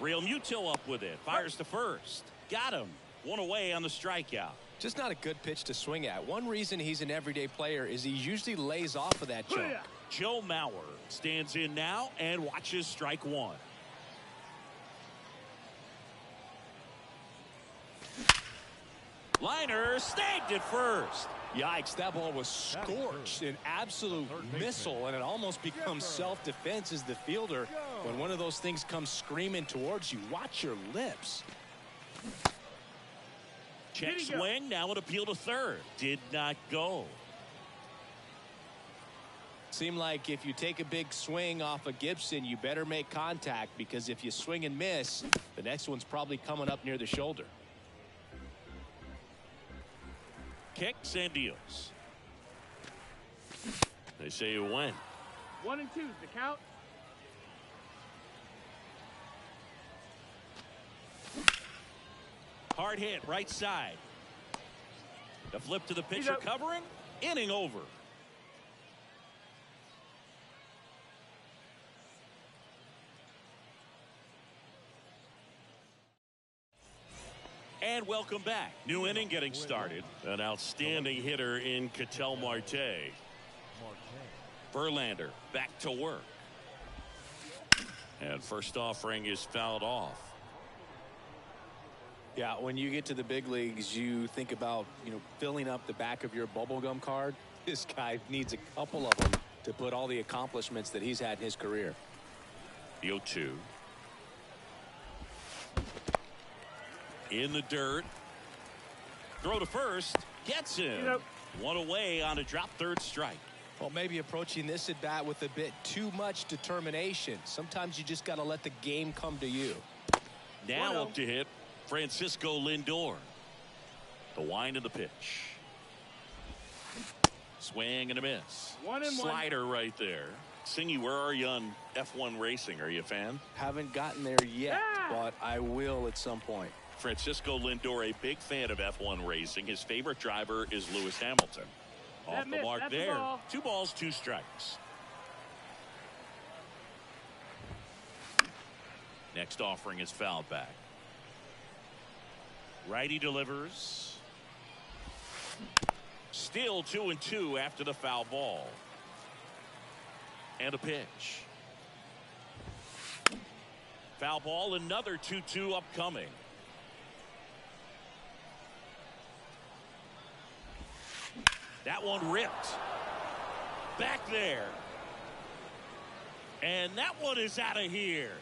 Real Muto up with it. Fires to first. Got him. One away on the strikeout. Just not a good pitch to swing at. One reason he's an everyday player is he usually lays off of that jump. Joe Mauer stands in now and watches strike one. Liner snagged at first. Yikes, that ball was scorched, an absolute missile, and it almost becomes self-defense as the fielder. When one of those things comes screaming towards you, watch your lips. Check swing, now an appeal to third. Did not go. Seemed like if you take a big swing off of Gibson, you better make contact, because if you swing and miss, the next one's probably coming up near the shoulder. Kicks and deals. They say you win. 1 and 2 is the count. Hard hit, right side. The flip to the pitcher up. covering. Inning over. And welcome back. New inning getting started. An outstanding hitter in Ketel Marte. Verlander back to work. And first offering is fouled off. Yeah, when you get to the big leagues, you think about, filling up the back of your bubblegum card. This guy needs a couple of them to put all the accomplishments that he's had in his career. The 0-2. In the dirt. Throw to first. Gets him. One away on a drop third strike. Well, maybe approaching this at bat with a bit too much determination. Sometimes you just got to let the game come to you. Now up to hit Francisco Lindor. The wind of the pitch. Swing and a miss. 1-1. Slider right there. Singy, where are you on F1 racing? Are you a fan? Haven't gotten there yet, but I will at some point. Francisco Lindor, a big fan of F1 racing. His favorite driver is Lewis Hamilton. Off the mark there. 2 balls, 2 strikes. Next offering is fouled back. Righty delivers. Still 2-2 after the foul ball. And a pitch. Foul ball, another 2-2 upcoming. That one ripped. Back there. And that one is out of here.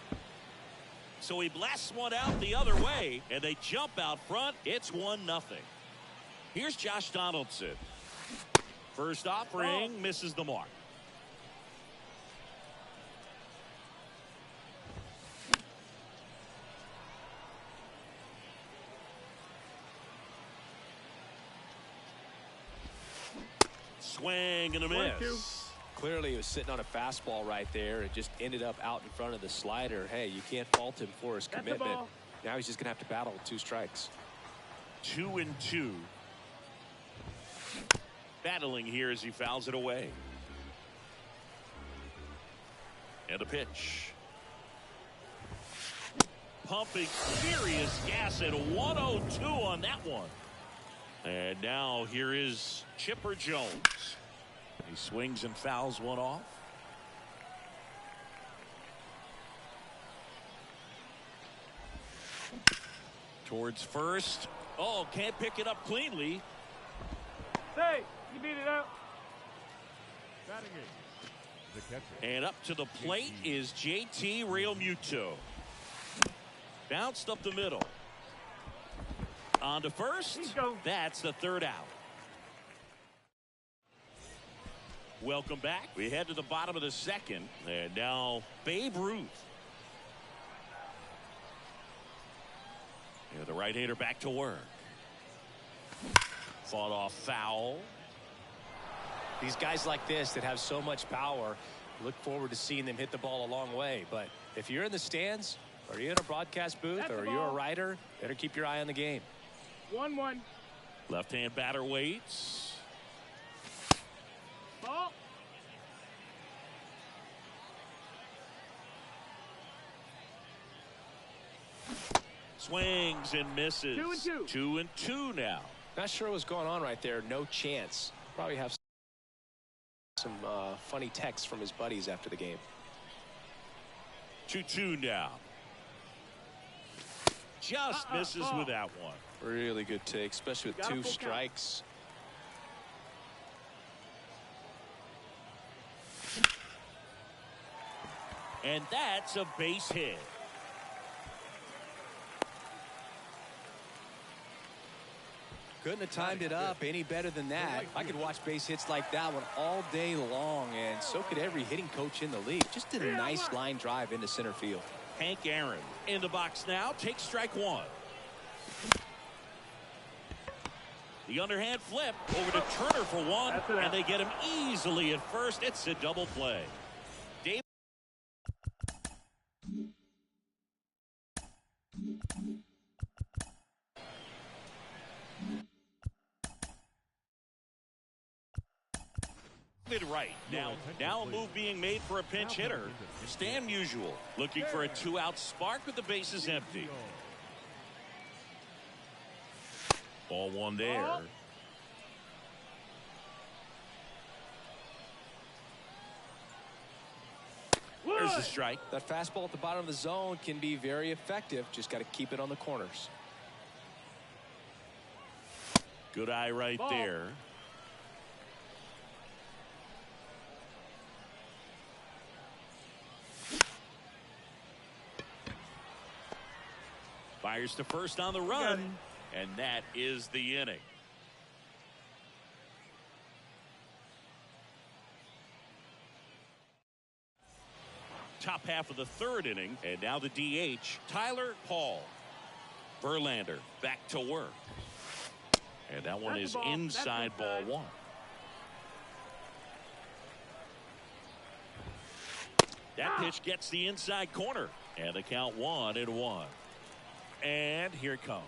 So he blasts one out the other way, and they jump out front. It's 1-0. Here's Josh Donaldson. First offering misses the mark. Swing and a miss. Clearly, he was sitting on a fastball right there. It just ended up out in front of the slider. Hey, you can't fault him for his commitment. Now he's just going to have to battle with 2 strikes. 2-2. Battling here as he fouls it away. And a pitch. Pumping serious gas at 102 on that one. And now here is Chipper Jones. He swings and fouls one off. Towards first. Oh, can't pick it up cleanly. Hey, you beat it out. Batting eighth, the catcher. And up to the plate is JT Realmuto. Bounced up the middle. On to first. That's the 3rd out. Welcome back. We head to the bottom of the 2nd. And now Babe Ruth. Yeah, the right-hander back to work. Fought off foul. These guys like this that have so much power, look forward to seeing them hit the ball a long way. But if you're in the stands, or you're in a broadcast booth, or you're a writer, better keep your eye on the game. 1-1. Left-hand batter waits. Ball. Swings and misses. 2-2. 2-2 now. Not sure what's going on right there. No chance. Probably have some funny texts from his buddies after the game. 2-2 now. Just misses with that one. Really good take, especially with 2 strikes. And that's a base hit. Couldn't have timed it up any better than that. I could watch base hits like that one all day long, and so could every hitting coach in the league. Just did a nice line drive into center field. Hank Aaron in the box now. Takes strike 1. The underhand flip over to Turner for 1, and they get him easily at first. It's a double play. Dave. Right now a move being made for a pinch hitter. Stan Musial looking for a 2-out spark with the bases empty. Ball 1 there. There's a strike. That fastball at the bottom of the zone can be very effective. Just got to keep it on the corners. Good eye right there. Fires to first on the run, and that is the inning. Top half of the 3rd inning, and now the DH, Tyler Paul. Verlander back to work. And that one is inside ball 1. That pitch gets the inside corner, and the count 1-1. And here it comes.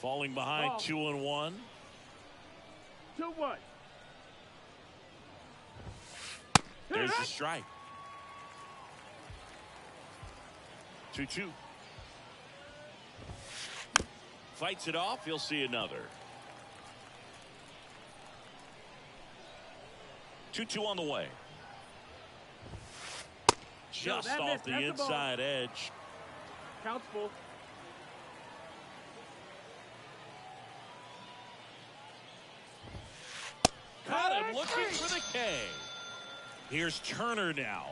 Falling behind 2-1. 2-1. There's the strike. 2-2. Fights it off. He'll see another. 2-2 on the way. Just off the inside edge. Counts full. Caught him looking for the K. Here's Turner now.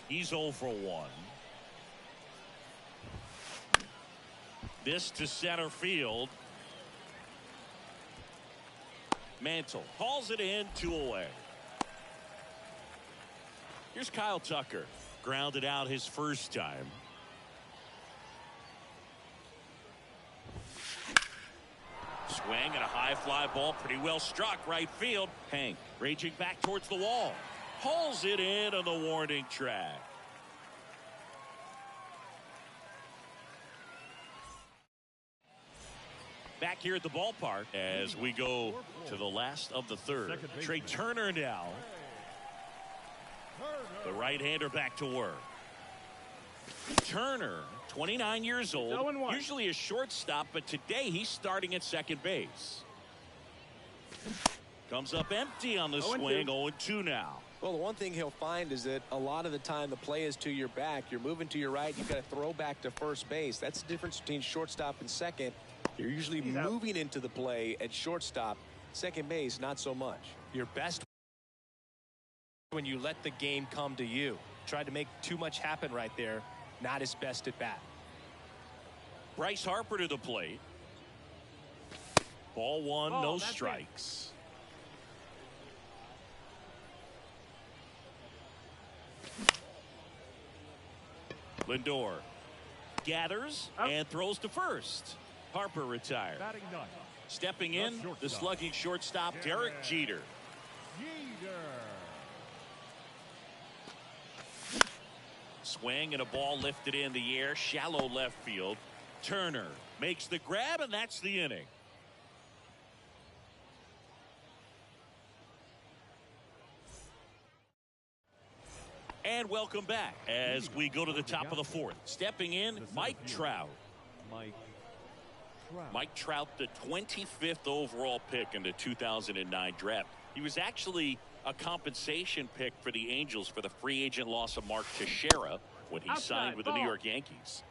He's 0 for 1. This to center field. Mantle hauls it in, 2 away. Here's Kyle Tucker. Grounded out his first time. Swing and a high fly ball, pretty well struck right field. Hank raging back towards the wall. Hauls it in on the warning track. Back here at the ballpark as we go to the last of the third. Trey Turner now. The right-hander back to work. Turner, 29 years old, usually a shortstop, but today he's starting at second base. Comes up empty on the swing, 0-2 now. Well, the one thing he'll find is that a lot of the time the play is to your back. You're moving to your right. You've got to throw back to first base. That's the difference between shortstop and second. You're usually moving into the play at shortstop. Second base, not so much. Your best when you let the game come to you. Tried to make too much happen right there. Not his best at bat. Bryce Harper to the plate. Ball one, no strikes. Lindor gathers and throws to first. Harper retired. Stepping in, the slugging shortstop, Derek Jeter. Swing and a ball lifted in the air, shallow left field. Turner makes the grab, and that's the inning. And welcome back as we go to the top of the fourth. Stepping in, Mike Trout. Mike Trout, the 25th overall pick in the 2009 draft. He was actually a compensation pick for the Angels for the free agent loss of Mark Teixeira when he signed with the New York Yankees.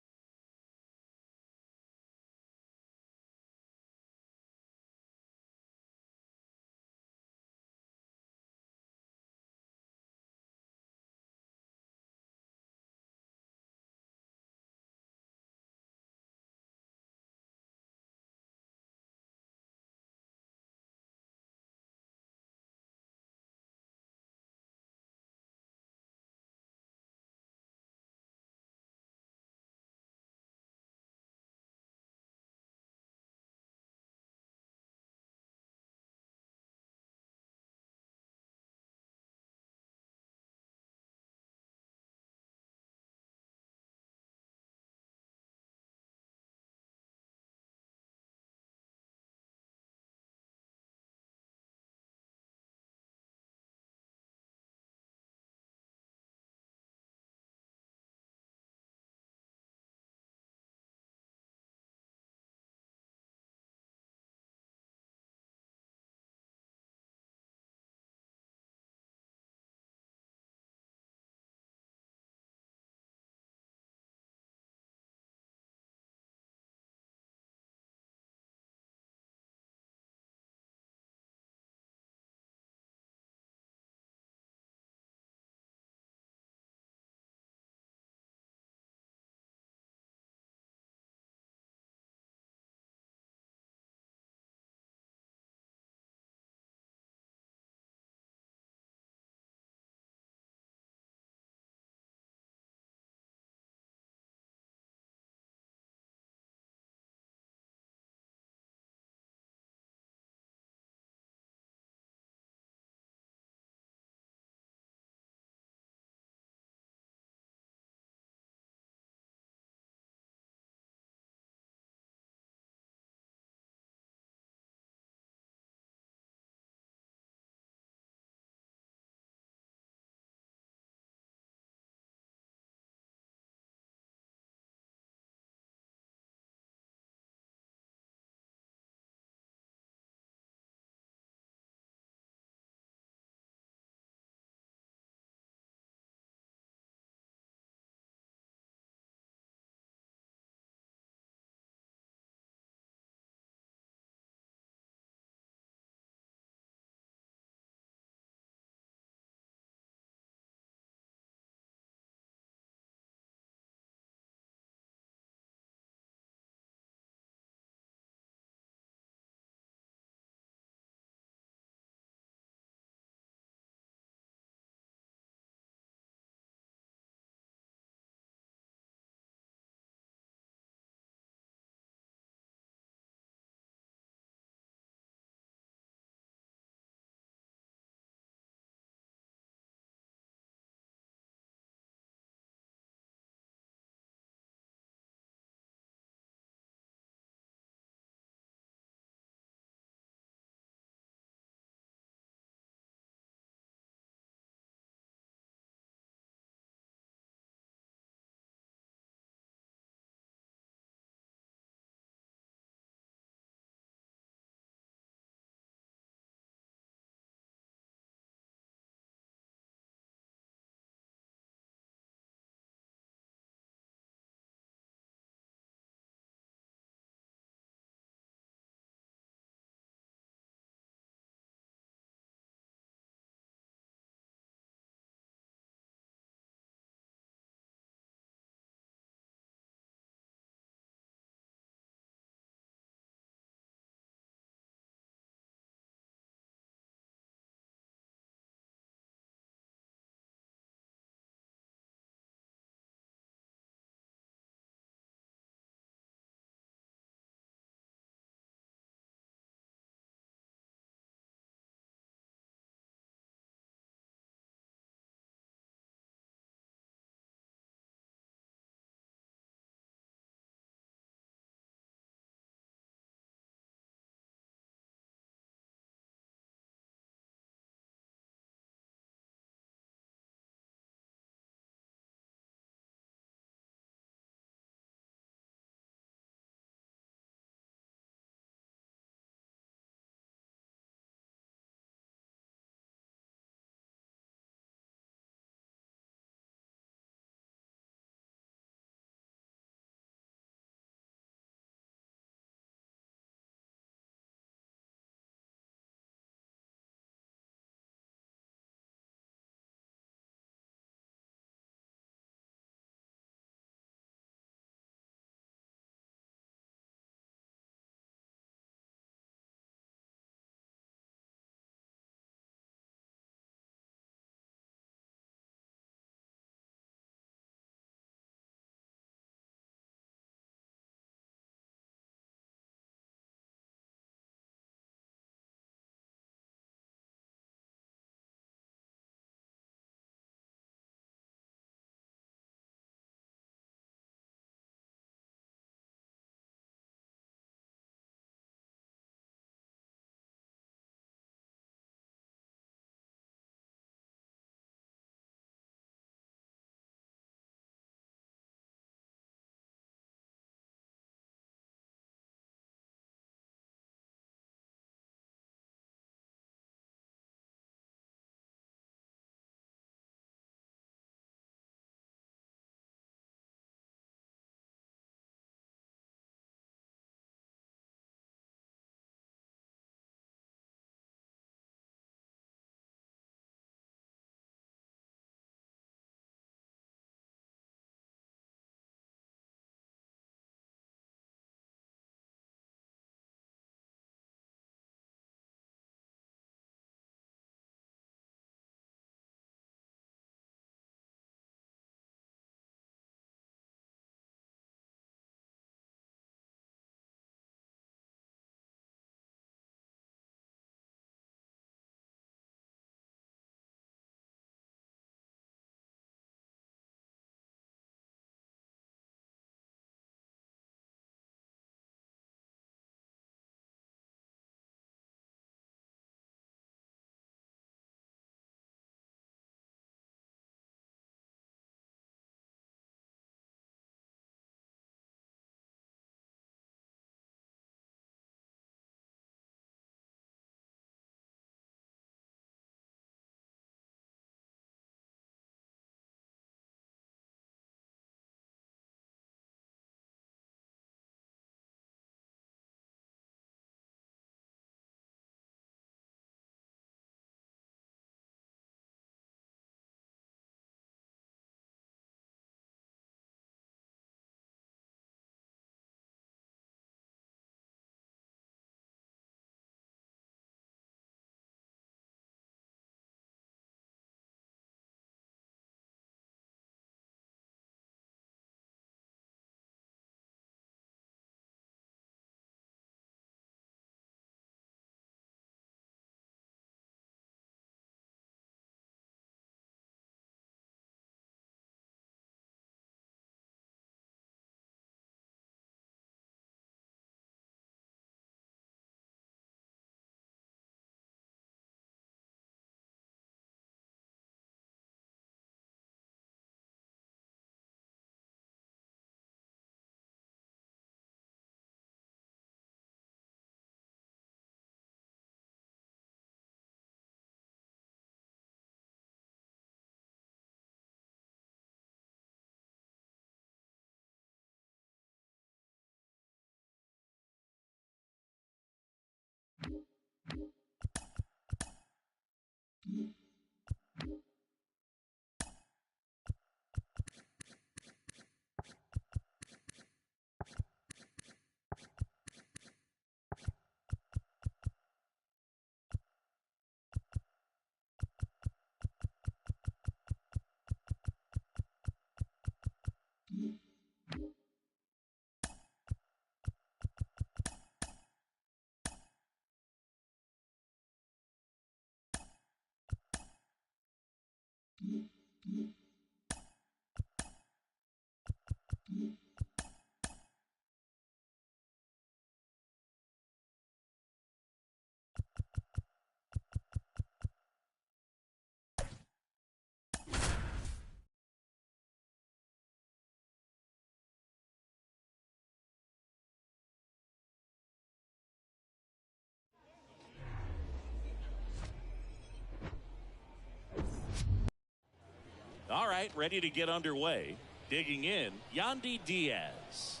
All right, ready to get underway. Digging in, Yandy Diaz.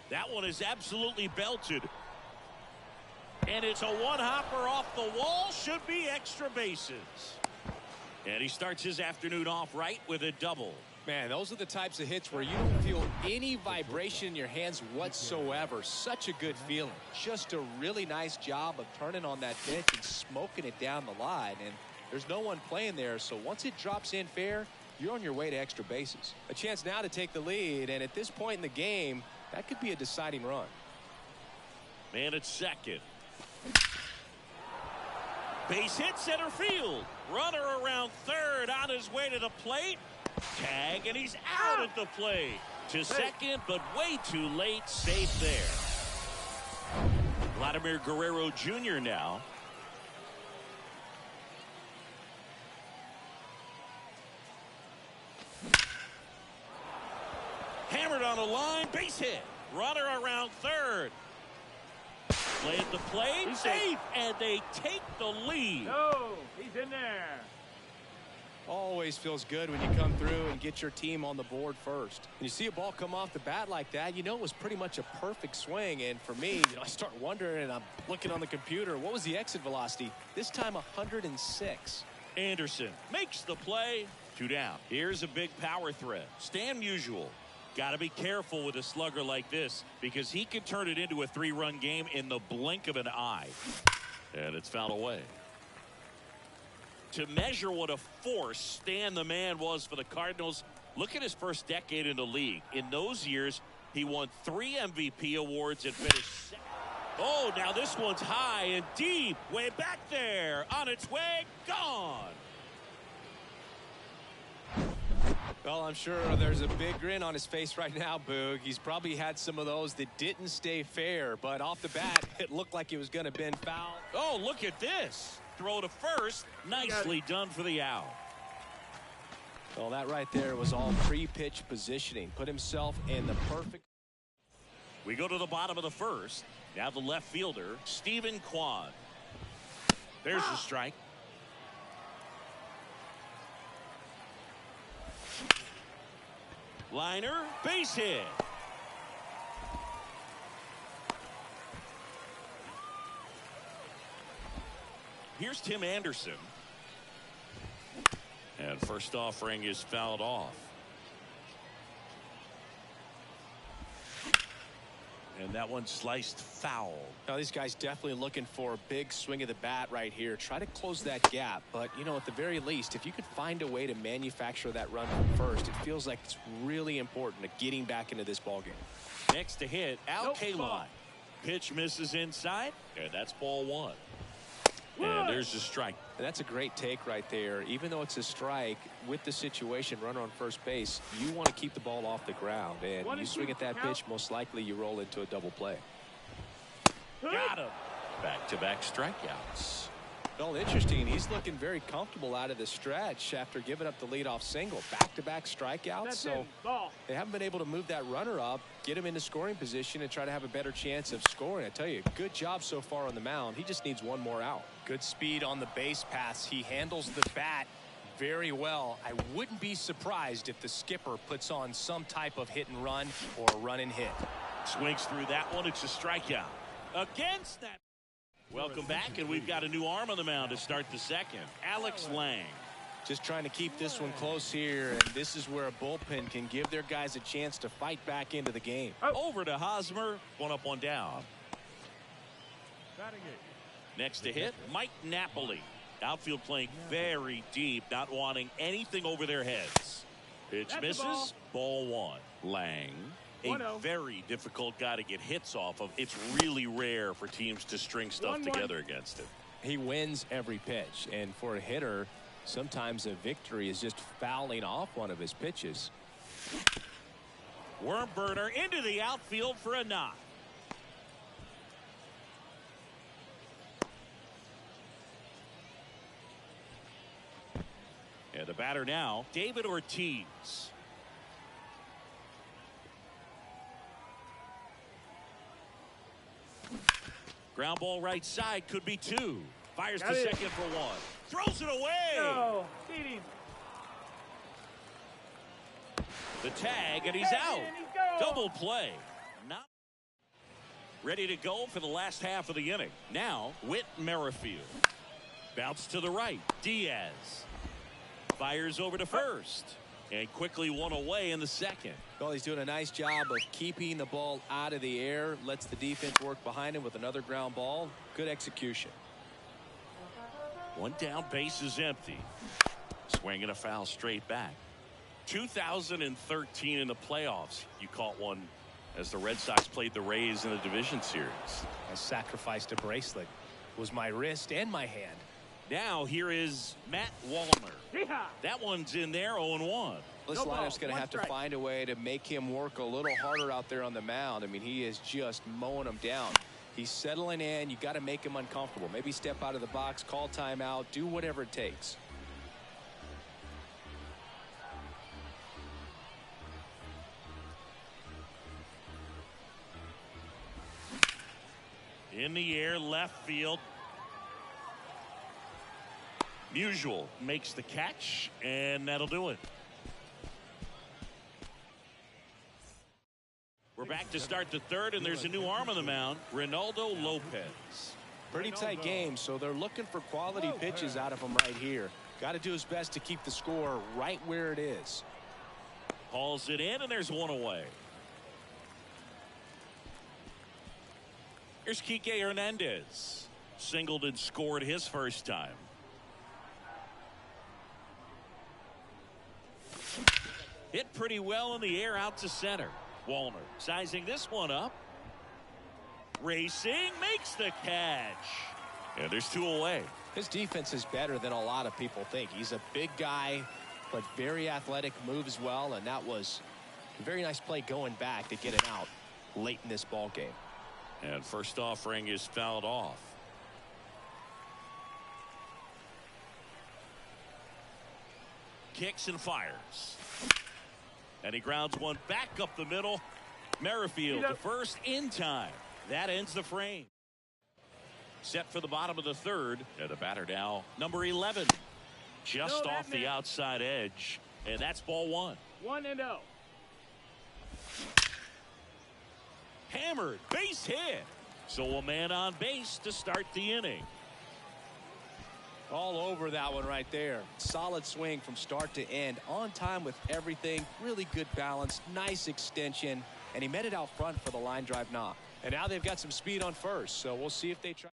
That one is absolutely belted. And it's a one-hopper off the wall. Should be extra bases. And he starts his afternoon off right with a double. Man, those are the types of hits where you don't feel any vibration in your hands whatsoever. Such a good feeling. Just a really nice job of turning on that pitch and smoking it down the line. And there's no one playing there, so once it drops in fair, you're on your way to extra bases. A chance now to take the lead, and at this point in the game, that could be a deciding run. Man at second. Base hit center field. Runner around third on his way to the plate. Tag, and he's out at the plate. To second, but way too late. Safe there. Vladimir Guerrero Jr. now. Hammered on the line. Base hit. Runner around third. Play at the plate. He's safe. And they take the lead. No, he's in there. Always feels good when you come through and get your team on the board first. When you see a ball come off the bat like that, you know it was pretty much a perfect swing. And for me, I start wondering, and I'm looking on the computer, what was the exit velocity? This time 106. Anderson makes the play. 2 down. Here's a big power threat. Stan Musial. Got to be careful with a slugger like this because he can turn it into a 3-run game in the blink of an eye. And it's fouled away. To measure what a force Stan the Man was for the Cardinals, look at his first decade in the league. In those years, he won 3 MVP awards and finished second. Oh, now this one's high and deep. Way back there. On its way. Gone. Well, I'm sure there's a big grin on his face right now, Boog. He's probably had some of those that didn't stay fair, but off the bat, it looked like it was going to been foul. Oh, look at this. Throw to first. Nicely done for the out. Well, that right there was all pre-pitch positioning. Put himself in the perfect. We go to the bottom of the first. Now the left fielder, Stephen Kwan. There's the strike. Liner, base hit. Here's Tim Anderson. And first offering is fouled off. And that one sliced foul. Now these guys definitely looking for a big swing of the bat right here. Try to close that gap. But, you know, at the very least, if you could find a way to manufacture that run from first, it feels like it's really important to getting back into this ballgame. Next to hit, out K-line. Pitch misses inside, and that's ball 1. And there's the strike. And that's a great take right there. Even though it's a strike, with the situation, runner on first base, you want to keep the ball off the ground. And you swing at that pitch, most likely you roll into a double play. Got him. Back-to-back strikeouts. Well, interesting. He's looking very comfortable out of the stretch after giving up the leadoff single. Back-to-back strikeouts. So they haven't been able to move that runner up, get him into scoring position, and try to have a better chance of scoring. I tell you, good job so far on the mound. He just needs one more out. Good speed on the base paths. He handles the bat very well. I wouldn't be surprised if the skipper puts on some type of hit and run or run and hit. Swings through that one. It's a strikeout. Against that. Welcome back, and we've got a new arm on the mound to start the second. Alex Lang. Just trying to keep this one close here, and this is where a bullpen can give their guys a chance to fight back into the game. Over to Hosmer. 1 up, 1 down. Next to hit, Mike Napoli. Outfield playing very deep, not wanting anything over their heads. Pitch misses. Ball 1. Lang. A very difficult guy to get hits off of. It's really rare for teams to string stuff together against him. He wins every pitch, and for a hitter, sometimes a victory is just fouling off one of his pitches. Worm burner into the outfield for a knock. And the batter now, David Ortiz. Ground ball right side, could be 2. Fires to second for 1. Throws it away. No, Beat him. The tag, and he's out. Double play. Not ready to go for the last half of the inning. Now, Whit Merrifield. Bounce to the right. Diaz. Fires over to first. And quickly one away in the second. Well, he's doing a nice job of keeping the ball out of the air. Lets the defense work behind him with another ground ball. Good execution. One down, base is empty. Swinging a foul straight back. 2013 in the playoffs, you caught one as the Red Sox played the Rays in the division series. I sacrificed a bracelet. It was my wrist and my hand. Now here is Matt Wallner. Yeehaw. That one's in there, 0-1. This No ball, lineup's going to one have to strike. find a way to make him work a little harder out there on the mound. I mean, he is just mowing them down. He's settling in. You got to make him uncomfortable. Maybe step out of the box, call timeout, do whatever it takes. In the air, left field. Musial makes the catch, and that'll do it. We're back to start the third, and there's a new arm on the mound, Ronaldo Lopez. Pretty tight game, so they're looking for quality pitches out of him right here. Got to do his best to keep the score right where it is. Hauls it in, and there's one away. Here's Kike Hernandez. Singled and scored his first time. Hit pretty well in the air out to center. Wallner sizing this one up. Racing, makes the catch. And there's two away. His defense is better than a lot of people think. He's a big guy, but very athletic, moves well, and that was a very nice play going back to get it out late in this ball game. And first offering is fouled off. Kicks and fires. And he grounds one back up the middle. Merrifield to first in time. That ends the frame. Set for the bottom of the third. And the batter now, number 11. Just off the outside edge. And that's ball one. 1-0. Hammered, base hit. So a man on base to start the inning. All over that one right there. Solid swing from start to end. On time with everything. Really good balance. Nice extension. And he met it out front for the line drive knock. And now they've got some speed on first. So we'll see if they try.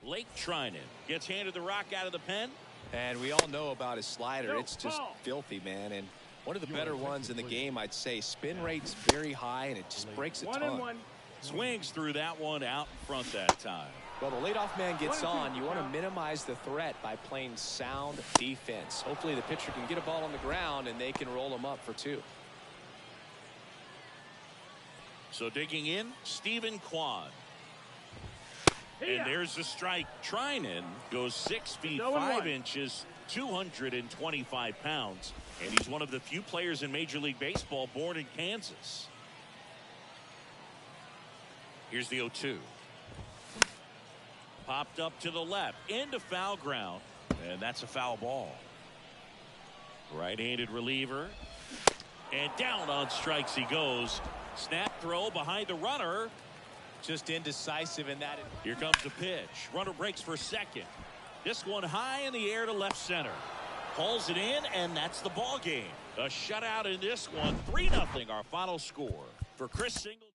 Lake Trinan gets handed the rock out of the pen. And we all know about his slider. No, It's just ball. filthy, man. And one of the better ones in the game, I'd say. Spin rate's very high, and it just breaks a ton. 1-1. Swings through that one out in front that time. Well, the leadoff man gets 1-2. on. You want to minimize the threat by playing sound defense. Hopefully the pitcher can get a ball on the ground, and they can roll him up for two. So digging in, Stephen Kwan. And there's the strike. Trinan goes 6 feet 5 0-1. inches, 225 pounds. And he's one of the few players in Major League Baseball born in Kansas. Here's the 0-2. Popped up to the left, into foul ground. And that's a foul ball. Right-handed reliever. And down on strikes he goes. Snap throw behind the runner. Just indecisive in that. Here comes the pitch. Runner breaks for second. This one high in the air to left center. Hauls it in, and that's the ball game. A shutout in this one. 3-0 our final score. For Chris Singleton.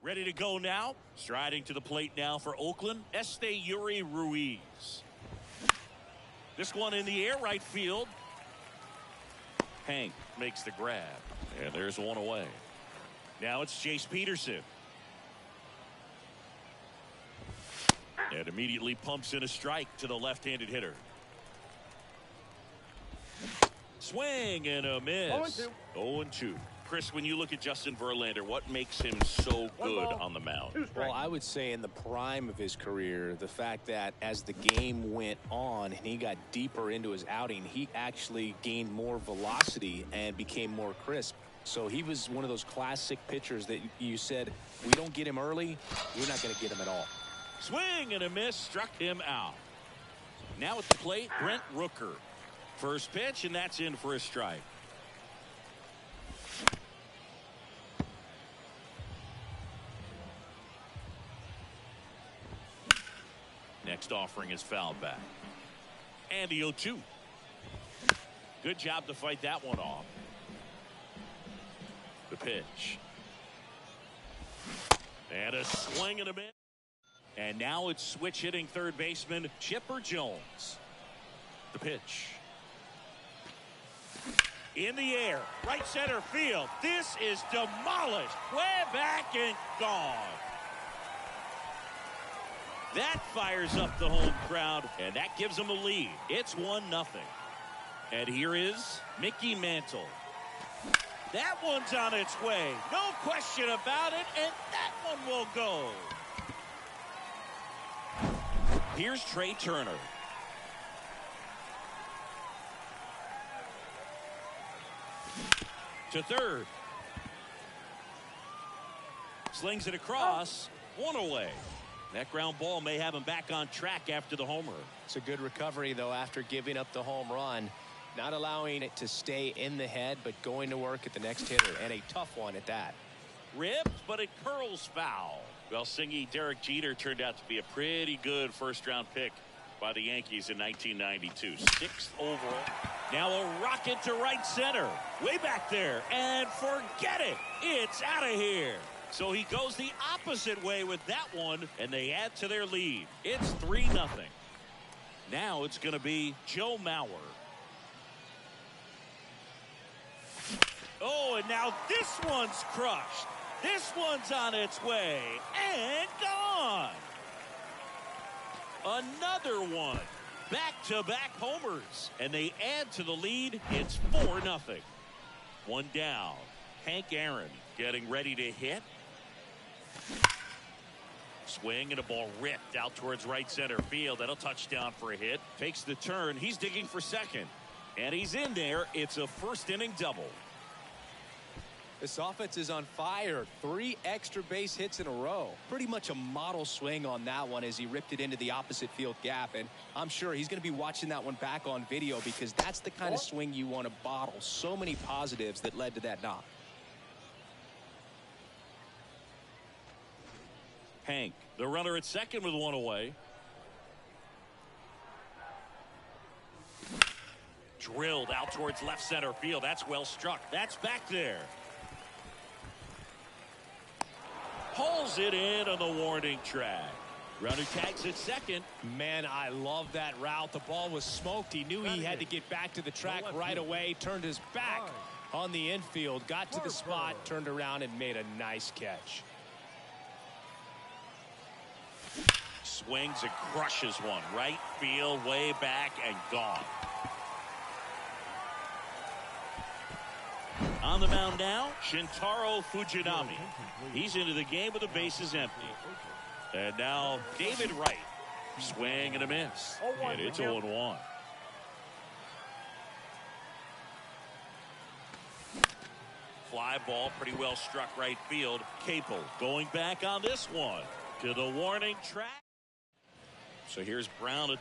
Ready to go now. Striding to the plate now for Oakland, Yuri Ruiz. This one in the air, right field. Hank makes the grab. And there's one away. Now it's Chase Peterson. And immediately pumps in a strike to the left-handed hitter. Swing and a miss. 0-2. Chris, when you look at Justin Verlander, what makes him so good on the mound? Well, I would say in the prime of his career, the fact that as the game went on and he got deeper into his outing, he actually gained more velocity and became more crisp. So he was one of those classic pitchers that you said, we don't get him early, we're not going to get him at all. Swing and a miss, struck him out. Now at the plate, Brent Rooker. First pitch, and that's in for a strike. Next offering is fouled back. And the 0-2. Good job to fight that one off. The pitch. And a swing and a miss. And now it's switch hitting third baseman Chipper Jones. The pitch. In the air, right center field. This is demolished. Way back and gone. That fires up the home crowd, and that gives them a lead. It's 1-0. And here is Mickey Mantle. That one's on its way. No question about it, and that one will go. Here's Trey Turner. To third. Slings it across. One away. That ground ball may have him back on track after the homer. It's a good recovery, though, after giving up the home run. Not allowing it to stay in the head, but going to work at the next hitter, and a tough one at that. Ripped, but it curls foul. Well, Singy, Derek Jeter turned out to be a pretty good first-round pick by the Yankees in 1992. 6th overall. Now a rocket to right center. Way back there. And forget it. It's out of here. So he goes the opposite way with that one, and they add to their lead. It's 3-0. Now it's going to be Joe Mauer. Oh, and now this one's crushed. This one's on its way and gone. Another one. Back-to-back homers. And they add to the lead. It's 4-0. One down. Hank Aaron getting ready to hit. Swing and a ball ripped out towards right center field. That'll touch down for a hit. Takes the turn. He's digging for second. And he's in there. It's a first inning double. This offense is on fire. 3 extra base hits in a row. Pretty much a model swing on that one as he ripped it into the opposite field gap. And I'm sure he's going to be watching that one back on video because that's the kind of swing you want to bottle. So many positives that led to that knock. Hank, the runner at second with one away. Drilled out towards left center field. That's well struck. That's back there. Pulls it in on the warning track. Runner tags at second. Man, I love that route. The ball was smoked. He knew he had to get back to the track right away. Turned his back on the infield. Got to the spot. Turned around and made a nice catch. Swings and crushes one. Right field, way back, and gone. On the mound now, Shintaro Fujinami. He's into the game with the bases empty. And now David Wright. Swing and a miss. And it's 0-1. Fly ball pretty well struck right field. Capel going back on this one to the warning track. So here's Brown.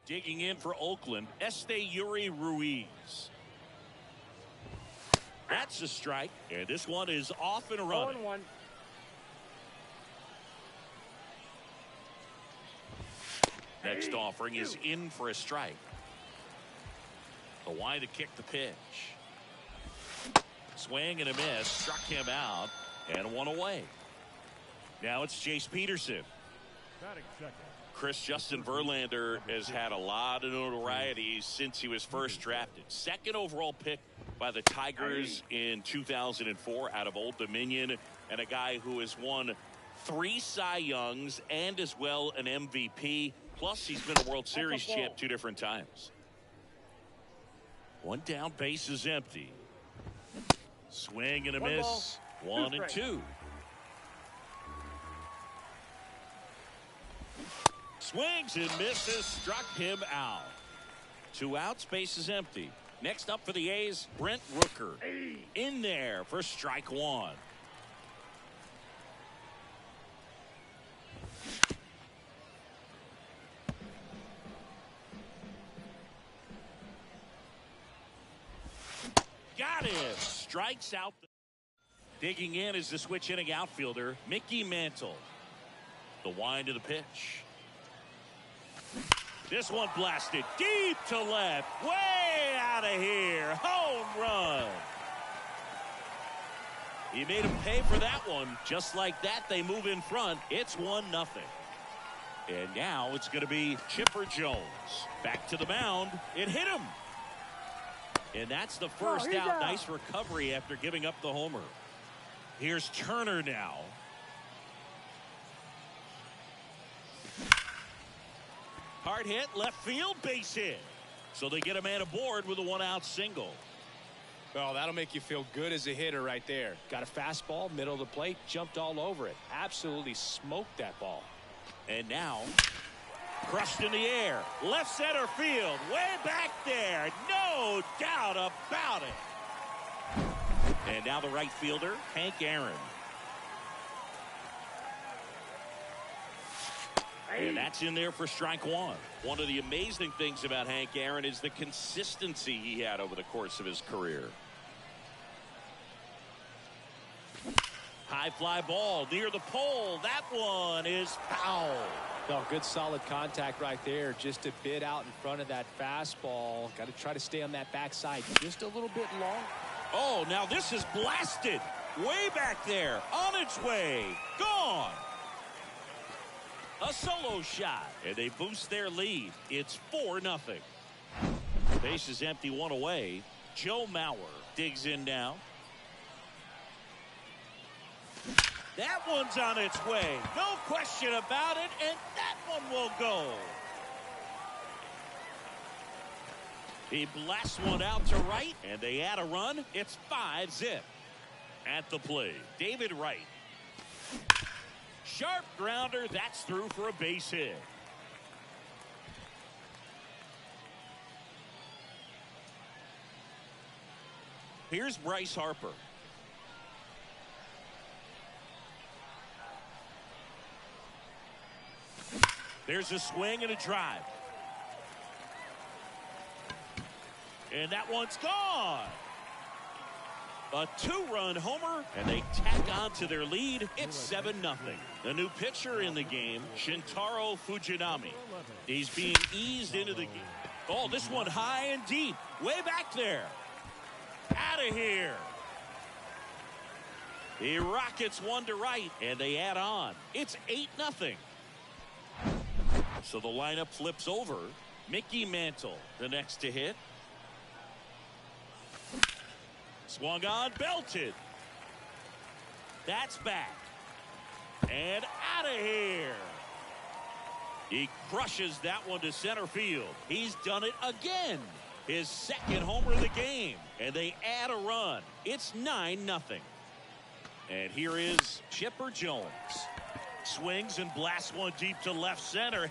Digging in for Oakland, Yuri Ruiz. That's a strike, and this one is off and running. 0-1. Next offering is in for a strike. The wide to kick the pitch. Swing and a miss, struck him out, and one away. Now it's Chase Peterson. Batting second. Chris, Justin Verlander has had a lot of notoriety since he was first drafted. Second overall pick by the Tigers in 2004 out of Old Dominion, and a guy who has won 3 Cy Youngs and as well an MVP. Plus, he's been a World Series champ 2 different times. One down, base is empty. Swing and a miss. 1 and 2. Swings and misses, struck him out. 2 outs, base is empty. Next up for the A's, Brent Rooker. In there for strike 1. Got it. Strikes out. Digging in is the switch inning outfielder, Mickey Mantle. The wind to the pitch. This one blasted deep to left. Way out of here. Home run. He made him pay for that one. Just like that, they move in front. It's 1-0. And now it's going to be Chipper Jones. Back to the mound. It hit him. And that's the first out. Nice recovery after giving up the homer. Here's Turner now. Hard hit, left field, base hit. So they get a man aboard with a 1-out single. Well, that'll make you feel good as a hitter right there. Got a fastball, middle of the plate, jumped all over it. Absolutely smoked that ball. And now, crushed in the air. Left center field, way back there. No doubt about it. And now the right fielder, Hank Aaron. And that's in there for strike 1. One of the amazing things about Hank Aaron is the consistency he had over the course of his career. High fly ball near the pole. That one is foul. Well, good solid contact right there. Just a bit out in front of that fastball. Got to try to stay on that backside just a little bit long. Oh, now this is blasted. Way back there. On its way. Gone. A solo shot. And they boost their lead. It's 4-0. Base is empty, 1 away. Joe Mauer digs in now. That one's on its way. No question about it. And that one will go. He blasts one out to right. And they add a run. It's 5-0. At the plate, David Wright. Sharp grounder. That's through for a base hit. Here's Bryce Harper. There's a swing and a drive. And that one's gone. A 2-run homer, and they tack on to their lead. It's 7-0. The new pitcher in the game, Shintaro Fujinami. He's being eased into the game. Oh, this one high and deep. Way back there. Out of here. He rockets one to right, and they add on. It's 8-0. So the lineup flips over. Mickey Mantle, the next to hit. Swung on, belted. That's back. And out of here. He crushes that one to center field. He's done it again. His second homer of the game. And they add a run. It's 9-0. And here is Chipper Jones. Swings and blasts one deep to left center.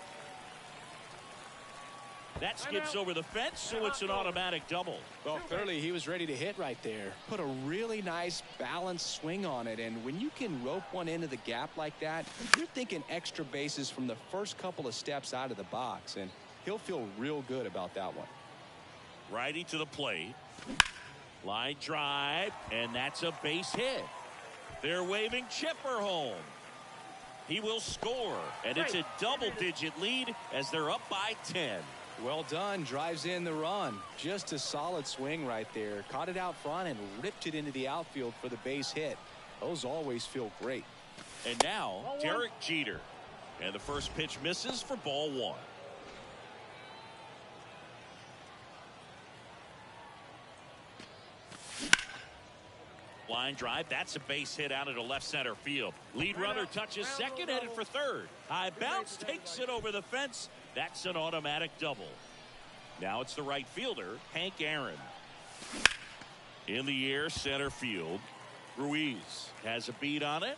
That skips over the fence, so it's an automatic double. Well, clearly he was ready to hit right there. Put a really nice balanced swing on it, and when you can rope one into the gap like that, you're thinking extra bases from the first couple of steps out of the box. And he'll feel real good about that one. Righty to the plate. Line drive, and that's a base hit. They're waving Chipper home. He will score, and it's a double-digit lead as they're up by 10. Well done. Drives in the run. Just a solid swing right there. Caught it out front and ripped it into the outfield for the base hit. Those always feel great. And now, Derek Jeter. And the first pitch misses for ball one. Line drive, that's a base hit out into left center field. Lead runner touches second, headed for third. High bounce, takes it over the fence. That's an automatic double. Now it's the right fielder, Hank Aaron. In the air, center field. Ruiz has a beat on it.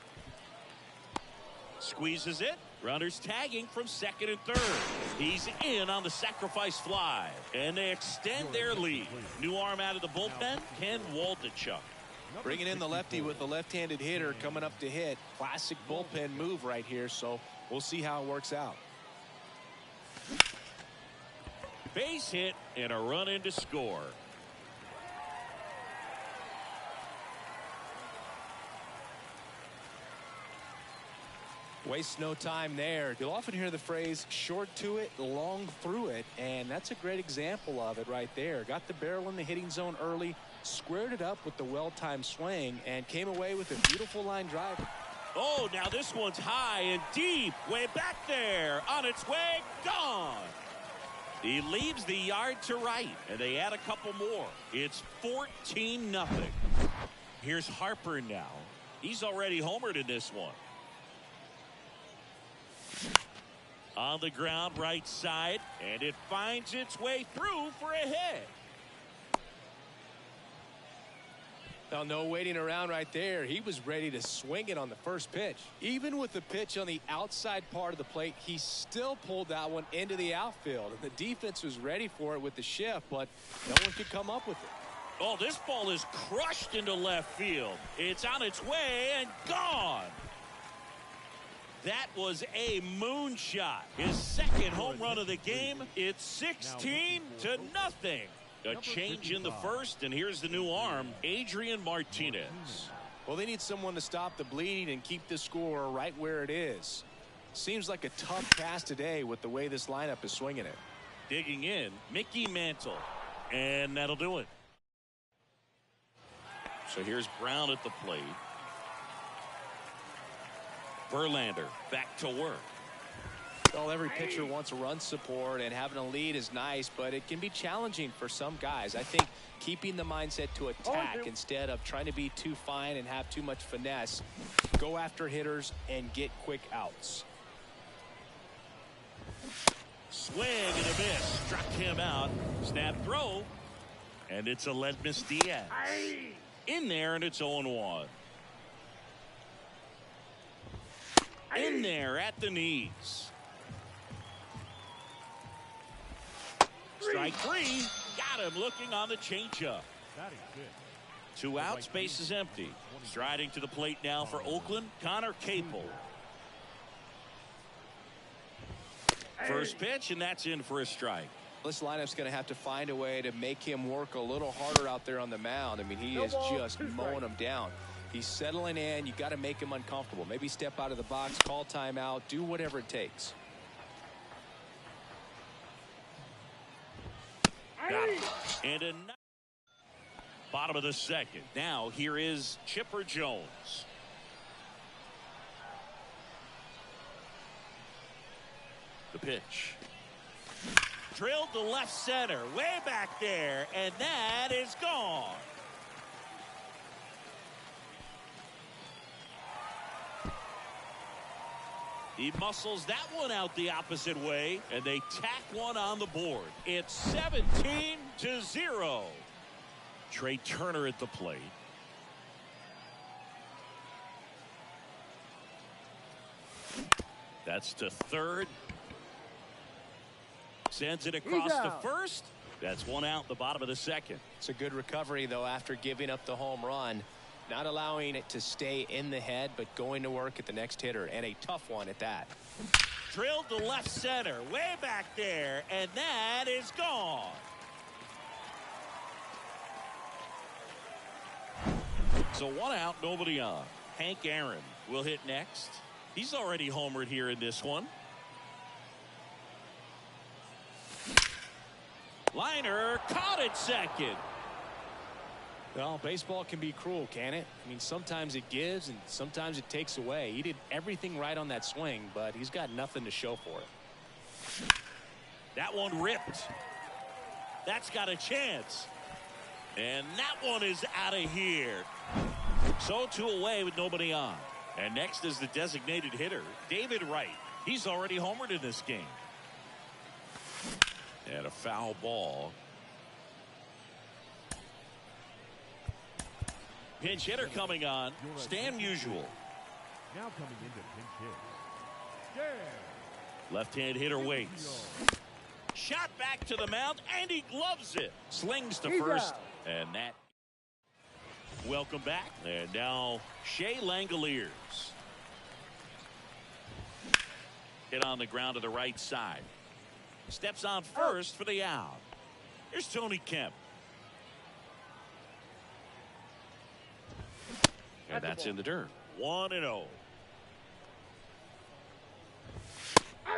Squeezes it. Runners tagging from second and third. He's in on the sacrifice fly. And they extend their lead. New arm out of the bullpen, Ken Waldachuk. Bringing in the lefty with the left-handed hitter coming up to hit. Classic bullpen move right here, so we'll see how it works out. Base hit and a run in to score. Waste no time there. You'll often hear the phrase short to it, long through it, and that's a great example of it right there. Got the barrel in the hitting zone early, squared it up with the well-timed swing, and came away with a beautiful line drive. Oh, now this one's high and deep, way back there, on its way, gone. He leaves the yard to right, and they add a couple more. It's 14-0. Here's Harper now. He's already homered in this one. On the ground, right side, and it finds its way through for a hit. Now, no waiting around right there. He was ready to swing it on the first pitch. Even with the pitch on the outside part of the plate, he still pulled that one into the outfield. And the defense was ready for it with the shift, but no one could come up with it. Oh, this ball is crushed into left field. It's on its way and gone. That was a moonshot. His second home run of the game. It's 16-0. A change in the first, and here's the new arm, Adrian Martinez. Well, they need someone to stop the bleeding and keep the score right where it is. Seems like a tough task today with the way this lineup is swinging it. Digging in, Mickey Mantle, and that'll do it. So here's Brown at the plate. Verlander back to work. Well, every pitcher wants run support, and having a lead is nice, but it can be challenging for some guys. I think keeping the mindset to attack instead of trying to be too fine and have too much finesse. Go after hitters and get quick outs. Swing and a miss. Struck him out. Snap throw. And it's a Ledmus Diaz. In there, and it's 0-1. In there at the knees. Strike three. Got him looking on the changeup. That is good. 2 outs, base is empty. Striding to the plate now for Oakland, Connor Capel. First pitch, and that's in for a strike. This lineup's going to have to find a way to make him work a little harder out there on the mound. I mean, he is just mowing him down. He's settling in. You got to make him uncomfortable. Maybe step out of the box, call timeout, do whatever it takes. Got it. And a bottom of the second. Now here is Chipper Jones. The pitch. Drilled to left center, way back there, and that is gone. He muscles that one out the opposite way, and they tack one on the board. It's 17-0. Trey Turner at the plate. That's to third. Sends it across to first. That's 1 out in the bottom of the second. It's a good recovery, though, after giving up the home run. Not allowing it to stay in the head, but going to work at the next hitter, and a tough one at that. Drilled to left center, way back there, and that is gone. So 1 out, nobody on. Hank Aaron will hit next. He's already homered here in this one. Liner caught it second. Well, baseball can be cruel, can it? I mean, sometimes it gives and sometimes it takes away. He did everything right on that swing, but he's got nothing to show for it. That one ripped. That's got a chance. And that one is out of here. So 2 away with nobody on. And next is the designated hitter, David Wright. He's already homered in this game. And a foul ball. Pinch hitter coming on, Stan Musial. Now coming into pinch hit. Yeah. Left-hand hitter waits. Shot back to the mound, and he gloves it. Slings to first, and that. Welcome back. And now Shea Langoliers. Hit on the ground to the right side. Steps on first for the out. Here's Tony Kemp. And that's in the dirt. 1-0.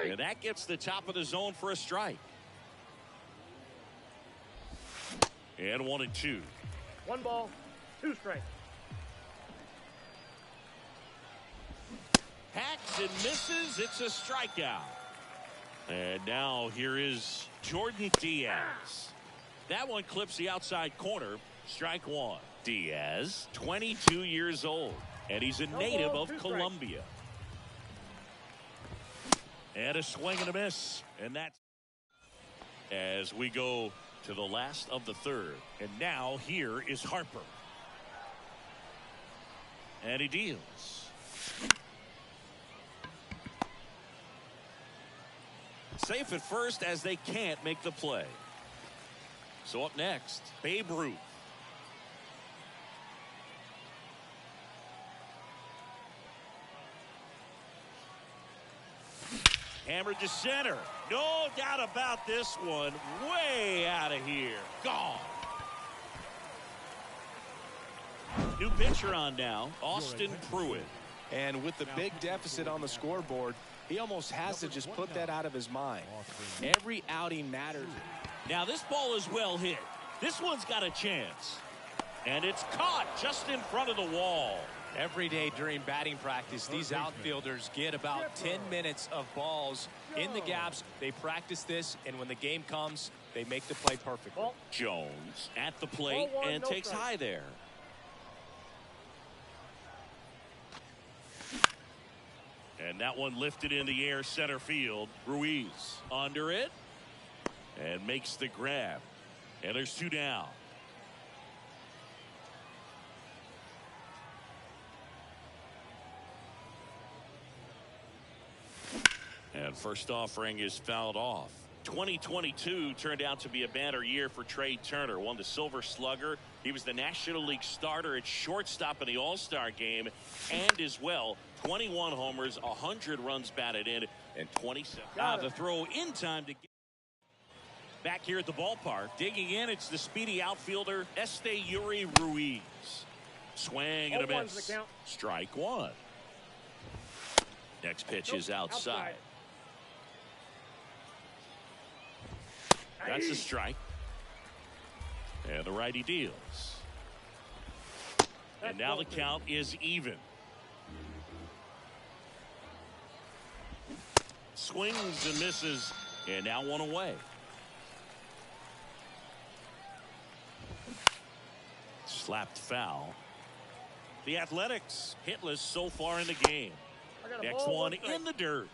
And that gets the top of the zone for a strike. And 1-2. 1 ball, 2 strikes. Hacks and misses. It's a strikeout. And now here is Jordan Diaz. That one clips the outside corner. Strike 1. Diaz, 22 years old, and he's a native of Colombia. And a swing and a miss, and that's as we go to the last of the third. And now here is Harper. And he deals. Safe at first as they can't make the play. So up next, Babe Ruth. Hammered to center. No doubt about this one. Way out of here. Gone. New pitcher on now, Austin Pruitt. And with the big deficit on the scoreboard, he almost has to just put that out of his mind. Every outing matters. Now this ball is well hit. This one's got a chance. And it's caught just in front of the wall. Every day during batting practice, these outfielders get about 10 minutes of balls in the gaps. They practice this, and when the game comes, they make the play perfectly. Jones at the plate and takes high there. And that one lifted in the air center field. Ruiz under it and makes the grab. And there's 2 down. And first offering is fouled off. 2022 turned out to be a banner year for Trey Turner. Won the Silver Slugger. He was the National League starter at shortstop in the All-Star game. And as well, 21 homers, 100 runs batted in, and 27. The throw in time to get back here at the ballpark. Digging in, it's the speedy outfielder, Esteury Ruiz. Swing and a miss. Strike 1. Next pitch is outside. That's a strike. And the righty deals. And now the count is even. Swings and misses. And now 1 away. Slapped foul. The Athletics hitless so far in the game. Next one in the dirt.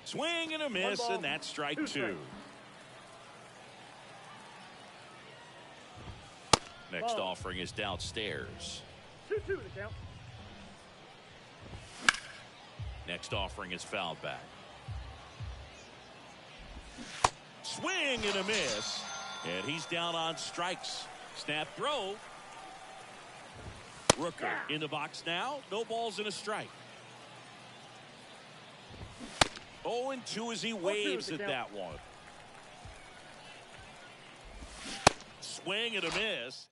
Swing and a miss, and that's strike 2. Next offering is downstairs. 2-2 the count. Next offering is fouled back. Swing and a miss, and he's down on strikes. Snap throw. Rooker in the box now. No balls and a strike. 0-2 as he waves at that one. Swing and a miss.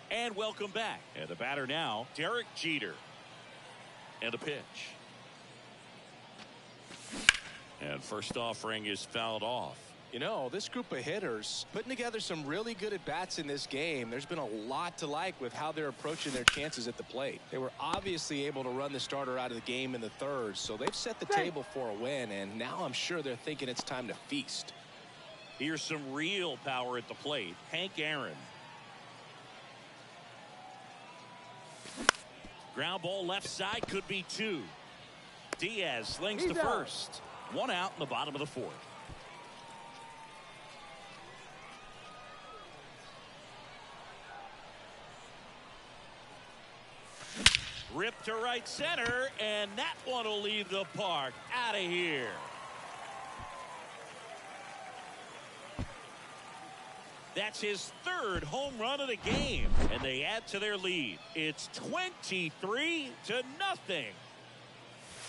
And welcome back. And the batter now, Derek Jeter. And a pitch. And first offering is fouled off. You know, this group of hitters putting together some really good at-bats in this game. There's been a lot to like with how they're approaching their chances at the plate. They were obviously able to run the starter out of the game in the third, so they've set the table for a win, and now I'm sure they're thinking it's time to feast. Here's some real power at the plate. Hank Aaron. Ground ball left side, could be 2. Diaz slings to first. 1 out in the bottom of the 4th. Ripped to right center, and that one will leave the park. Out of here. That's his 3rd home run of the game, and they add to their lead. It's 23-0.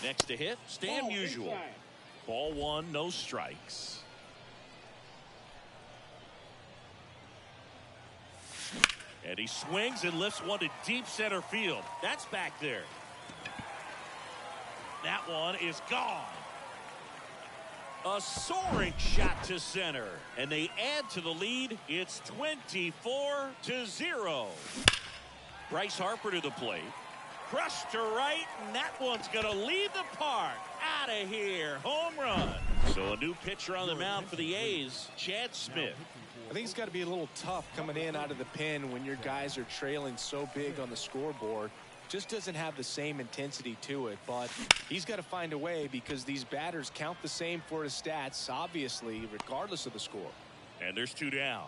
Next to hit, Stan Musial. Ball 1, no strikes. And he swings and lifts one to deep center field. That's back there. That one is gone. A soaring shot to center. And they add to the lead. It's 24-0. Bryce Harper to the plate. Crushed to right, and that one's going to leave the park. Out of here. Home run. So a new pitcher on the mound for the A's, Chad Smith. I think it's got to be a little tough coming in out of the pen when your guys are trailing so big on the scoreboard. Just doesn't have the same intensity to it, but he's got to find a way because these batters count the same for his stats, obviously, regardless of the score. And there's 2 down.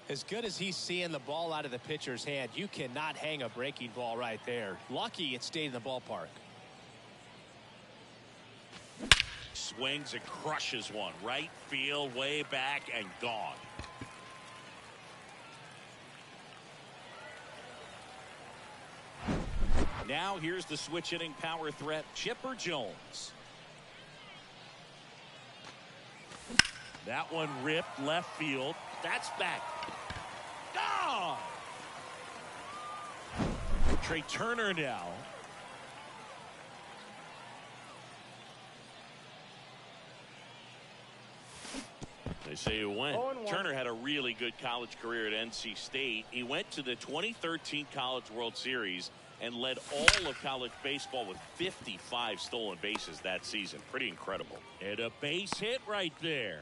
As good as he's seeing the ball out of the pitcher's hand, you cannot hang a breaking ball right there. Lucky it stayed in the ballpark. Swings and crushes one. Right field, way back, and gone. Now here's the switch hitting power threat, Chipper Jones. That one ripped left field. That's back. Gone! Trey Turner now. They say he went. Turner had a really good college career at NC State. He went to the 2013 College World Series and led all of college baseball with 55 stolen bases that season. Pretty incredible. And a base hit right there.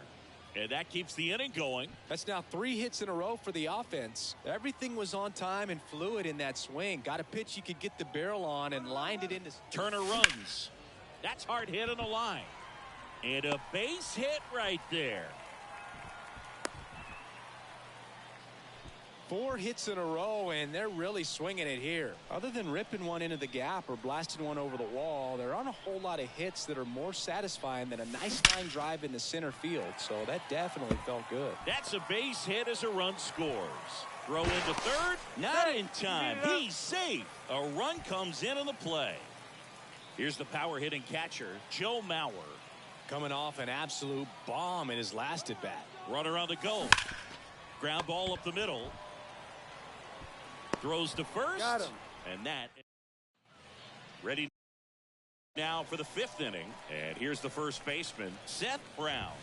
And that keeps the inning going. That's now 3 hits in a row for the offense. Everything was on time and fluid in that swing. Got a pitch you could get the barrel on and lined it into. Turner runs. That's hard hit on the line. And a base hit right there. 4 hits in a row, and they're really swinging it here. Other than ripping one into the gap or blasting one over the wall, there aren't a whole lot of hits that are more satisfying than a nice line drive into center field. So that definitely felt good. That's a base hit as a run scores. Throw into third. Not in time. He's safe. A run comes in on the play. Here's the power hitting catcher, Joe Mauer. Coming off an absolute bomb in his last at bat. Runner on the go. Ground ball up the middle. Throws to first. Got him. And that. Ready now for the 5th inning. And here's the first baseman, Seth Brown.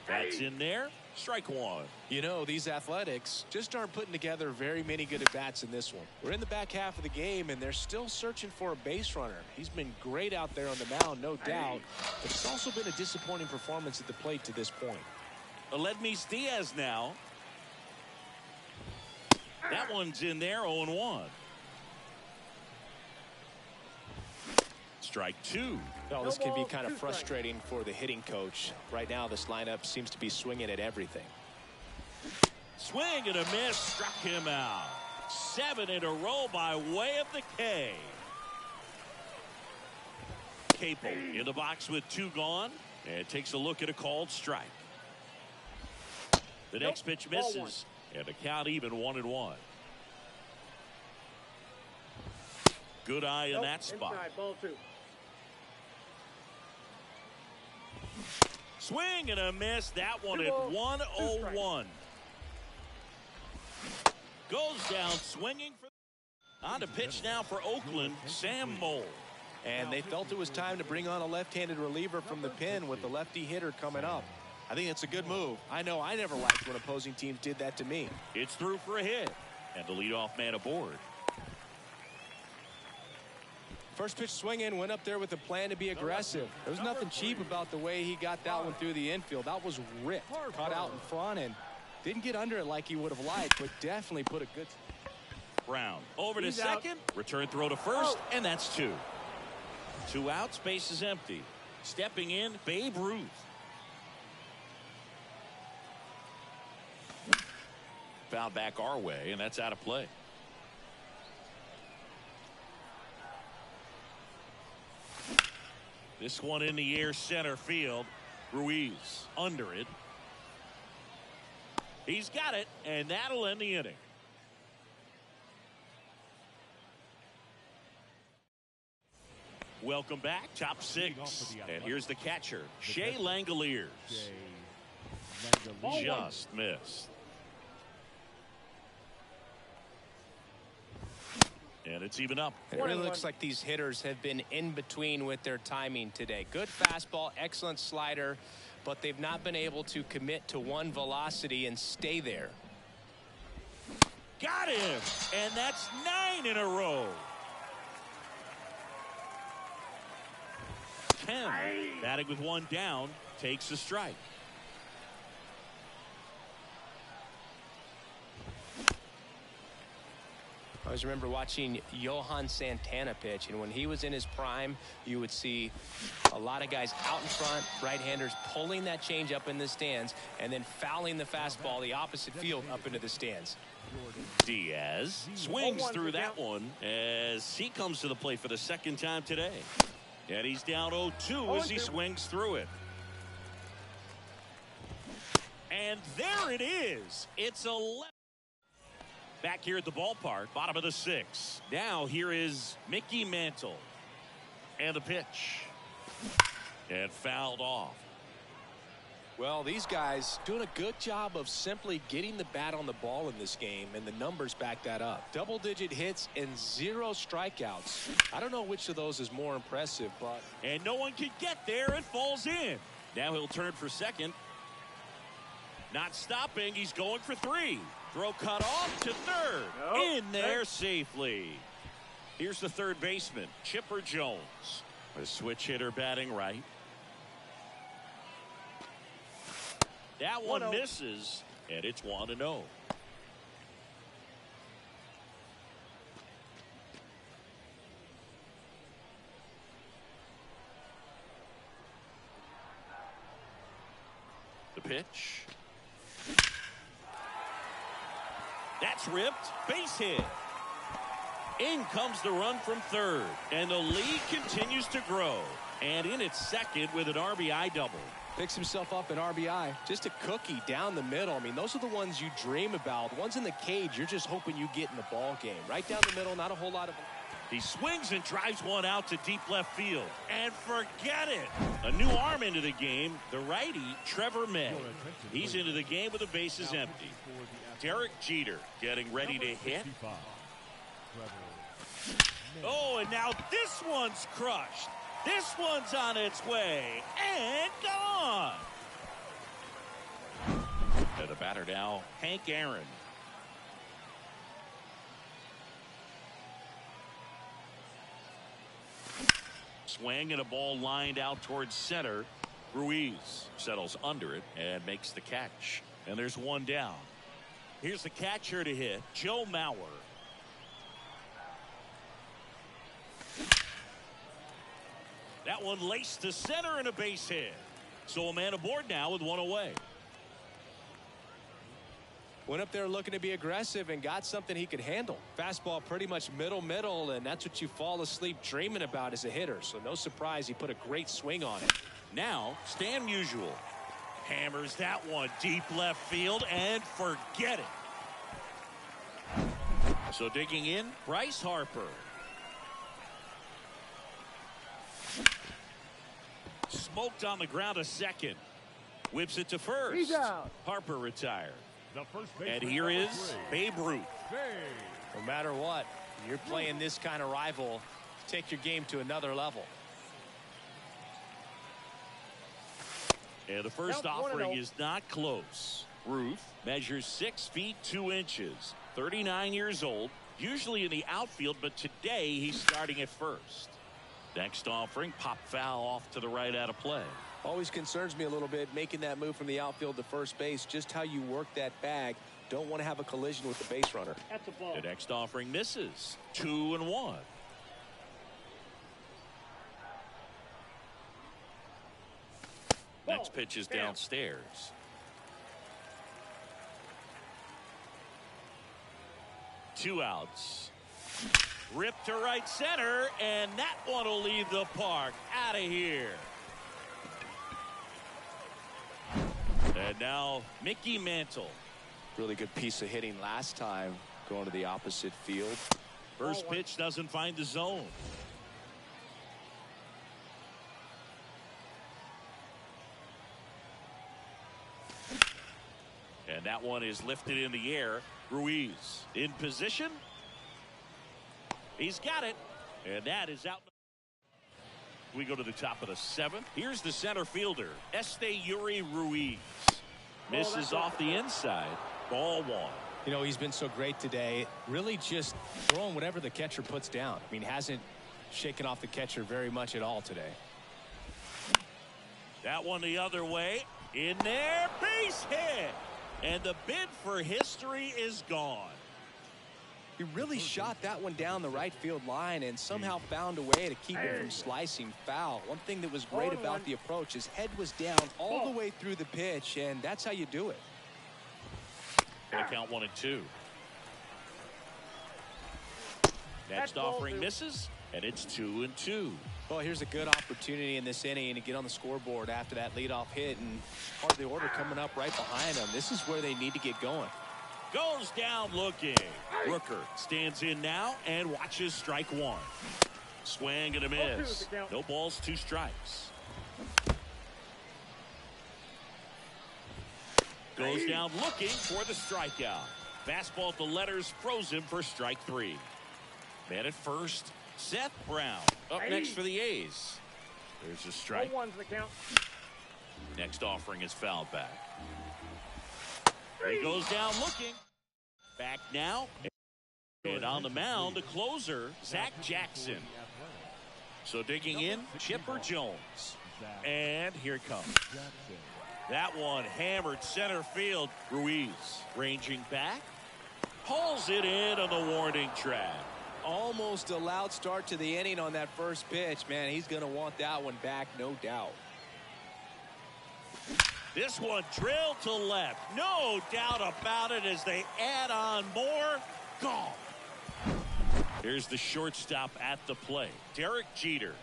That's in there. Strike 1. You know, these Athletics just aren't putting together very many good at-bats in this one. We're in the back half of the game, and they're still searching for a base runner. He's been great out there on the mound, no doubt. But it's also been a disappointing performance at the plate to this point. Aledmys Diaz now. That one's in there, 0-1. Strike 2. Well, this can be kind of frustrating for the hitting coach. Right now, this lineup seems to be swinging at everything. Swing and a miss. Struck him out. 7 in a row by way of the K. Capel in the box with 2 gone. And takes a look at a called strike. The next pitch misses. And the count even 1-1. Good eye in that spot. Inside, ball 2. Swing and a miss. That one Two at balls, 101. Goes down swinging. On the pitch now for Oakland, Sam Mole. And they felt it was time to bring on a left-handed reliever from the pen with the lefty hitter coming up. I think it's a good move. I know I never liked when opposing teams did that to me. It's through for a hit. And the leadoff man aboard. First pitch swinging, went up there with a plan to be aggressive. There was nothing cheap about the way he got that one through the infield. That was ripped, caught out in front, and didn't get under it like he would have liked, but definitely put a good... Brown over to He's out. second. Return throw to first, and that's 2. 2 outs, base is empty. Stepping in, Babe Ruth. Fouled back our way, and that's out of play. This one in the air, center field. Ruiz under it. He's got it, and that'll end the inning. Welcome back, top 6. And here's the catcher, Shea Langoliers. Just missed. And it's even up. It really looks like these hitters have been in between with their timing today. Good fastball, excellent slider, but they've not been able to commit to one velocity and stay there. Got him, and that's 9 in a row. 10, batting with 1 down, takes a strike. I always remember watching Johan Santana pitch, and when he was in his prime, you would see a lot of guys out in front, right-handers pulling that change up in the stands, and then fouling the fastball the opposite field up into the stands. Diaz swings through that one as he comes to the plate for the 2nd time today. And he's down 0-2 as he swings through it. And there it is. It's 11. Back here at the ballpark, bottom of the 6th. Now here is Mickey Mantle. And the pitch. And fouled off. Well, these guys doing a good job of simply getting the bat on the ball in this game, and the numbers back that up. Double-digit hits and 0 strikeouts. I don't know which of those is more impressive, but... And no one can get there. It falls in. Now he'll turn for second. Not stopping. He's going for 3. Throw cut off to third. Nope. In there safely. Here's the third baseman, Chipper Jones. A switch hitter batting right. That one misses, and it's 1-0. The pitch. That's ripped. Base hit. In comes the run from third, and the lead continues to grow. And in its second with an RBI double. Picks himself up an RBI. Just a cookie down the middle. I mean, those are the ones you dream about. Ones in the cage, you're just hoping you get in the ball game. Right down the middle, not a whole lot of... He swings and drives one out to deep left field. And forget it. A new arm into the game, the righty, Trevor May. He's into the game with the bases empty. Derek Jeter getting ready to hit. Oh, and now this one's crushed. This one's on its way and gone. And the batter now, Hank Aaron. Swing and a ball lined out towards center. Ruiz settles under it and makes the catch. And there's 1 down. Here's the catcher to hit, Joe Mauer. That one laced to center and a base hit. So a man aboard now with 1 away. Went up there looking to be aggressive and got something he could handle. Fastball pretty much middle, and that's what you fall asleep dreaming about as a hitter. So no surprise he put a great swing on it. Now, Stan Musial hammers that one deep left field and forget it. So digging in, Bryce Harper. Smoked on the ground a second. Whips it to first. He's out. Harper retired. The first And baseman, here number is 3, Babe Ruth. No matter what, you're playing this kind of rival, take your game to another level. And the first Count offering 1-0. is not close. Ruth measures 6 feet 2 inches, 39 years old, usually in the outfield, but today he's starting at first. Next offering, pop foul off to the right out of play. Always concerns me a little bit making that move from the outfield to first base. Just how you work that bag. Don't want to have a collision with the base runner. That's a ball. The next offering misses. 2-1. Next pitch is downstairs. 2 outs. Ripped to right center, and that one will leave the park. Out of here. And now Mickey Mantle. Really good piece of hitting last time, going to the opposite field. First pitch doesn't find the zone. And that one is lifted in the air. Ruiz in position. He's got it. And that is out. We go to the top of the 7th. Here's the center fielder, Yuri Ruiz. Misses off the inside. Ball 1. You know, he's been so great today. Really just throwing whatever the catcher puts down. I mean, hasn't shaken off the catcher very much at all today. That one the other way. In there. Base hit. And the bid for history is gone. He really shot that one down the right field line and somehow found a way to keep it from slicing foul. One thing that was great about the approach, his head was down all the way through the pitch, and that's how you do it. Gonna count 1-2. Next offering misses, and it's 2-2. Well, here's a good opportunity in this inning to get on the scoreboard after that leadoff hit, and part of the order coming up right behind them. This is where they need to get going. Goes down looking. Rooker stands in now and watches strike 1. Swing and a miss. No balls, 2 strikes. Goes down looking for the strikeout. Fastball at the letters froze him for strike 3. Man at first, Seth Brown up next for the A's. There's a strike. 1-1's the count. Next offering is fouled back. He goes down looking. Back now. And on the mound, the closer, Zach Jackson. So digging in, Chipper Jones. And here it comes. That one hammered center field. Ruiz ranging back. Pulls it in on the warning track. Almost a loud start to the inning on that first pitch. Man, he's going to want that one back, no doubt. This one drilled to left. No doubt about it as they add on more. Gone. Here's the shortstop at the plate, Derek Jeter.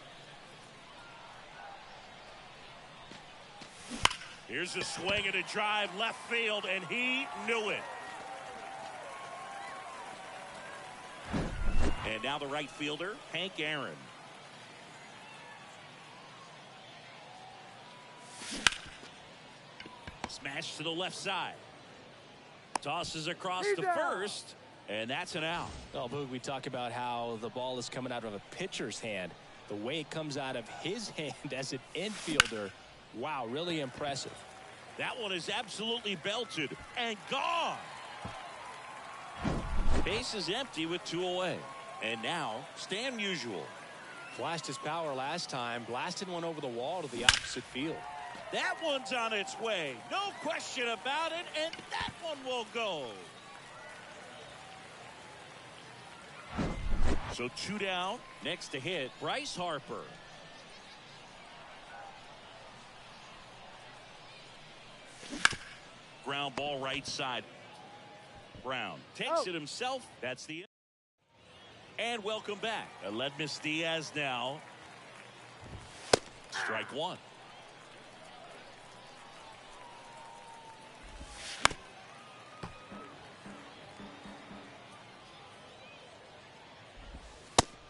Here's a swing and a drive left field, and he knew it. And now the right fielder, Hank Aaron. Smash to the left side. Tosses across to first, and that's an out. Oh, Boog, we talk about how the ball is coming out of a pitcher's hand. The way it comes out of his hand as an infielder, wow, really impressive. That one is absolutely belted and gone. Base is empty with 2 away. And now, Stan Musial. Flashed his power last time, blasted one over the wall to the opposite field. That one's on its way. No question about it, and that one will go. So 2 down. Next to hit, Bryce Harper. Ground ball right side. Brown takes it himself. That's the end. And welcome back. Aledmus Diaz now. Strike 1.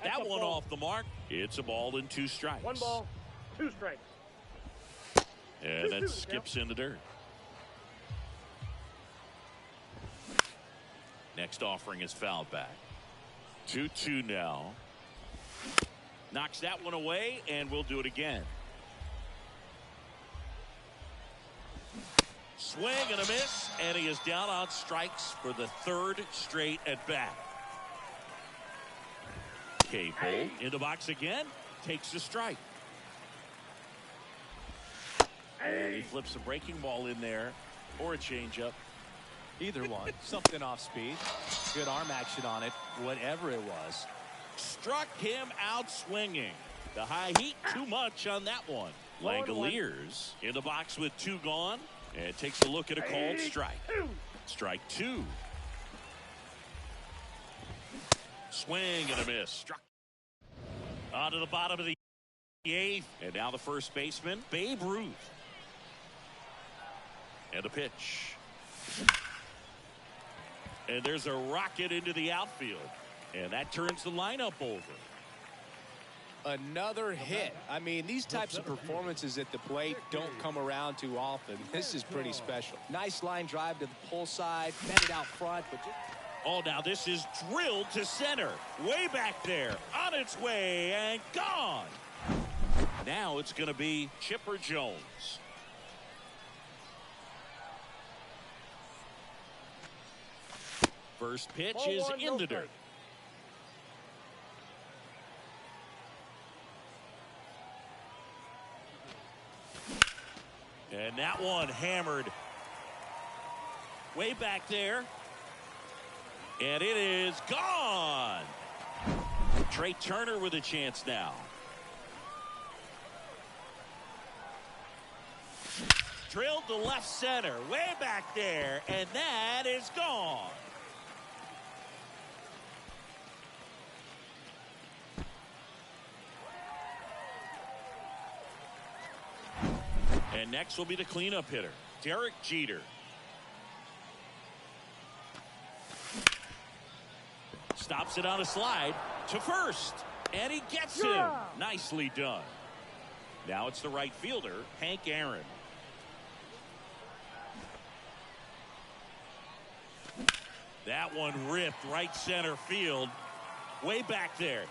That one off the mark. It's a ball and 2 strikes. 1 ball, 2 strikes. And that skips in the dirt. Next offering is fouled back. 2-2 now. Knocks that one away, and we'll do it again. Swing and a miss, and he is down on strikes for the third straight at bat. Cable in the box again, takes the strike. And he flips a breaking ball in there, or a changeup. Either one. Something off speed. Good arm action on it, whatever it was. Struck him out swinging. The high heat, too much on that one. Langoliers in the box with 2 gone, and takes a look at a called strike. Strike 2. Swing and a miss. Struck on to the bottom of the 8th, and now the first baseman, Babe Ruth. And a pitch. And there's a rocket into the outfield. And that turns the lineup over. Another hit. I mean, these types of performances at the plate don't come around too often. This is pretty special. Nice line drive to the pull side, met it out front, but Oh, now this is drilled to center. Way back there. On its way and gone. Now it's going to be Chipper Jones. First pitch is in the dirt. And that one hammered way back there. And it is gone. Trey Turner with a chance now. Drilled to left center, way back there, and that is gone. And next will be the cleanup hitter, Derek Jeter. Stops it on a slide to first, and he gets him. Nicely done. Now it's the right fielder, Hank Aaron. That one ripped right center field, way back there,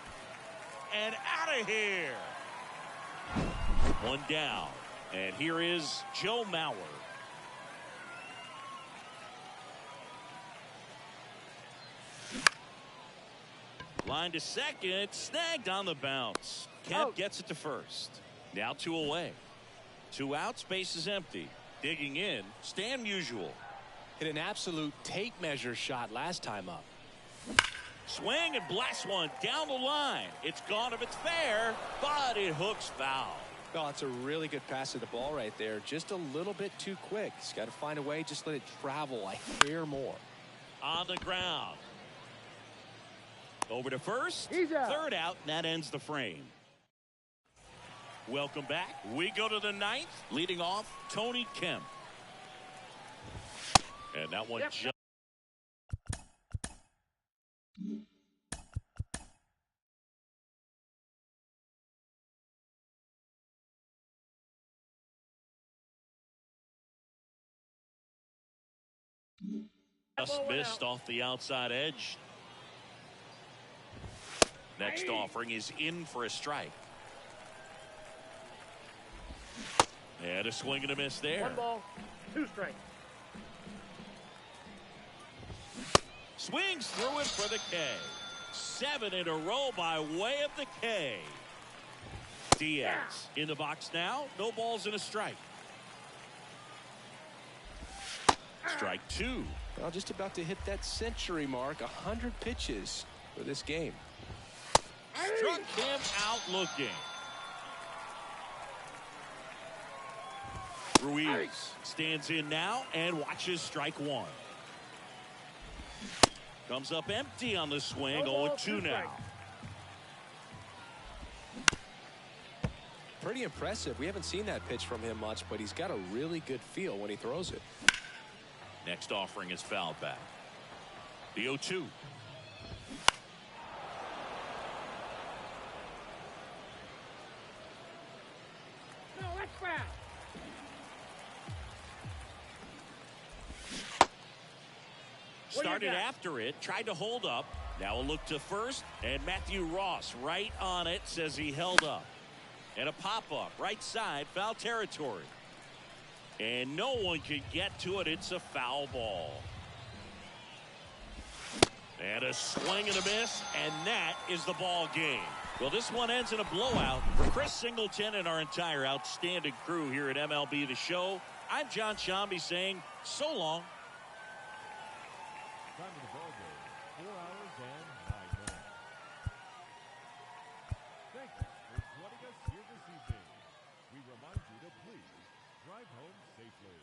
and out of here. One down, and here is Joe Mauer. Line to second, snagged on the bounce. Kemp gets it to first. Now 2 away. 2 outs, base is empty. Digging in, Stan Musial. hit an absolute tape measure shot last time up. Swing and blast one down the line. It's gone if it's fair, but it hooks foul. Oh, it's a really good pass of the ball right there. Just a little bit too quick. He's got to find a way. Just let it travel a hair more. On the ground. Over to first. He's out. Third out, and that ends the frame. Welcome back. We go to the ninth. Leading off, Tony Kemp. And that one just. Just missed off the outside edge. Next offering is in for a strike. And a swing and a miss there. 1 ball, 2 strikes. Swings through it for the K. 7 in a row by way of the K. Diaz in the box now. No balls and a strike. Strike 2. Well, just about to hit that century mark. 100 pitches for this game. Struck him out looking. Ruiz stands in now and watches strike 1. Comes up empty on the swing. 0-2 now. Pretty impressive. We haven't seen that pitch from him much, but he's got a really good feel when he throws it. Next offering is fouled back. The 0-2. No, that's foul. Started after it, tried to hold up. Now a look to first, and Matthew Ross right on it, says he held up. And a pop-up, right side, foul territory. And no one could get to it. It's a foul ball. And a swing and a miss, and that is the ball game. Well, this one ends in a blowout. For Chris Singleton and our entire outstanding crew here at MLB The Show, I'm John Shambi saying so long. Time of the ball game, 4 hours and 9 minutes. Thank you for joining us here this evening. We remind you to please drive home safely.